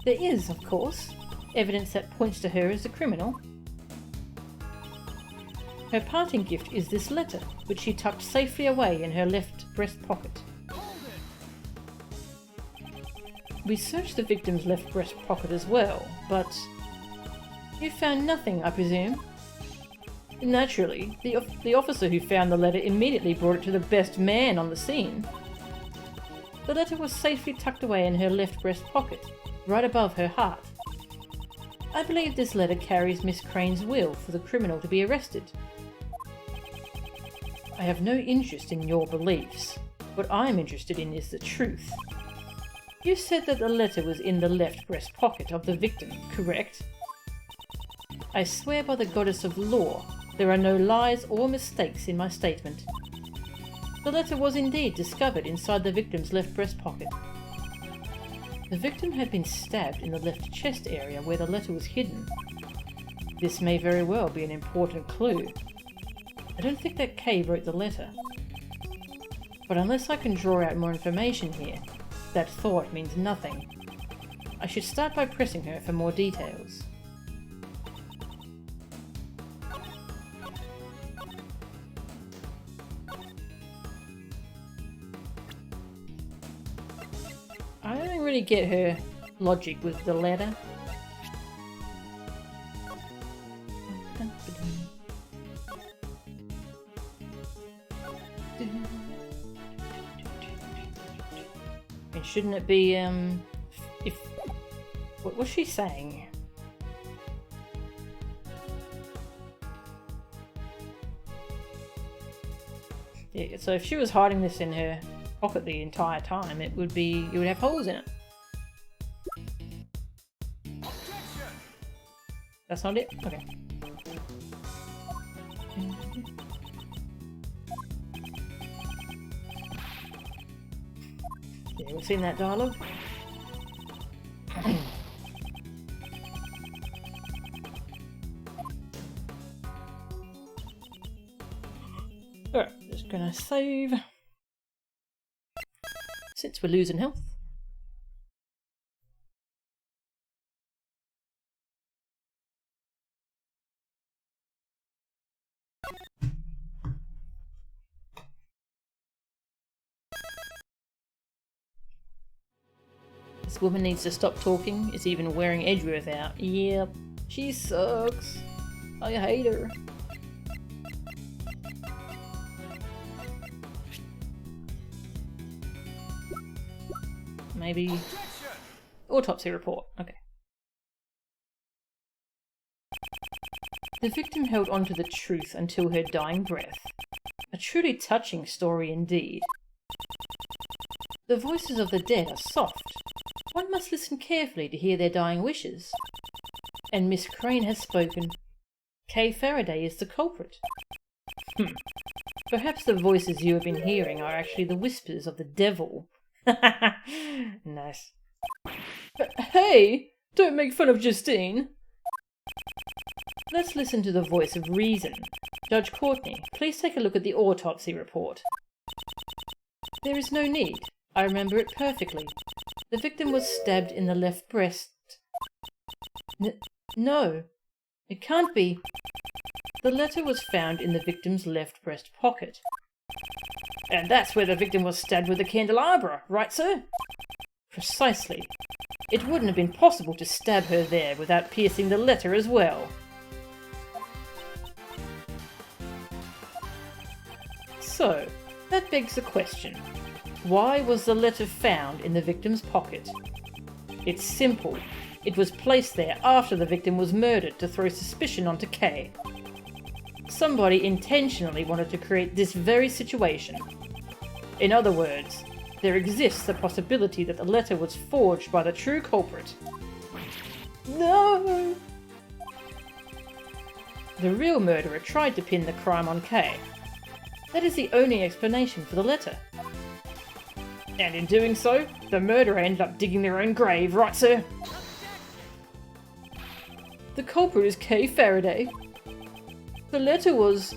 There is, of course, evidence that points to her as the criminal. Her parting gift is this letter, which she tucked safely away in her left breast pocket. We searched the victim's left breast pocket as well, but you found nothing, I presume? Naturally, the officer who found the letter immediately brought it to the best man on the scene. The letter was safely tucked away in her left breast pocket, right above her heart. I believe this letter carries Miss Crane's will for the criminal to be arrested. I have no interest in your beliefs. What I'm interested in is the truth. You said that the letter was in the left breast pocket of the victim, correct? I swear by the goddess of law, there are no lies or mistakes in my statement. The letter was indeed discovered inside the victim's left breast pocket. The victim had been stabbed in the left chest area where the letter was hidden. This may very well be an important clue. I don't think that Kaye wrote the letter. But unless I can draw out more information here, that thought means nothing. I should start by pressing her for more details. I don't really get her logic with the letter. And shouldn't it be, if... What was she saying? Yeah, so if she was hiding this in her pocket the entire time, it would have holes in it. That's not it? Okay. Yeah, we've seen that dialogue. Alright, just gonna save. Since we're losing health. This woman needs to stop talking. It's even wearing Edgeworth out. Yep, she sucks. I hate her. maybe... Autopsy report. Okay. The victim held on to the truth until her dying breath. A truly touching story indeed. The voices of the dead are soft. One must listen carefully to hear their dying wishes. And Miss Crane has spoken. Kaye Faraday is the culprit. Perhaps the voices you have been hearing are actually the whispers of the devil. Nice. Hey! Don't make fun of Justine! Let's listen to the voice of reason. Judge Courtney, please take a look at the autopsy report. There is no need. I remember it perfectly. The victim was stabbed in the left breast. No. It can't be. The letter was found in the victim's left breast pocket. And that's where the victim was stabbed with a candelabra, right, sir? Precisely. It wouldn't have been possible to stab her there without piercing the letter as well. So, that begs the question. Why was the letter found in the victim's pocket? It's simple. It was placed there after the victim was murdered to throw suspicion onto Kaye. Somebody intentionally wanted to create this very situation. In other words, there exists the possibility that the letter was forged by the true culprit. No! The real murderer tried to pin the crime on Kaye. That is the only explanation for the letter. And in doing so, the murderer ended up digging their own grave, right, sir? The culprit is Kaye Faraday. The letter was...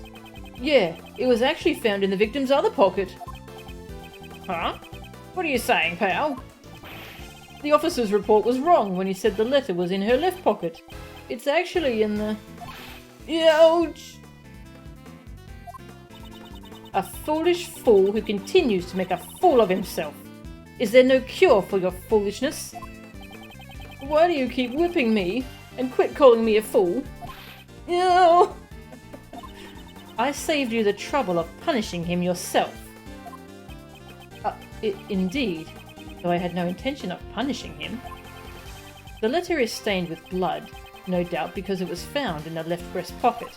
yeah, it was actually found in the victim's other pocket. Huh? What are you saying, pal? The officer's report was wrong when he said the letter was in her left pocket. It's actually in the... ouch! A foolish fool who continues to make a fool of himself. Is there no cure for your foolishness? Why do you keep whipping me? And quit calling me a fool? No! I saved you the trouble of punishing him yourself. Indeed, though I had no intention of punishing him. The letter is stained with blood, no doubt because it was found in the left breast pocket.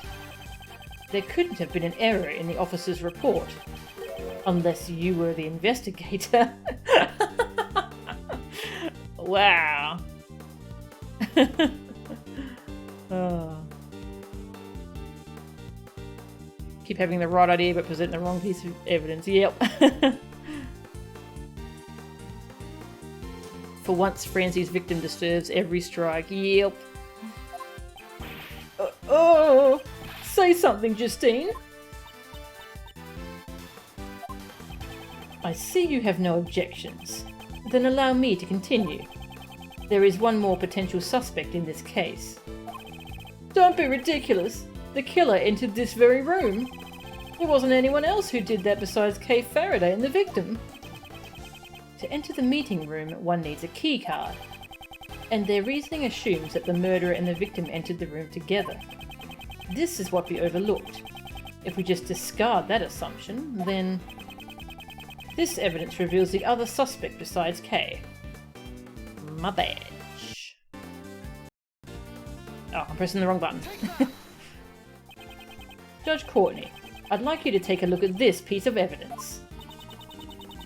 There couldn't have been an error in the officer's report. Unless you were the investigator. Wow. Oh. Keep having the right idea but present the wrong piece of evidence. Yep. For once, Francie's victim deserves every strike. Yep. Oh! Say something, Justine! I see you have no objections. Then allow me to continue. There is one more potential suspect in this case. Don't be ridiculous! The killer entered this very room. There wasn't anyone else who did that besides Kaye Faraday and the victim. To enter the meeting room, one needs a key card. And their reasoning assumes that the murderer and the victim entered the room together. This is what we overlooked. If we just discard that assumption, then... this evidence reveals the other suspect besides Kaye. My badge. Oh, I'm pressing the wrong button. Judge Courtney, I'd like you to take a look at this piece of evidence.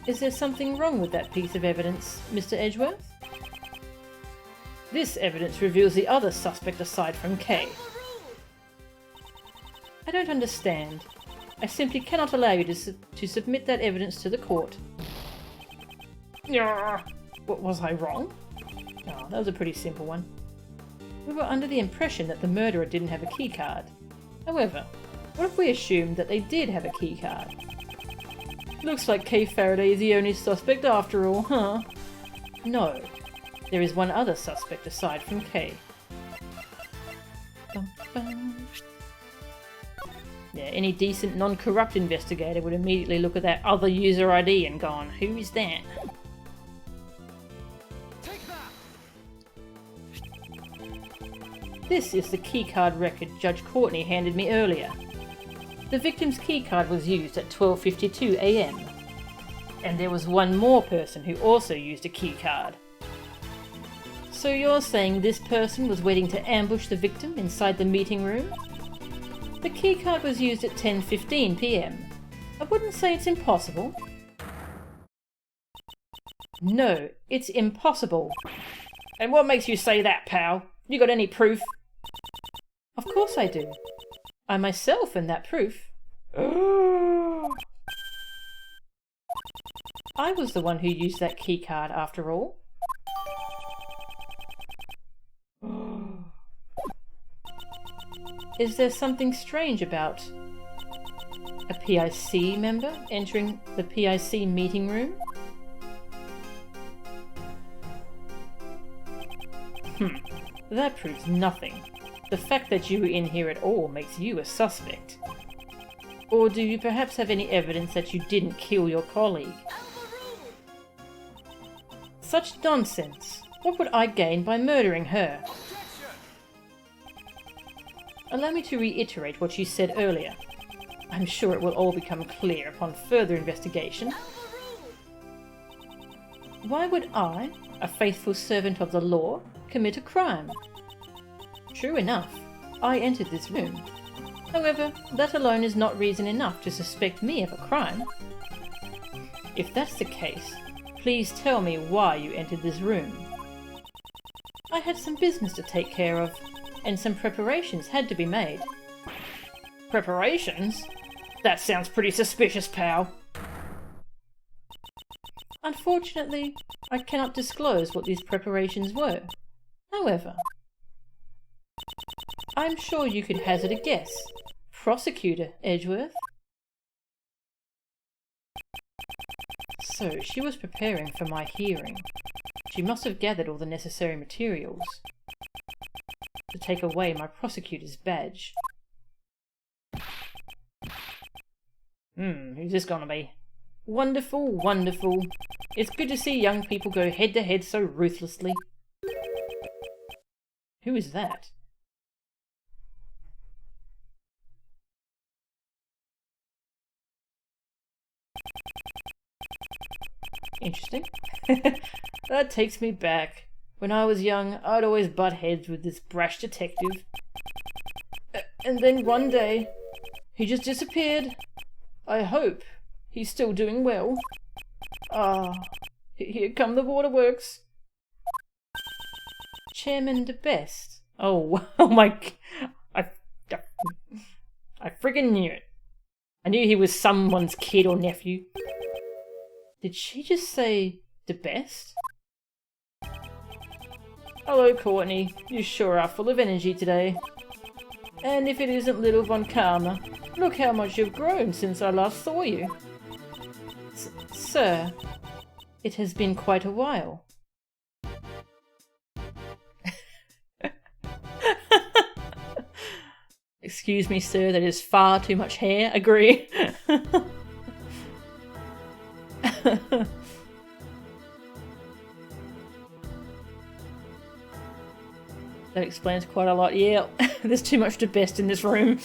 Is there something wrong with that piece of evidence, Mr. Edgeworth? This evidence reveals the other suspect aside from Kaye. I don't understand. I simply cannot allow you to submit that evidence to the court. What, was I wrong? Oh, that was a pretty simple one. We were under the impression that the murderer didn't have a keycard. However, what if we assumed that they did have a keycard? Looks like Kaye Faraday is the only suspect after all, huh? No. There is one other suspect aside from Kaye. Bum, bum. Yeah, any decent non-corrupt investigator would immediately look at that other user ID and gone, who is that? This is the keycard record Judge Courtney handed me earlier. The victim's keycard was used at 12:52 AM. And there was one more person who also used a key card. So you're saying this person was waiting to ambush the victim inside the meeting room? The key card was used at 10:15 PM. I wouldn't say it's impossible. No, it's impossible. And what makes you say that, pal? You got any proof? Of course I do. I myself am that proof. I was the one who used that key card after all. Is there something strange about a PIC member entering the PIC meeting room? That proves nothing. The fact that you were in here at all makes you a suspect. Or do you perhaps have any evidence that you didn't kill your colleague? Such nonsense! What would I gain by murdering her? Allow me to reiterate what you said earlier. I'm sure it will all become clear upon further investigation. Why would I, a faithful servant of the law, commit a crime? True enough, I entered this room. However, that alone is not reason enough to suspect me of a crime. If that's the case, please tell me why you entered this room. I had some business to take care of, and some preparations had to be made. Preparations? That sounds pretty suspicious, pal. Unfortunately, I cannot disclose what these preparations were. However, I'm sure you could hazard a guess. Prosecutor Edgeworth? So, she was preparing for my hearing. She must have gathered all the necessary materials to take away my prosecutor's badge. Who's this gonna be? Wonderful, wonderful. It's good to see young people go head to head so ruthlessly. Who is that? Interesting. That takes me back. When I was young, I'd always butt heads with this brash detective. And then one day, he just disappeared. I hope he's still doing well. Here come the waterworks. Chairman de Best. Oh my... I friggin' knew it. I knew he was someone's kid or nephew. Did she just say de Best? Hello, Courtney. You sure are full of energy today. And if it isn't little Von Karma, look how much you've grown since I last saw you. Sir, it has been quite a while. Excuse me, sir, that is far too much hair. Agree. That explains quite a lot. Yeah, there's too much to best in this room.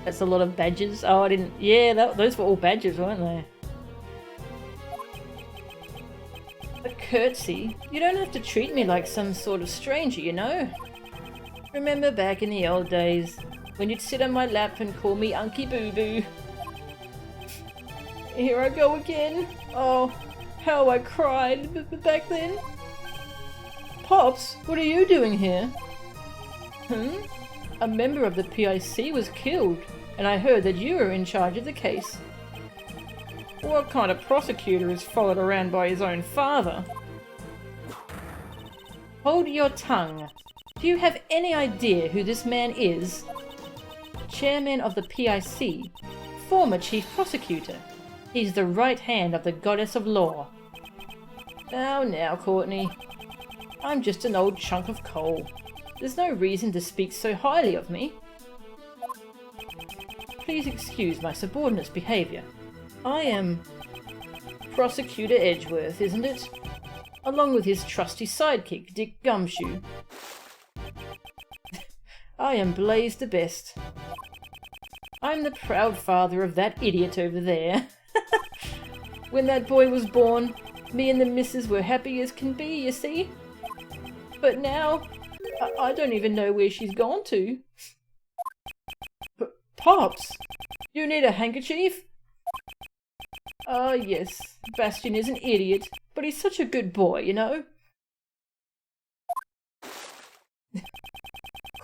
That's a lot of badges. Oh, I didn't... Yeah, those were all badges, weren't they? A curtsy? You don't have to treat me like some sort of stranger, you know? Remember back in the old days, when you'd sit on my lap and call me Unky Boo Boo? Here I go again. Oh, how I cried back then. Pops, what are you doing here? A member of the PIC was killed, and I heard that you were in charge of the case. What kind of prosecutor is followed around by his own father? Hold your tongue. Do you have any idea who this man is? Chairman of the PIC, former chief prosecutor. He's the right hand of the goddess of law. Now, Courtney. I'm just an old chunk of coal. There's no reason to speak so highly of me. Please excuse my subordinate's behaviour. I am Prosecutor Edgeworth, isn't it? Along with his trusty sidekick, Dick Gumshoe. I am Blaze the Best. I'm the proud father of that idiot over there. When that boy was born, me and the missus were happy as can be, you see? But now, I don't even know where she's gone to. Pops, you need a handkerchief? Ah, yes, Bastian is an idiot, but he's such a good boy, you know?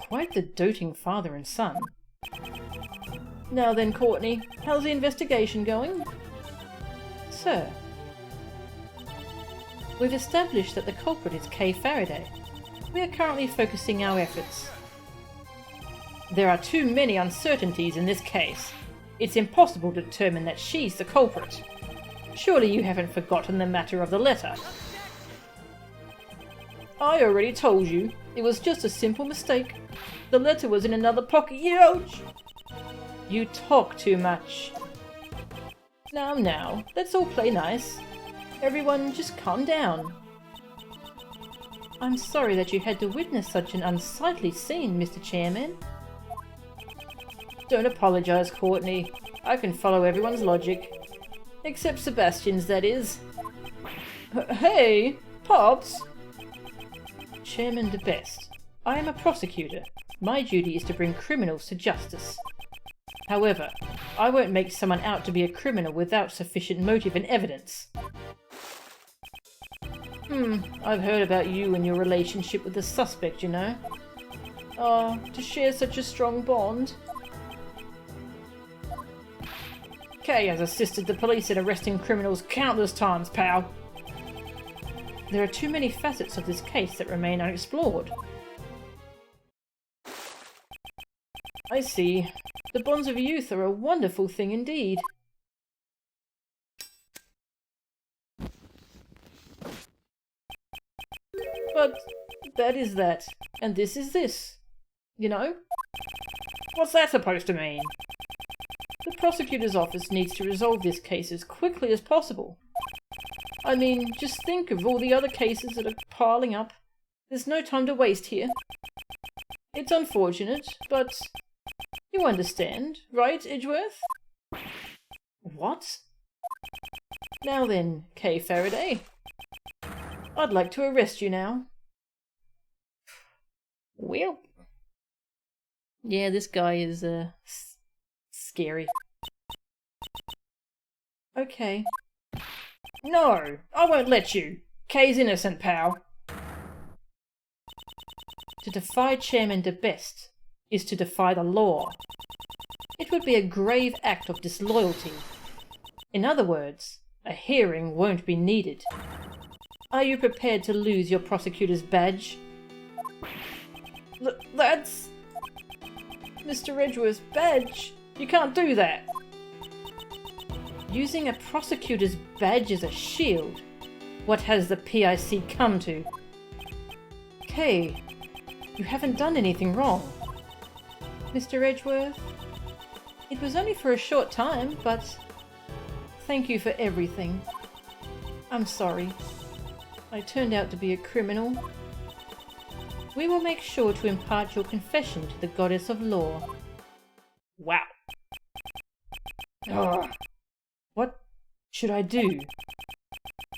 Quite the doting father and son. Now then, Courtney, how's the investigation going? Sir, we've established that the culprit is Kaye Faraday. We are currently focusing our efforts. There are too many uncertainties in this case. It's impossible to determine that she's the culprit. Surely you haven't forgotten the matter of the letter. I already told you. It was just a simple mistake. The letter was in another pocket. Ouch! You talk too much. Now, let's all play nice. Everyone just calm down. I'm sorry that you had to witness such an unsightly scene, Mr. Chairman. Don't apologise, Courtney. I can follow everyone's logic. Except Sebastian's, that is. Hey, Pops! Chairman de Best, I am a prosecutor. My duty is to bring criminals to justice. However, I won't make someone out to be a criminal without sufficient motive and evidence. I've heard about you and your relationship with the suspect, you know. To share such a strong bond. Kaye has assisted the police in arresting criminals countless times, pal. There are too many facets of this case that remain unexplored. I see. The bonds of youth are a wonderful thing indeed. But that is that, and this is this. You know? What's that supposed to mean? The prosecutor's office needs to resolve this case as quickly as possible. I mean, just think of all the other cases that are piling up. There's no time to waste here. It's unfortunate, but you understand, right, Edgeworth? What? Now then, Kaye Faraday. I'd like to arrest you now. Well. Yeah, this guy is, scary. Okay. No, I won't let you. Kaye's innocent, pal. To defy Chairman de Best is to defy the law. It would be a grave act of disloyalty. In other words, a hearing won't be needed. Are you prepared to lose your prosecutor's badge? That's... Mr. Edgeworth's badge. You can't do that. Using a prosecutor's badge as a shield. What has the PIC come to? Kaye, you haven't done anything wrong. Mr. Edgeworth, it was only for a short time, but thank you for everything. I'm sorry. I turned out to be a criminal. We will make sure to impart your confession to the goddess of law. Wow. Ugh. What should I do?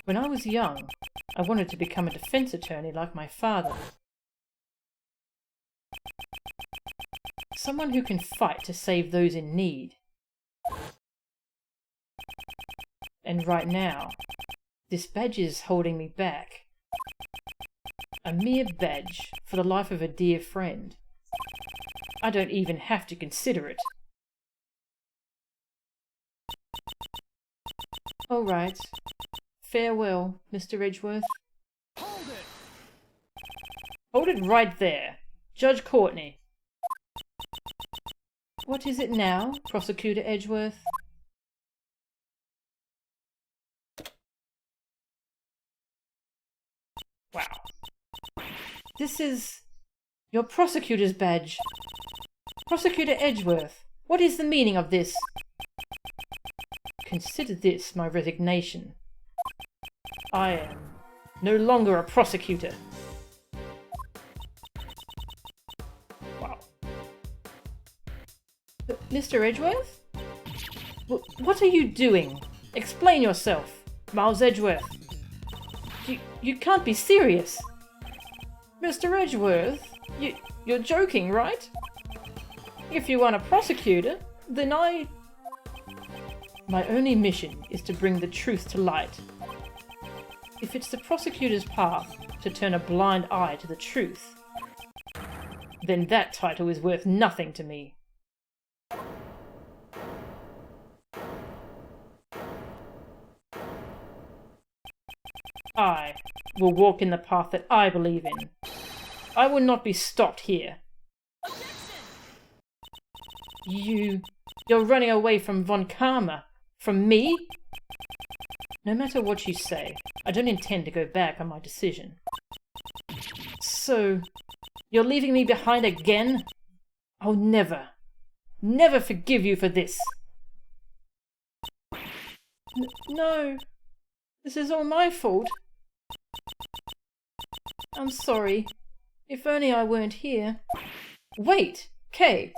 When I was young, I wanted to become a defense attorney like my father. Someone who can fight to save those in need. And right now, this badge is holding me back. A mere badge for the life of a dear friend. I don't even have to consider it. All right. Farewell, Mr. Edgeworth. Hold it! Hold it right there. Judge Courtney. What is it now, Prosecutor Edgeworth? Wow. This is your prosecutor's badge. Prosecutor Edgeworth, what is the meaning of this? Consider this my resignation. I am no longer a prosecutor. Wow. Mr. Edgeworth? What are you doing? Explain yourself. Miles Edgeworth. You can't be serious. Mr. Edgeworth, you're joking, right? If you want a prosecutor, then My only mission is to bring the truth to light. If it's the prosecutor's path to turn a blind eye to the truth, then that title is worth nothing to me. I will walk in the path that I believe in. I will not be stopped here. You're running away from Von Karma. From me? No matter what you say, I don't intend to go back on my decision. So, you're leaving me behind again? I'll never forgive you for this. No, this is all my fault. I'm sorry. If only I weren't here. Wait, Kaye.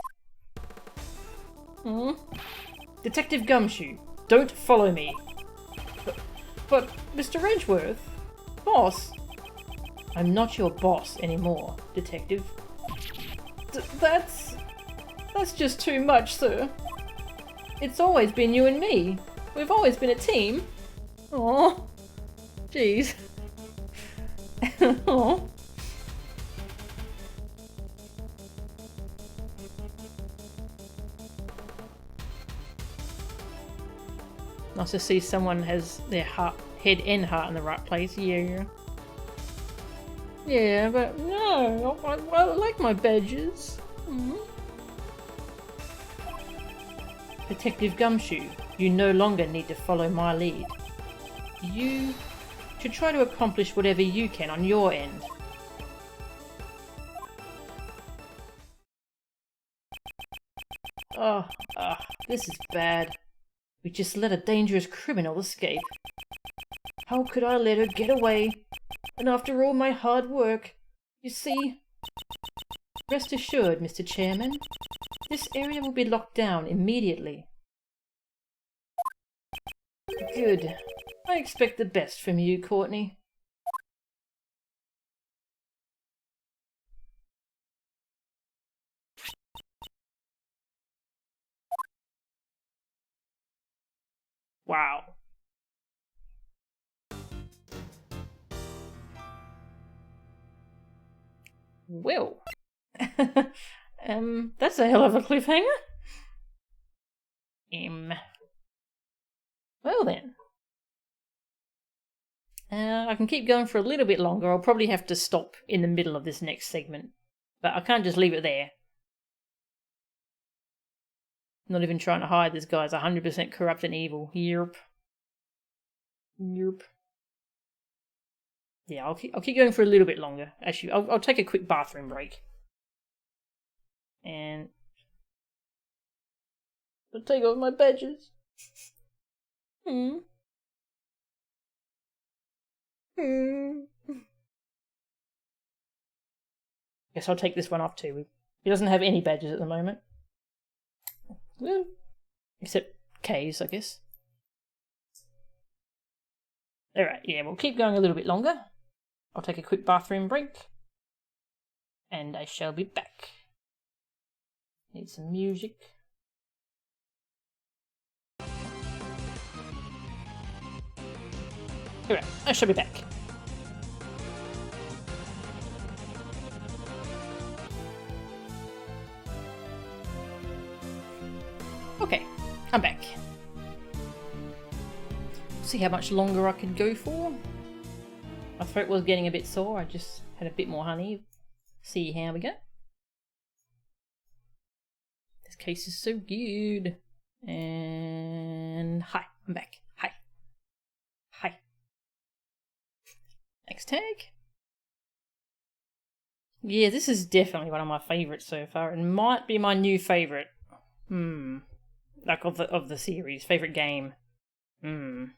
Detective Gumshoe, don't follow me. But Mr. Edgeworth, boss. I'm not your boss anymore, Detective. That's just too much, sir. It's always been you and me. We've always been a team. Aw, jeez. Aw. Nice to see someone has their head and heart in the right place. Yeah. Yeah, but no, I like my badges. Detective Gumshoe, you no longer need to follow my lead. You should try to accomplish whatever you can on your end. Oh, this is bad. We just let a dangerous criminal escape. How could I let her get away? And after all my hard work, you see? Rest assured, Mr. Chairman, this area will be locked down immediately. Good. I expect the best from you, Courtney. Wow. Well. That's a hell of a cliffhanger. Well then. I can keep going for a little bit longer. I'll probably have to stop in the middle of this next segment. But I can't just leave it there. Not even trying to hide this guy's 100% corrupt and evil. Yerp. Yerp. Yeah, I'll keep going for a little bit longer. Actually, I'll take a quick bathroom break. And I'll take off my badges. Guess I'll take this one off too. He doesn't have any badges at the moment. Well, except Kaye's, I guess. Alright, yeah, we'll keep going a little bit longer. I'll take a quick bathroom break. And I shall be back. Need some music. Alright, I shall be back. Okay, I'm back. See how much longer I could go for. My throat was getting a bit sore, I just had a bit more honey. See how we go. This case is so good. And hi, I'm back. Hi. Hi. Next tag. Yeah, this is definitely one of my favourites so far. It might be my new favourite. Like of the series, favourite game. To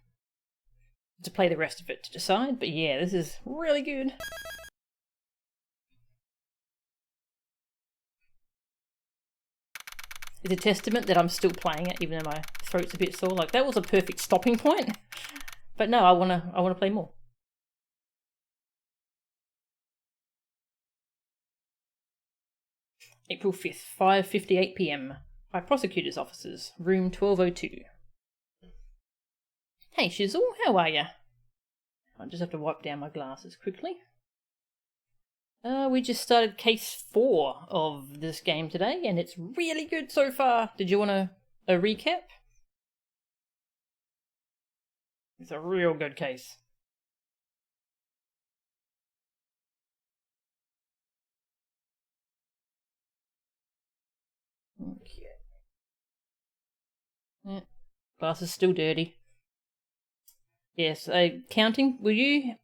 play the rest of it to decide, but yeah, this is really good. It's a testament that I'm still playing it, even though my throat's a bit sore. Like, that was a perfect stopping point. But no, I wanna play more. April 5th, 5:58 PM. By Prosecutor's offices, room 1202. Hey Shizzle, how are ya? I just have to wipe down my glasses quickly. We just started case 4 of this game today, and it's really good so far. Did you want a recap? It's a real good case. Okay. Yeah, glass is still dirty. Yes, counting. Were you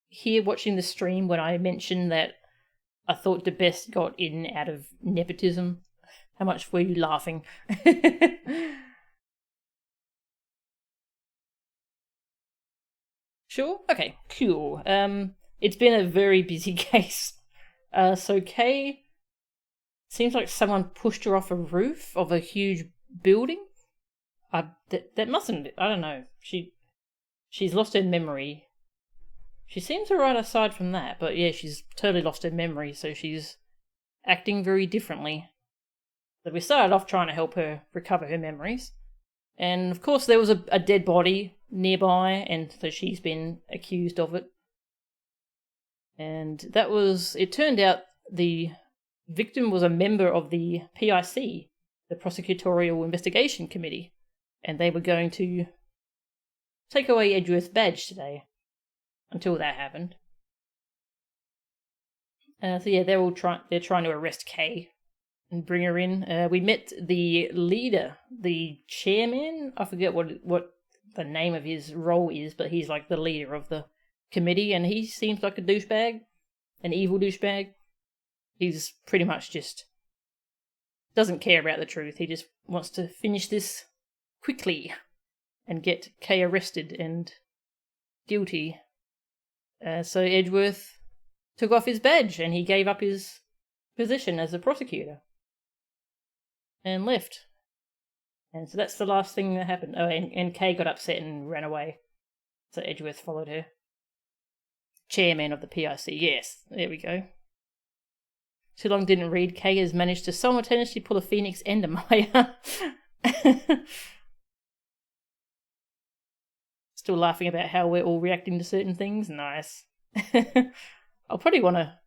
here watching the stream when I mentioned that I thought the best got in out of nepotism? How much were you laughing? Sure? Okay, cool. It's been a very busy case. So Kaye, seems like someone pushed her off a roof of a huge building. That mustn't, I don't know. She's lost her memory. She seems alright aside from that, but yeah, she's totally lost her memory, so she's acting very differently. So we started off trying to help her recover her memories. And of course there was a dead body nearby, and so she's been accused of it. And it turned out the victim was a member of the PIC, the Prosecutorial Investigation Committee, and they were going to take away Edgeworth's badge today, until that happened. So yeah, they're trying to arrest Kaye and bring her in. We met the leader, the chairman. I forget what the name of his role is, but he's like the leader of the committee, and he seems like a douchebag, an evil douchebag. He's pretty much just doesn't care about the truth. He just wants to finish this quickly and get Kaye arrested and guilty. So Edgeworth took off his badge and he gave up his position as a prosecutor and left. And so that's the last thing that happened. Oh, and Kaye got upset and ran away. So Edgeworth followed her. Chairman of the PIC, yes, there we go. Too long didn't read. Kaye has managed to simultaneously pull a Phoenix and a Maya. Still laughing about how we're all reacting to certain things. Nice. I'll probably want to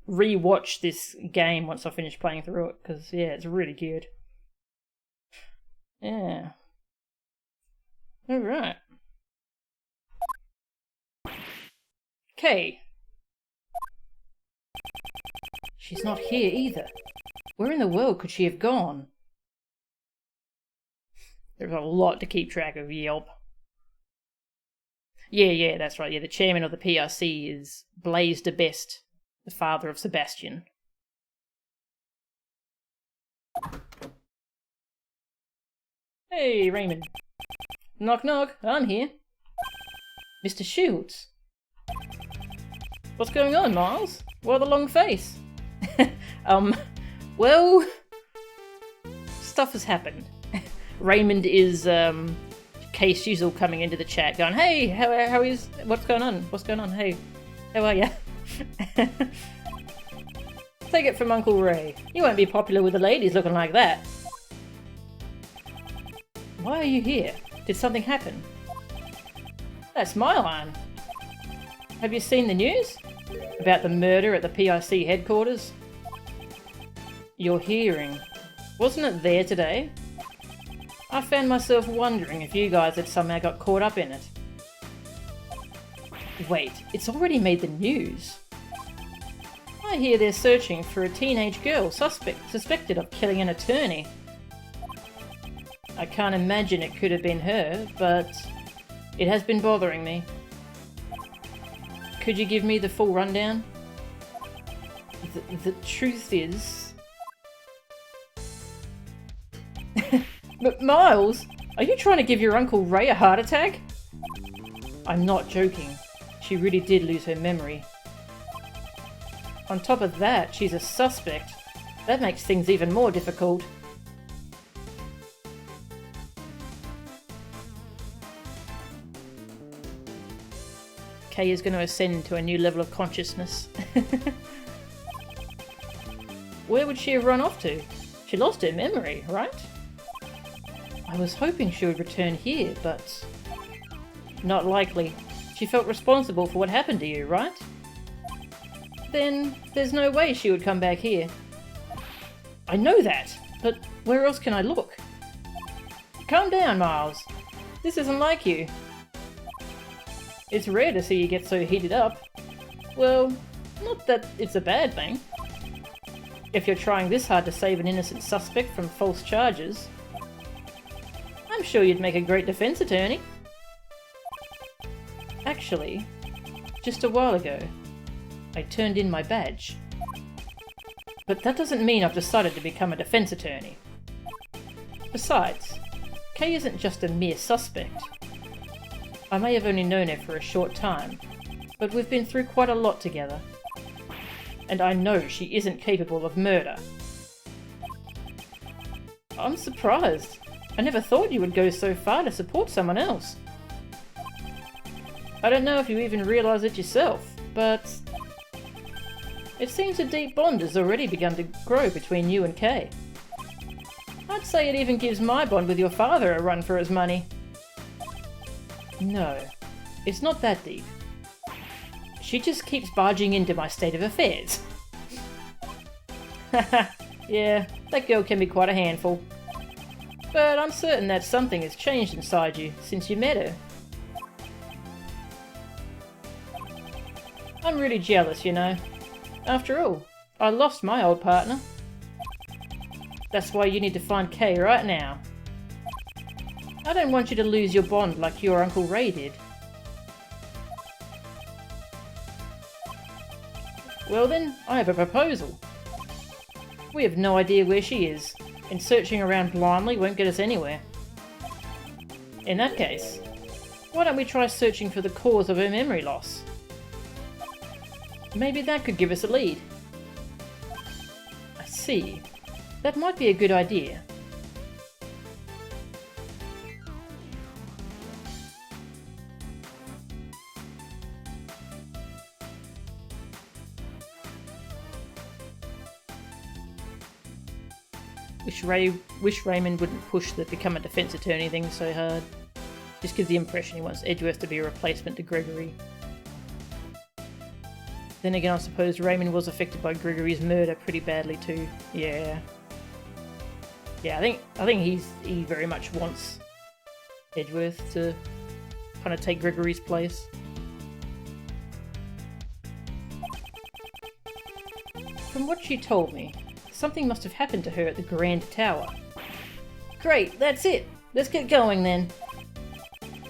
re-watch this game once I finish playing through it, because yeah, it's really good. Yeah. All right. Kaye. She's not here either. Where in the world could she have gone? There's a lot to keep track of, Yelp. Yeah, that's right. Yeah, the chairman of the PIC is Blaise de Best, the father of Sebastian. Hey, Raymond. Knock knock, I'm here. Mr. Shields. What's going on, Miles? Why the long face? Well, stuff has happened. Raymond is, Kaye Shizzle coming into the chat going, hey, how is, what's going on? What's going on? Hey, how are ya? Take it from Uncle Ray. You won't be popular with the ladies looking like that. Why are you here? Did something happen? That's my line. Have you seen the news? About the murder at the PIC headquarters? Your hearing. Wasn't it there today? I found myself wondering if you guys had somehow got caught up in it. Wait, it's already made the news. I hear they're searching for a teenage girl suspected of killing an attorney. I can't imagine it could have been her, but it has been bothering me. Could you give me the full rundown? The truth is... But Miles, are you trying to give your Uncle Ray a heart attack? I'm not joking. She really did lose her memory. On top of that, she's a suspect. That makes things even more difficult. Kaye is going to ascend to a new level of consciousness. Where would she have run off to? She lost her memory, right? I was hoping she would return here, but... Not likely. She felt responsible for what happened to you, right? Then there's no way she would come back here. I know that, but where else can I look? Calm down, Miles. This isn't like you. It's rare to see you get so heated up. Well, not that it's a bad thing. If you're trying this hard to save an innocent suspect from false charges, I'm sure you'd make a great defense attorney. Actually, just a while ago, I turned in my badge. But that doesn't mean I've decided to become a defense attorney. Besides, Kaye isn't just a mere suspect. I may have only known her for a short time, but we've been through quite a lot together. And I know she isn't capable of murder. I'm surprised. I never thought you would go so far to support someone else. I don't know if you even realise it yourself, but it seems a deep bond has already begun to grow between you and Kaye. I'd say it even gives my bond with your father a run for his money. No, it's not that deep. She just keeps barging into my state of affairs. Haha, yeah, that girl can be quite a handful. But I'm certain that something has changed inside you since you met her. I'm really jealous, you know. After all, I lost my old partner. That's why you need to find Kaye right now. I don't want you to lose your bond like your Uncle Ray did. Well then, I have a proposal. We have no idea where she is, and searching around blindly won't get us anywhere. In that case, why don't we try searching for the cause of her memory loss? Maybe that could give us a lead. I see. That might be a good idea. Wish Raymond wouldn't push the become a defense attorney thing so hard. Just gives the impression he wants Edgeworth to be a replacement to Gregory. Then again, I suppose Raymond was affected by Gregory's murder pretty badly too. Yeah. Yeah, I think he very much wants Edgeworth to kind of take Gregory's place. From what she told me, something must have happened to her at the Grand Tower. Great, that's it! Let's get going then!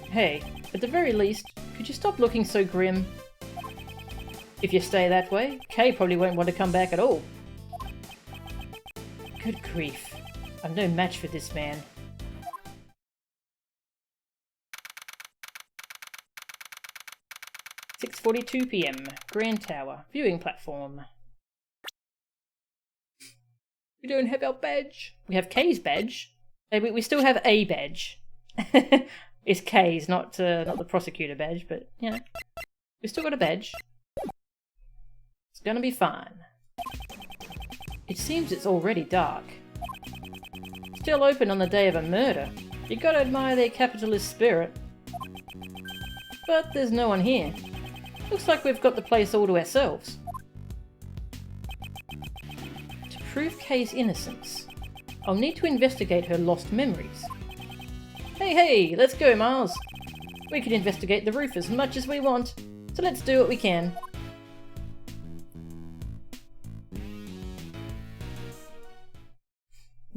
Hey, at the very least, could you stop looking so grim? If you stay that way, Kaye probably won't want to come back at all. Good grief. I'm no match for this man. .42 PM, Grand Tower, viewing platform. We don't have our badge. We have Kaye's badge. We still have a badge. It's Kaye's, not the Prosecutor badge, but yeah. We've still got a badge. It's gonna be fine. It seems it's already dark. Still open on the day of a murder. You gotta admire their capitalist spirit. But there's no one here. Looks like we've got the place all to ourselves. To prove Kaye's innocence, I'll need to investigate her lost memories. Hey, let's go, Miles. We can investigate the roof as much as we want, so let's do what we can.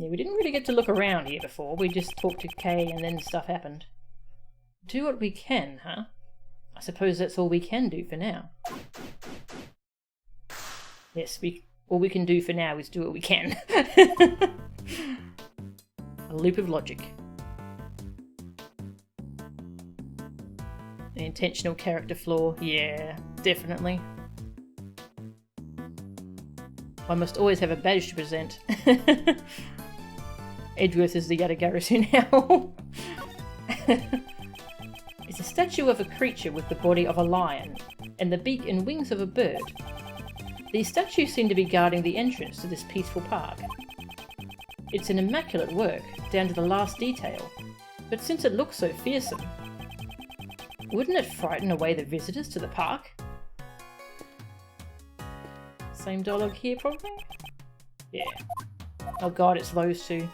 Yeah, we didn't really get to look around here before. We just talked to Kaye and then stuff happened. Do what we can, huh? I suppose that's all we can do for now. Yes, all we can do for now is do what we can. A loop of logic. An intentional character flaw. Yeah, definitely. I must always have a badge to present. Edgeworth is the Yatagarasu now. It's a statue of a creature with the body of a lion and the beak and wings of a bird. These statues seem to be guarding the entrance to this peaceful park. It's an immaculate work, down to the last detail, but since it looks so fearsome, wouldn't it frighten away the visitors to the park? Same dialogue here, probably? Yeah. Oh god, it's those two.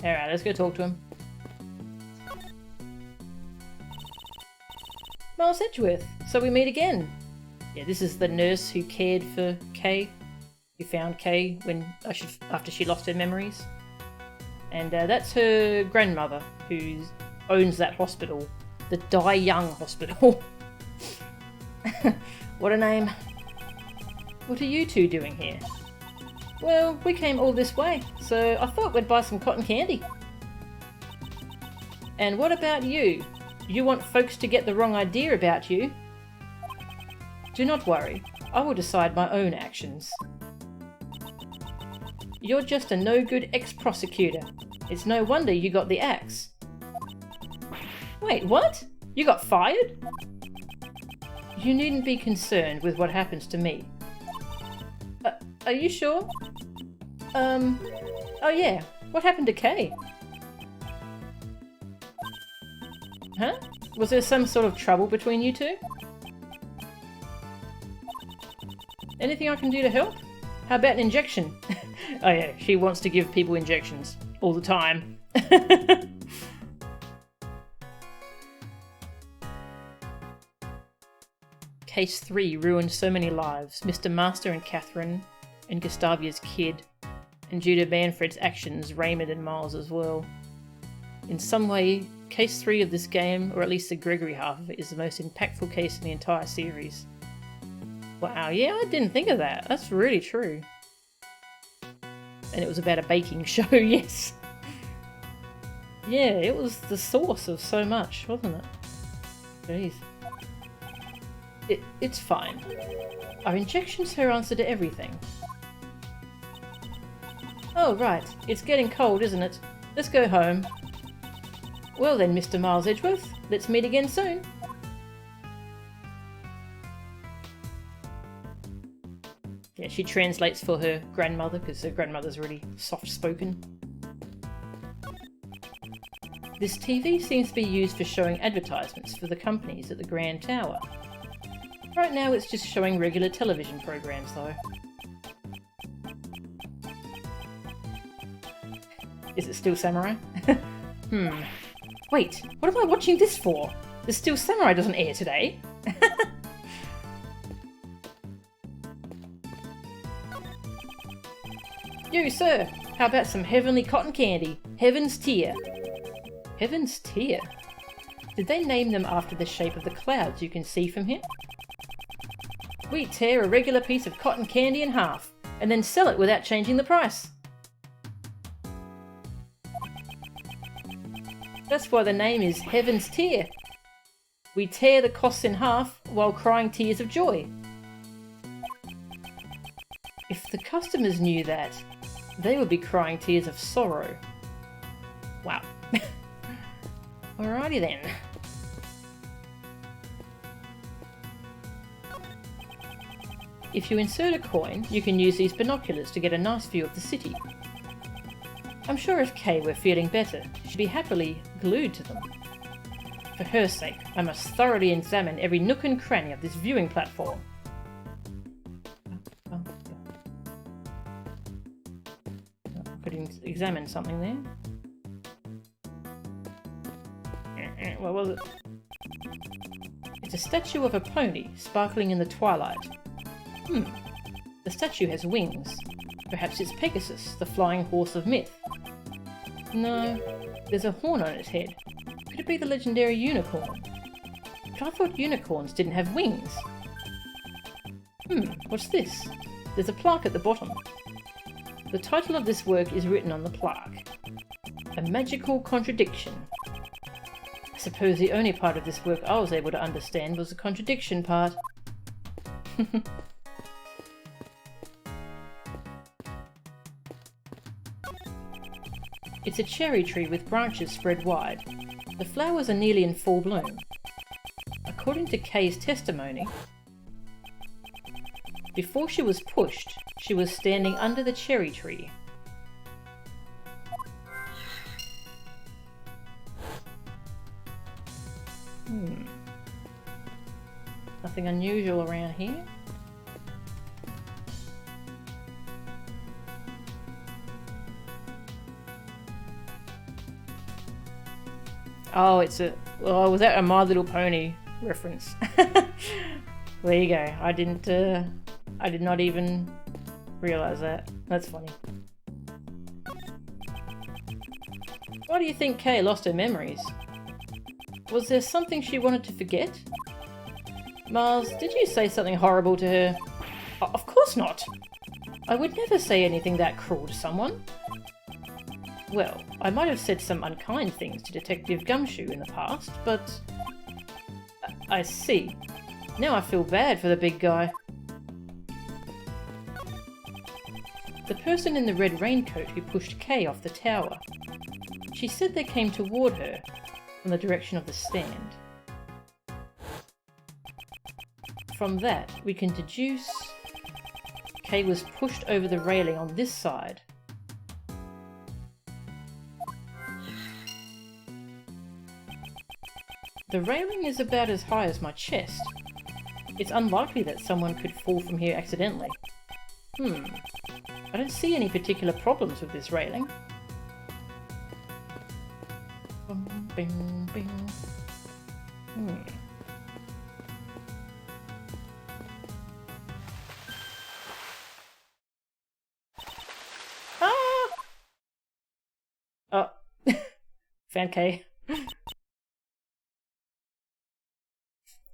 Alright, let's go talk to him. Miles Edgeworth, so we meet again. Yeah, this is the nurse who cared for Kaye, who found Kaye when after she lost her memories. And that's her grandmother, who owns that hospital, the Die Young Hospital. What a name. What are you two doing here? Well, we came all this way, so I thought we'd buy some cotton candy. And what about you? You want folks to get the wrong idea about you? Do not worry, I will decide my own actions. You're just a no-good ex-prosecutor. It's no wonder you got the axe. Wait, what? You got fired? You needn't be concerned with what happens to me. Are you sure? Oh yeah, what happened to Kaye? Huh? Was there some sort of trouble between you two? Anything I can do to help? How about an injection? Oh yeah, she wants to give people injections. All the time. Case 3 ruined so many lives. Mr. Master and Catherine, and Gustavia's kid, and due to Manfred's actions, Raymond and Miles as well. In some way, Case 3 of this game, or at least the Gregory half of it, is the most impactful case in the entire series. Wow, yeah, I didn't think of that. That's really true. And it was about a baking show, yes. Yeah, it was the source of so much, wasn't it? Jeez. It's fine. Are injections her answer to everything? Oh, right. It's getting cold, isn't it? Let's go home. Well then, Mr. Miles Edgeworth, let's meet again soon. Yeah, she translates for her grandmother, because her grandmother's really soft-spoken. This TV seems to be used for showing advertisements for the companies at the Grand Tower. Right now it's just showing regular television programs, though. Is it still Samurai? Wait, what am I watching this for? The Still Samurai doesn't air today. You, sir, how about some heavenly cotton candy? Heaven's Tear. Heaven's Tear? Did they name them after the shape of the clouds you can see from here? We tear a regular piece of cotton candy in half, and then sell it without changing the price. That's why the name is Heaven's Tear. We tear the costs in half while crying tears of joy. If the customers knew that, they would be crying tears of sorrow. Wow. Alrighty then. If you insert a coin, you can use these binoculars to get a nice view of the city. I'm sure if Kaye were feeling better, she'd be happily glued to them. For her sake, I must thoroughly examine every nook and cranny of this viewing platform. Could examine something there. What was it? It's a statue of a pony sparkling in the twilight. The statue has wings. Perhaps it's Pegasus, the flying horse of myth. No, there's a horn on its head. Could it be the legendary unicorn? But I thought unicorns didn't have wings. What's this? There's a plaque at the bottom. The title of this work is written on the plaque. A Magical Contradiction. I suppose the only part of this work I was able to understand was the contradiction part. It's a cherry tree with branches spread wide. The flowers are nearly in full bloom. According to Kaye's testimony, before she was pushed, she was standing under the cherry tree. Nothing unusual around here. Oh, it's a... Oh, was that a My Little Pony reference? There you go. I did not even realise that. That's funny. Why do you think Kaye lost her memories? Was there something she wanted to forget? Mars, did you say something horrible to her? Of course not! I would never say anything that cruel to someone. Well, I might have said some unkind things to Detective Gumshoe in the past, but... I see. Now I feel bad for the big guy. The person in the red raincoat who pushed Kaye off the tower. She said they came toward her from the direction of the stand. From that, we can deduce Kaye was pushed over the railing on this side. The railing is about as high as my chest. It's unlikely that someone could fall from here accidentally. I don't see any particular problems with this railing. Bing, bing. Ah! Oh, found Kaye.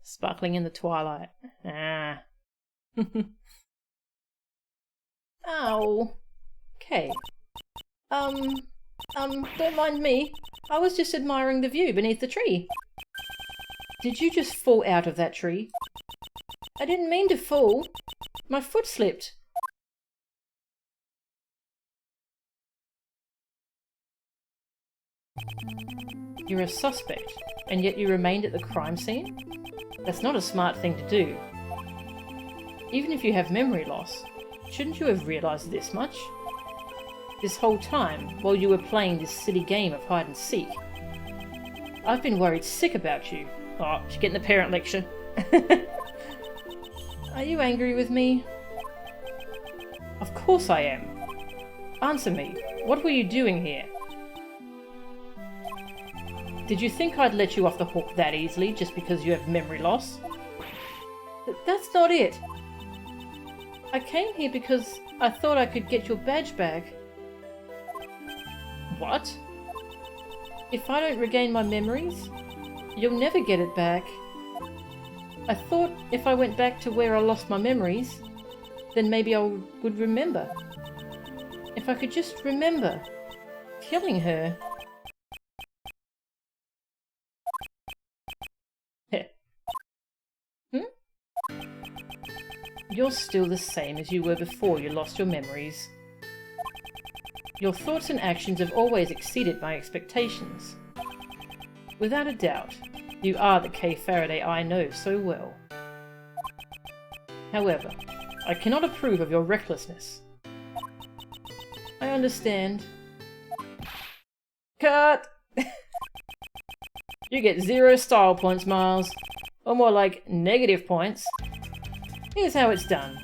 Sparkling in the twilight. Ah. Ow. Kaye. Don't mind me. I was just admiring the view beneath the tree. Did you just fall out of that tree? I didn't mean to fall. My foot slipped. You're a suspect, and yet you remained at the crime scene? That's not a smart thing to do. Even if you have memory loss, shouldn't you have realised this much? This whole time, while you were playing this silly game of hide and seek. I've been worried sick about you. Oh, she's getting the parent lecture. Are you angry with me? Of course I am. Answer me. What were you doing here? Did you think I'd let you off the hook that easily just because you have memory loss? That's not it. I came here because I thought I could get your badge back. What? If I don't regain my memories, you'll never get it back. I thought if I went back to where I lost my memories, then maybe I would remember. If I could just remember killing her. You're still the same as you were before you lost your memories. Your thoughts and actions have always exceeded my expectations. Without a doubt, you are the Kaye Faraday I know so well. However, I cannot approve of your recklessness. I understand. Cut! You get 0 style points, Miles. Or more like negative points. Here's how it's done.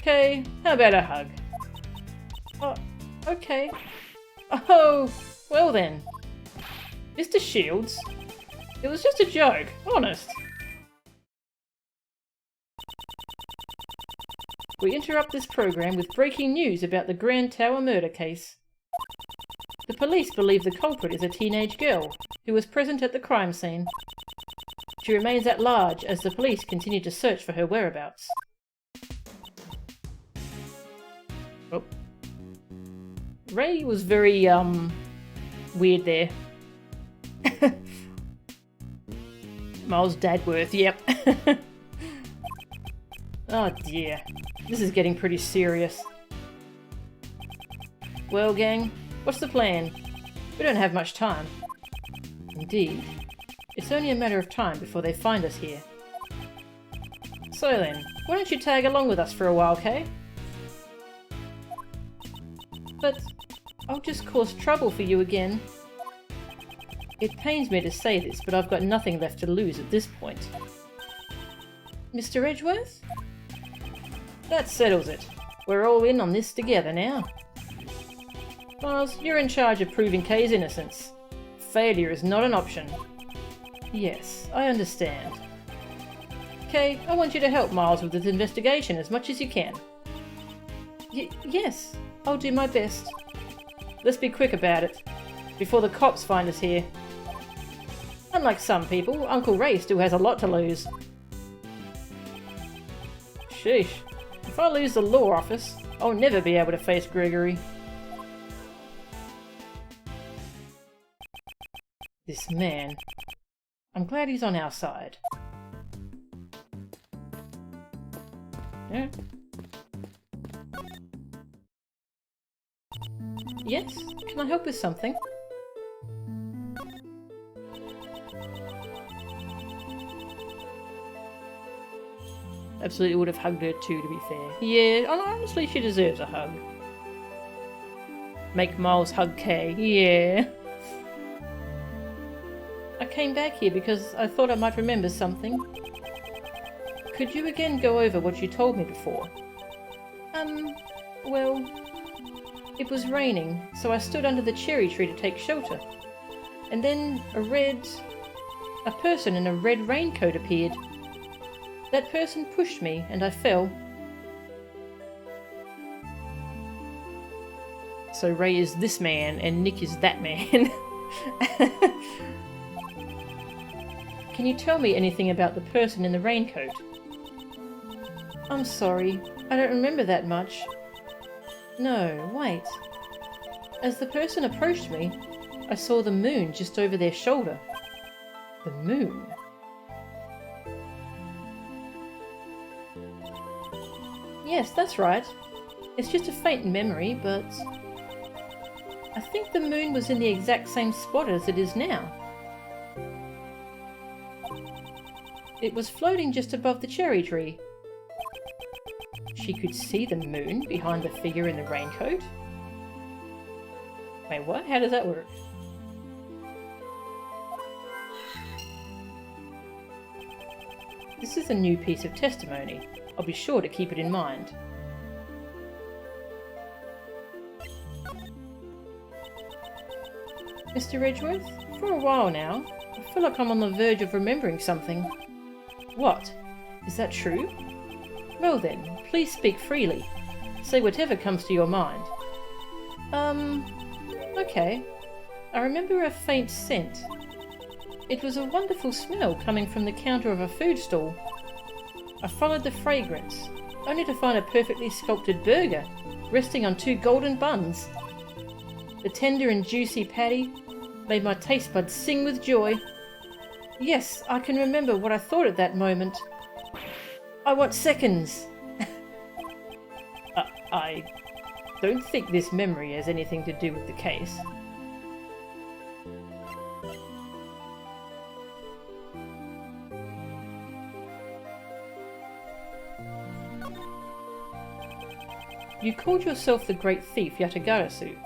Kaye, how about a hug? Oh, okay. Oh, well then. Mr. Shields, it was just a joke, honest. We interrupt this program with breaking news about the Grand Tower murder case. The police believe the culprit is a teenage girl who was present at the crime scene. She remains at large as the police continue to search for her whereabouts. Oh. Ray was very, weird there. Miles Dadworth, yep. Oh dear. This is getting pretty serious. Well, gang, what's the plan? We don't have much time. Indeed. It's only a matter of time before they find us here. So then, why don't you tag along with us for a while, Kaye? But I'll just cause trouble for you again. It pains me to say this, but I've got nothing left to lose at this point. Mr. Edgeworth? That settles it. We're all in on this together now. Miles, you're in charge of proving Kaye's innocence. Failure is not an option. Yes, I understand. Kaye, I want you to help Miles with this investigation as much as you can. Yes, I'll do my best. Let's be quick about it, before the cops find us here. Unlike some people, Uncle Ray still has a lot to lose. Sheesh, if I lose the law office, I'll never be able to face Gregory. This man. I'm glad he's on our side. Yeah. Yes? Can I help with something? Absolutely would have hugged her too, to be fair. Yeah, honestly she deserves a hug. Make Miles hug Kaye. Yeah. I came back here because I thought I might remember something. Could you again go over what you told me before? Well, it was raining, so I stood under the cherry tree to take shelter. And then a person in a red raincoat appeared. That person pushed me and I fell. So Ray is this man and Nick is that man. Can you tell me anything about the person in the raincoat? I'm sorry, I don't remember that much. No, wait. As the person approached me, I saw the moon just over their shoulder. The moon? Yes, that's right. It's just a faint memory, but I think the moon was in the exact same spot as it is now. It was floating just above the cherry tree. She could see the moon behind the figure in the raincoat? Wait, what? How does that work? This is a new piece of testimony. I'll be sure to keep it in mind. Mr. Edgeworth, for a while now, I feel like I'm on the verge of remembering something. What? Is that true? Well then, please speak freely. Say whatever comes to your mind. Okay. I remember a faint scent. It was a wonderful smell coming from the counter of a food stall. I followed the fragrance, only to find a perfectly sculpted burger, resting on 2 golden buns. The tender and juicy patty made my taste buds sing with joy. Yes, I can remember what I thought at that moment. I want seconds! I don't think this memory has anything to do with the case. You called yourself the Great Thief Yatagarasu.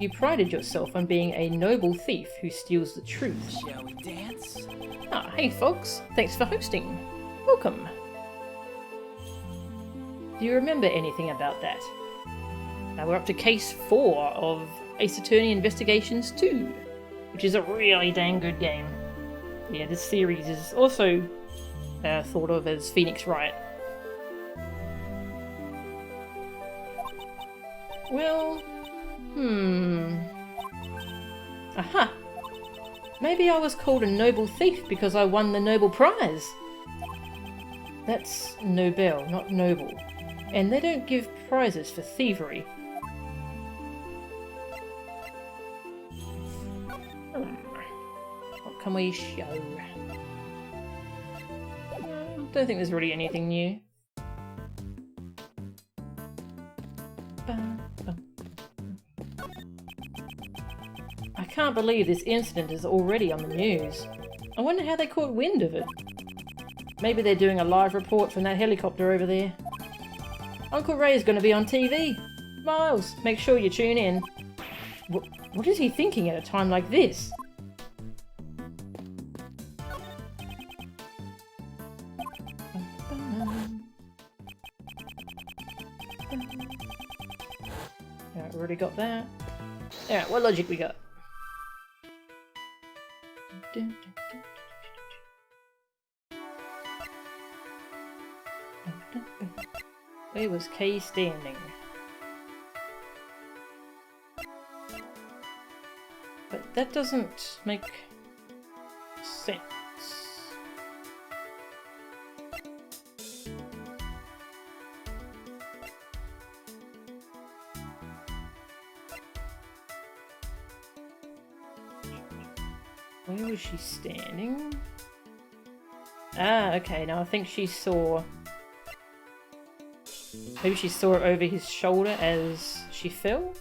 You prided yourself on being a noble thief who steals the truth. Shall we dance? Ah, hey folks, thanks for hosting. Welcome. Do you remember anything about that? Now we're up to case 4 of Ace Attorney Investigations 2, which is a really dang good game. Yeah, this series is also thought of as Phoenix Wright. Well, Aha! Maybe I was called a noble thief because I won the Nobel Prize. That's Nobel, not noble. And they don't give prizes for thievery. What can we show? Don't think there's really anything new. I can't believe this incident is already on the news. I wonder how they caught wind of it. Maybe they're doing a live report from that helicopter over there. Uncle Ray's going to be on TV. Miles, make sure you tune in. What is he thinking at a time like this? Alright, already got that. Alright, what logic we got? Where was Kaye standing? But that doesn't make sense. Where was she standing? Ah, okay, now I think she saw... Maybe she saw it over his shoulder as she fell?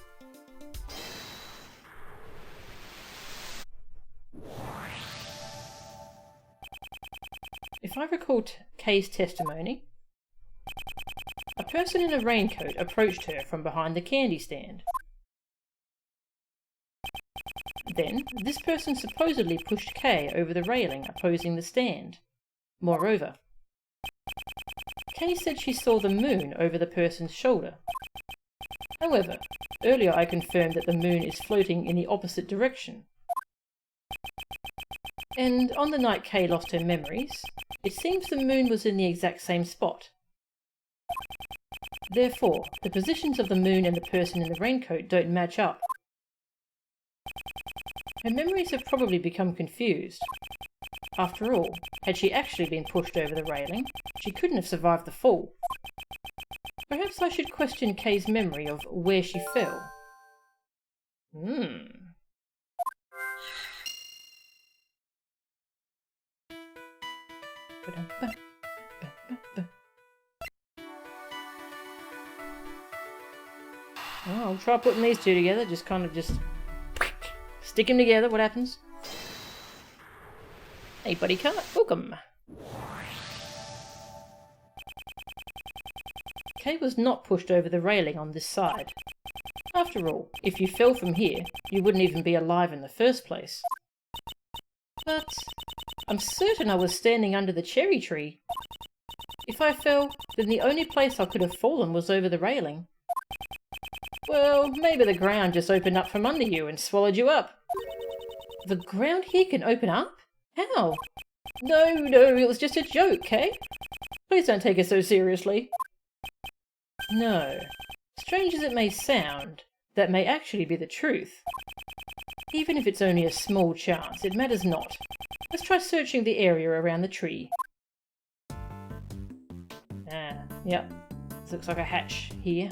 If I recall Kaye's testimony, a person in a raincoat approached her from behind the candy stand. Then, this person supposedly pushed Kaye over the railing opposing the stand. Moreover, Kaye said she saw the moon over the person's shoulder. However, earlier I confirmed that the moon is floating in the opposite direction. And on the night Kaye lost her memories, it seems the moon was in the exact same spot. Therefore, the positions of the moon and the person in the raincoat don't match up. Her memories have probably become confused. After all, had she actually been pushed over the railing, she couldn't have survived the fall. Perhaps I should question Kaye's memory of where she fell. Well, I'll try putting these two together, just stick them together, what happens? Hey buddy cat, welcome! Kaye was not pushed over the railing on this side. After all, if you fell from here, you wouldn't even be alive in the first place. But I'm certain I was standing under the cherry tree. If I fell, then the only place I could have fallen was over the railing. Well, maybe the ground just opened up from under you and swallowed you up. The ground here can open up? How? No, it was just a joke, Kaye. Please don't take it so seriously. No. Strange as it may sound, that may actually be the truth. Even if it's only a small chance, it matters not. Let's try searching the area around the tree. Ah, yep. This looks like a hatch here.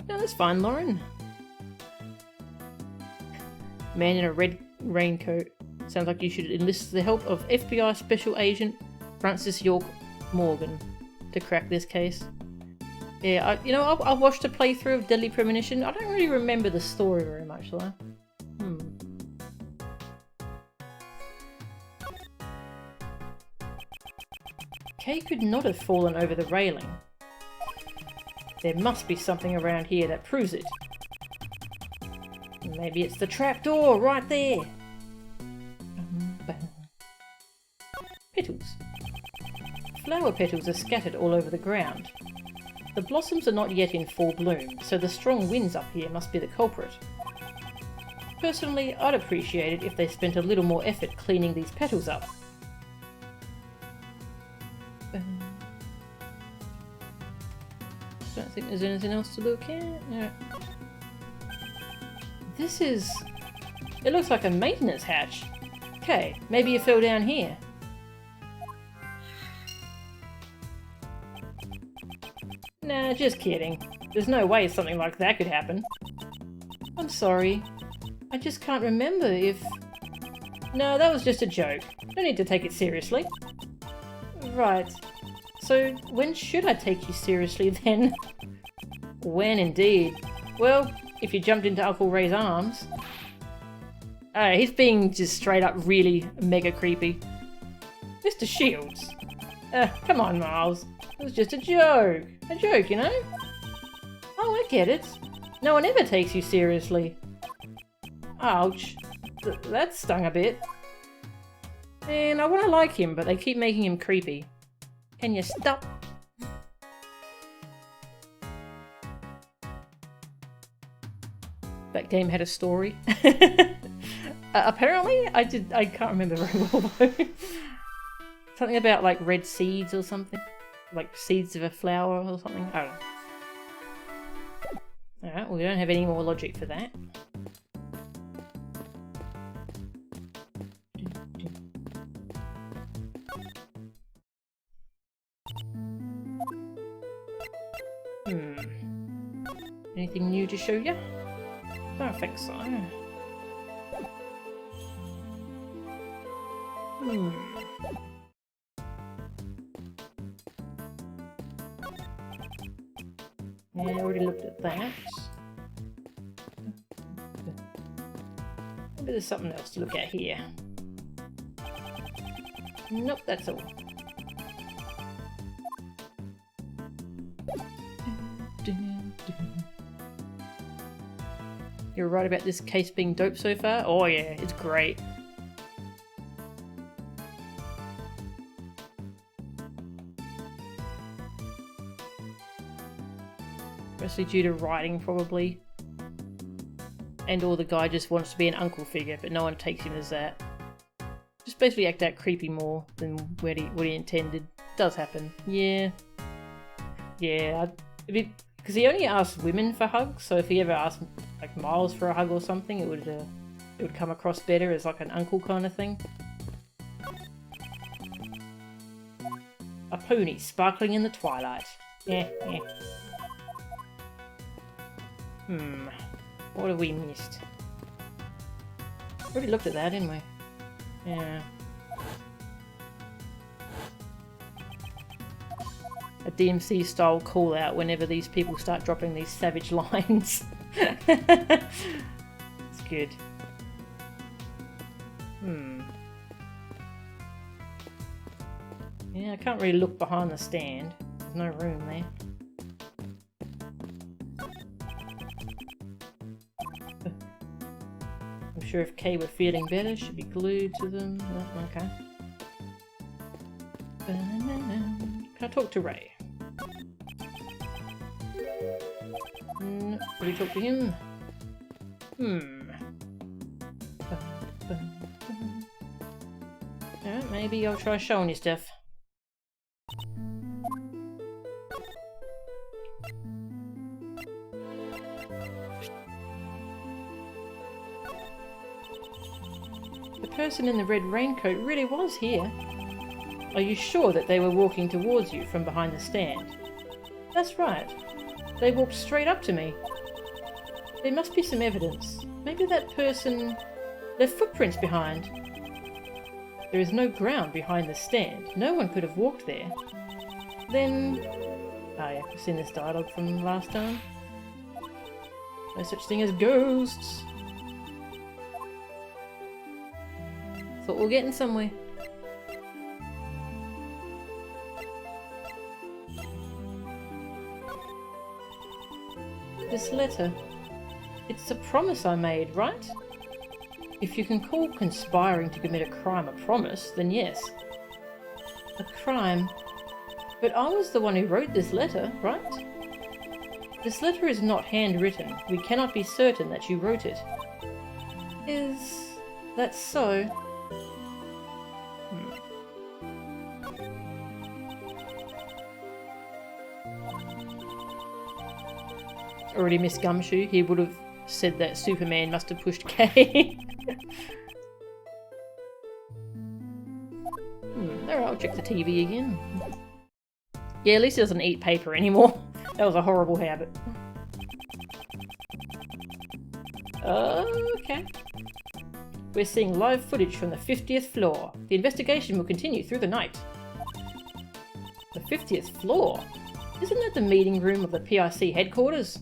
No, that's fine, Lauren. Man in a red raincoat. Sounds like you should enlist the help of FBI Special Agent Francis York Morgan to crack this case. Yeah, I watched a playthrough of Deadly Premonition. I don't really remember the story very much, though. Kaye could not have fallen over the railing. There must be something around here that proves it. Maybe it's the trapdoor right there. Petals. Flower petals are scattered all over the ground. The blossoms are not yet in full bloom, so the strong winds up here must be the culprit. Personally, I'd appreciate it if they spent a little more effort cleaning these petals up. Don't think there's anything else to look at. No. It looks like a maintenance hatch. Okay, maybe you fell down here. Nah, just kidding. There's no way something like that could happen. I'm sorry. I just can't remember if... No, that was just a joke. No need to take it seriously. Right. So, when should I take you seriously then? When indeed? Well, if you jumped into Uncle Ray's arms. He's being just straight up really mega creepy. Mr. Shields. Come on, Miles. It was just a joke. A joke, you know? Oh, I get it. No one ever takes you seriously. Ouch. That stung a bit. And I want to like him, but they keep making him creepy. Can you stop? That game had a story. Apparently, I can't remember very well though. Something about like red seeds or something. Like seeds of a flower or something. I don't know. Alright, well we don't have any more logic for that. Anything new to show you? Don't think so. Yeah, I already looked at that. Maybe there's something else to look at here. Nope, that's all. You're right about this case being dope so far? Oh yeah, it's great. Mostly due to writing, probably. And or the guy just wants to be an uncle figure, but no one takes him as that. Just basically act out creepy more than what he intended. Does happen. Yeah. Yeah, because he only asks women for hugs, so if he ever asked like Miles for a hug or something, it would come across better as like an uncle kind of thing. A pony sparkling in the twilight. Yeah. What have we missed? Already looked at that, didn't we? Yeah. A DMC style call out whenever these people start dropping these savage lines. It's good. Yeah, I can't really look behind the stand. There's no room there. I'm sure if Kaye were feeling better, she'd be glued to them. Oh, okay. Can I talk to Ray? Will you talk to him? Alright, maybe I'll try showing you stuff. The person in the red raincoat really was here. Are you sure that they were walking towards you from behind the stand? That's right. They walked straight up to me. There must be some evidence. Maybe that person left footprints behind. There is no ground behind the stand. No one could have walked there. Then... oh yeah, I've seen this dialogue from last time. No such thing as ghosts. Thought we're getting somewhere. This letter. It's a promise I made, right? If you can call conspiring to commit a crime a promise, then yes. A crime? But I was the one who wrote this letter, right? This letter is not handwritten. We cannot be certain that you wrote it. Is that so? Already missed Gumshoe. He would have said that Superman must have pushed Kaye. Alright, I'll check the TV again. Yeah, at least he doesn't eat paper anymore. That was a horrible habit. Okay. We're seeing live footage from the 50th floor. The investigation will continue through the night. The 50th floor? Isn't that the meeting room of the PIC headquarters?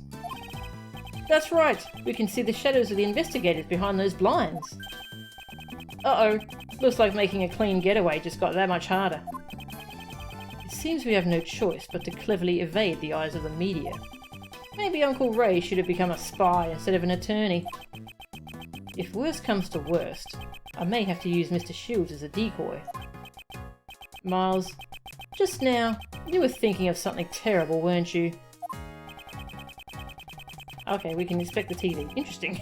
That's right. We can see the shadows of the investigators behind those blinds. Uh-oh. Looks like making a clean getaway just got that much harder. It seems we have no choice but to cleverly evade the eyes of the media. Maybe Uncle Ray should have become a spy instead of an attorney. If worst comes to worst, I may have to use Mr. Shields as a decoy. Miles, just now, you were thinking of something terrible, weren't you? Okay, we can inspect the TV. Interesting.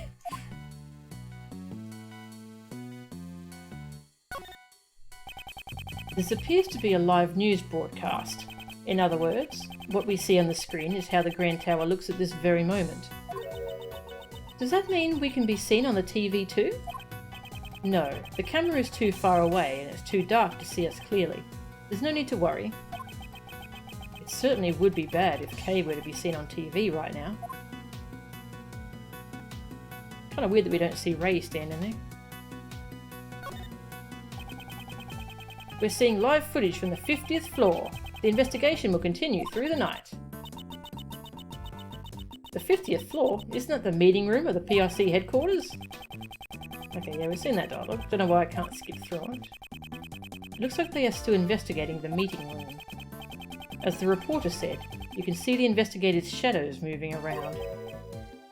This appears to be a live news broadcast. In other words, what we see on the screen is how the Grand Tower looks at this very moment. Does that mean we can be seen on the TV too? No, the camera is too far away and it's too dark to see us clearly. There's no need to worry. It certainly would be bad if Kaye were to be seen on TV right now. Kind of weird that we don't see Ray standing there. We're seeing live footage from the 50th floor. The investigation will continue through the night. The 50th floor? Isn't that the meeting room of the PIC headquarters? Okay, yeah, we've seen that dialogue. Don't know why I can't skip through it. It looks like they are still investigating the meeting room. As the reporter said, you can see the investigators' shadows moving around.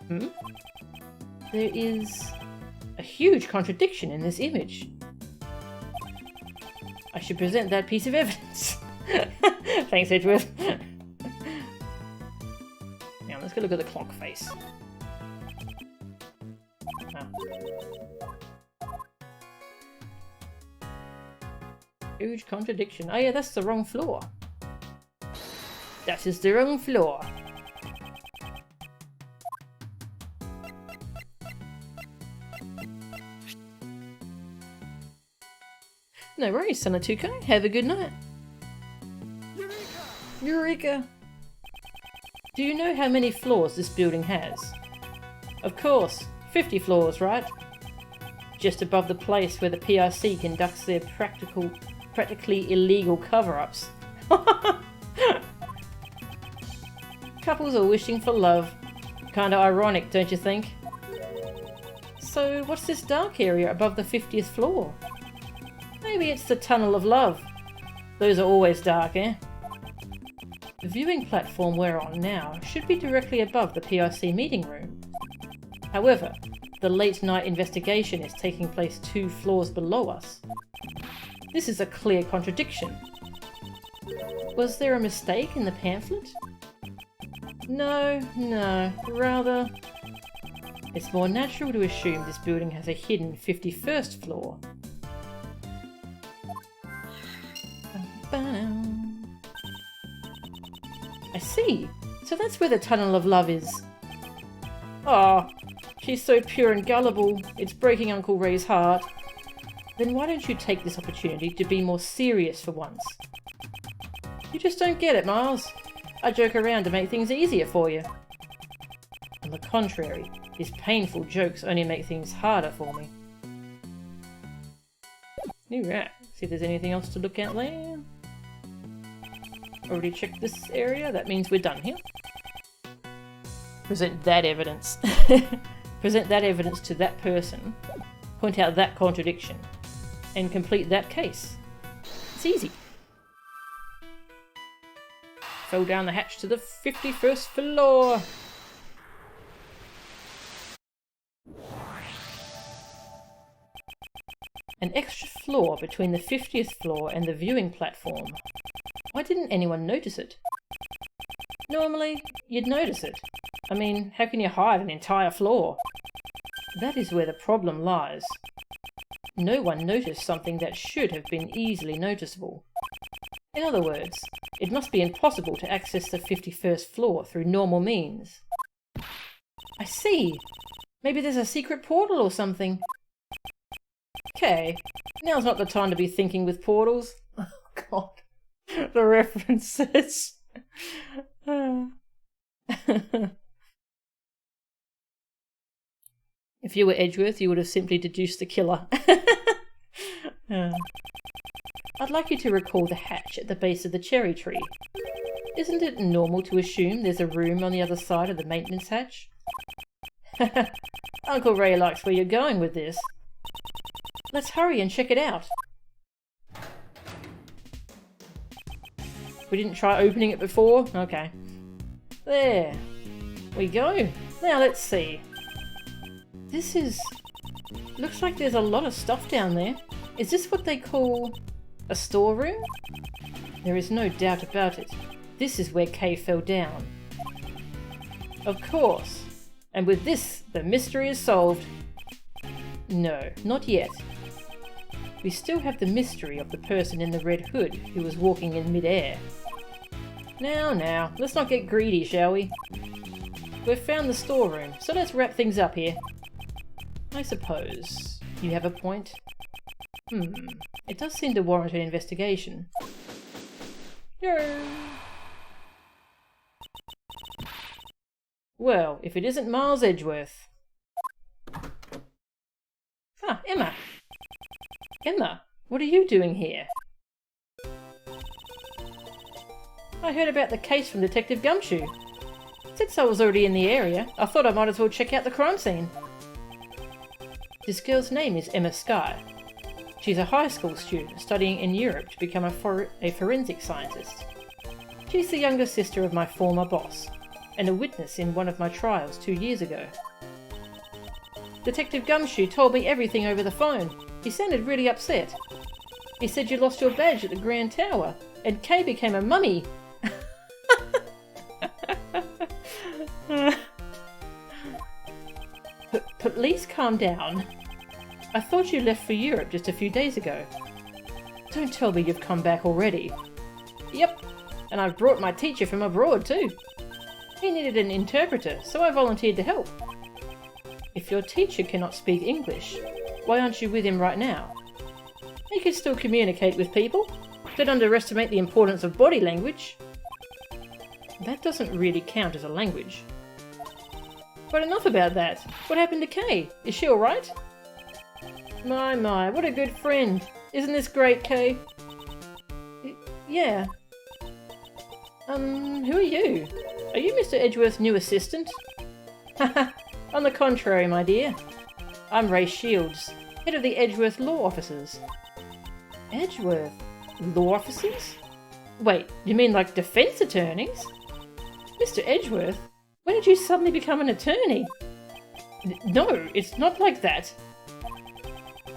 Hmm? There is a huge contradiction in this image. I should present that piece of evidence. Thanks, Edgeworth. Now, let's go look at the clock face. Ah. Huge contradiction. Oh yeah, that's the wrong floor. That is the wrong floor. No worries, Son of 2K. Have a good night. Eureka! Eureka! Do you know how many floors this building has? Of course, 50 floors, right? Just above the place where the PIC conducts their practically illegal cover-ups. Couples are wishing for love. Kinda ironic, don't you think? So, what's this dark area above the 50th floor? Maybe it's the Tunnel of Love. Those are always dark, eh? The viewing platform we're on now should be directly above the PIC meeting room. However, the late night investigation is taking place 2 floors below us. This is a clear contradiction. Was there a mistake in the pamphlet? No, rather... It's more natural to assume this building has a hidden 51st floor. I see. So that's where the Tunnel of Love is. Ah, she's so pure and gullible. It's breaking Uncle Ray's heart. Then why don't you take this opportunity to be more serious for once? You just don't get it, Miles. I joke around to make things easier for you. On the contrary, his painful jokes only make things harder for me. Alright, see if there's anything else to look at there. Already checked this area, that means we're done here. Present that evidence. Present that evidence to that person, point out that contradiction, and complete that case. It's easy. Fell down the hatch to the 51st floor. An extra floor between the 50th floor and the viewing platform. Why didn't anyone notice it? Normally, you'd notice it. I mean, how can you hide an entire floor? That is where the problem lies. No one noticed something that should have been easily noticeable. In other words, it must be impossible to access the 51st floor through normal means. I see. Maybe there's a secret portal or something. Okay, now's not the time to be thinking with portals. Oh god, the references. If you were Edgeworth, you would have simply deduced the killer. I'd like you to recall the hatch at the base of the cherry tree. Isn't it normal to assume there's a room on the other side of the maintenance hatch? Uncle Ray likes where you're going with this. Let's hurry and check it out. We didn't try opening it before? Okay. There we go. Now let's see. This is... looks like there's a lot of stuff down there. Is this what they call a storeroom? There is no doubt about it. This is where Kaye fell down. Of course. And with this, the mystery is solved. No, not yet. We still have the mystery of the person in the red hood who was walking in mid-air. Now, let's not get greedy, shall we? We've found the storeroom, so let's wrap things up here. I suppose you have a point. It does seem to warrant an investigation. Yay! Well, if it isn't Miles Edgeworth. Ah, Emma! Emma, what are you doing here? I heard about the case from Detective Gumshoe. Since I was already in the area, I thought I might as well check out the crime scene. This girl's name is Emma Skye. She's a high school student studying in Europe to become a forensic scientist. She's the younger sister of my former boss, and a witness in one of my trials 2 years ago. Detective Gumshoe told me everything over the phone. He sounded really upset. He said you lost your badge at the Grand Tower, and Kaye became a mummy. Please calm down. I thought you left for Europe just a few days ago. Don't tell me you've come back already. Yep, and I've brought my teacher from abroad too. He needed an interpreter, so I volunteered to help. If your teacher cannot speak English, why aren't you with him right now? He can still communicate with people. Don't underestimate the importance of body language. That doesn't really count as a language. But enough about that. What happened to Kaye? Is she alright? My, what a good friend. Isn't this great, Kaye? Yeah. Who are you? Are you Mr. Edgeworth's new assistant? Haha, on the contrary, my dear. I'm Ray Shields, head of the Edgeworth Law Officers. Edgeworth? Law Officers? Wait, you mean like defense attorneys? Mr. Edgeworth? When did you suddenly become an attorney? No, it's not like that.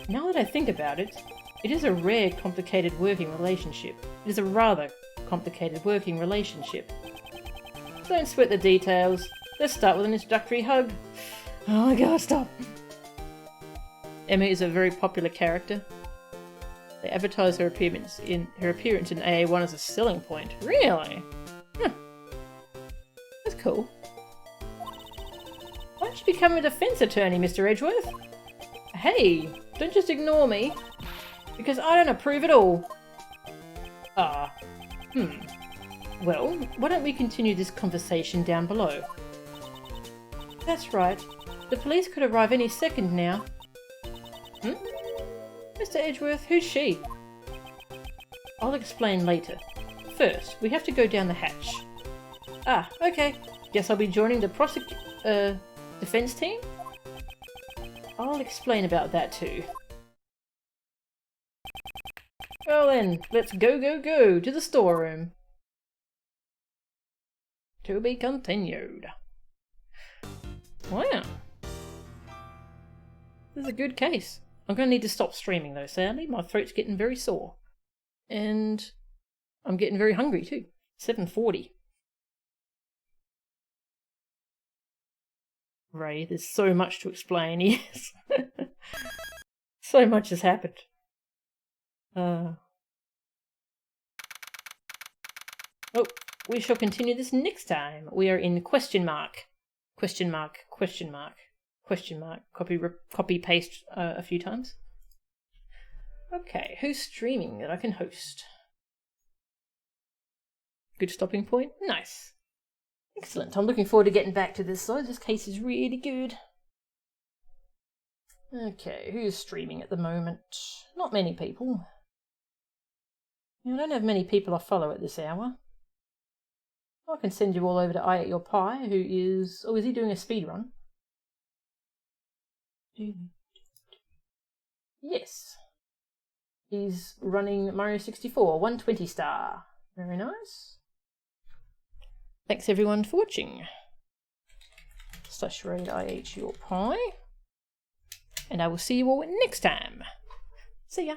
Now that I think about it, it is a rare, complicated working relationship. It is a rather complicated working relationship. Don't sweat the details. Let's start with an introductory hug. Oh my god, stop. Emma is a very popular character. They advertise her appearance in AA1 as a selling point. Really? That's cool. Why don't you become a defense attorney, Mr. Edgeworth? Hey, don't just ignore me, because I don't approve at all. Well, why don't we continue this conversation down below? That's right. The police could arrive any second now. Mr. Edgeworth, who's she? I'll explain later. First, we have to go down the hatch. Ah, okay. Guess I'll be joining the defense team? I'll explain about that too. Well then, let's go to the storeroom. To be continued. Wow. This is a good case. I'm going to need to stop streaming though, sadly. My throat's getting very sore. And I'm getting very hungry too. 7:40. Ray, there's so much to explain, yes. So much has happened. Oh, we shall continue this next time. We are in question mark. Question mark, question mark, question mark. Copy paste a few times. Okay, who's streaming that I can host? Good stopping point. Nice. Excellent. I'm looking forward to getting back to this though. This case is really good. Okay, who's streaming at the moment? Not many people. I don't have many people I follow at this hour. I can send you all over to I Ate Your Pie, who is... Oh, is he doing a speed run? Yes. He's running Mario 64, 120 star. Very nice. Thanks everyone for watching. /raid I Ate Your Pie. And I will see you all next time. See ya.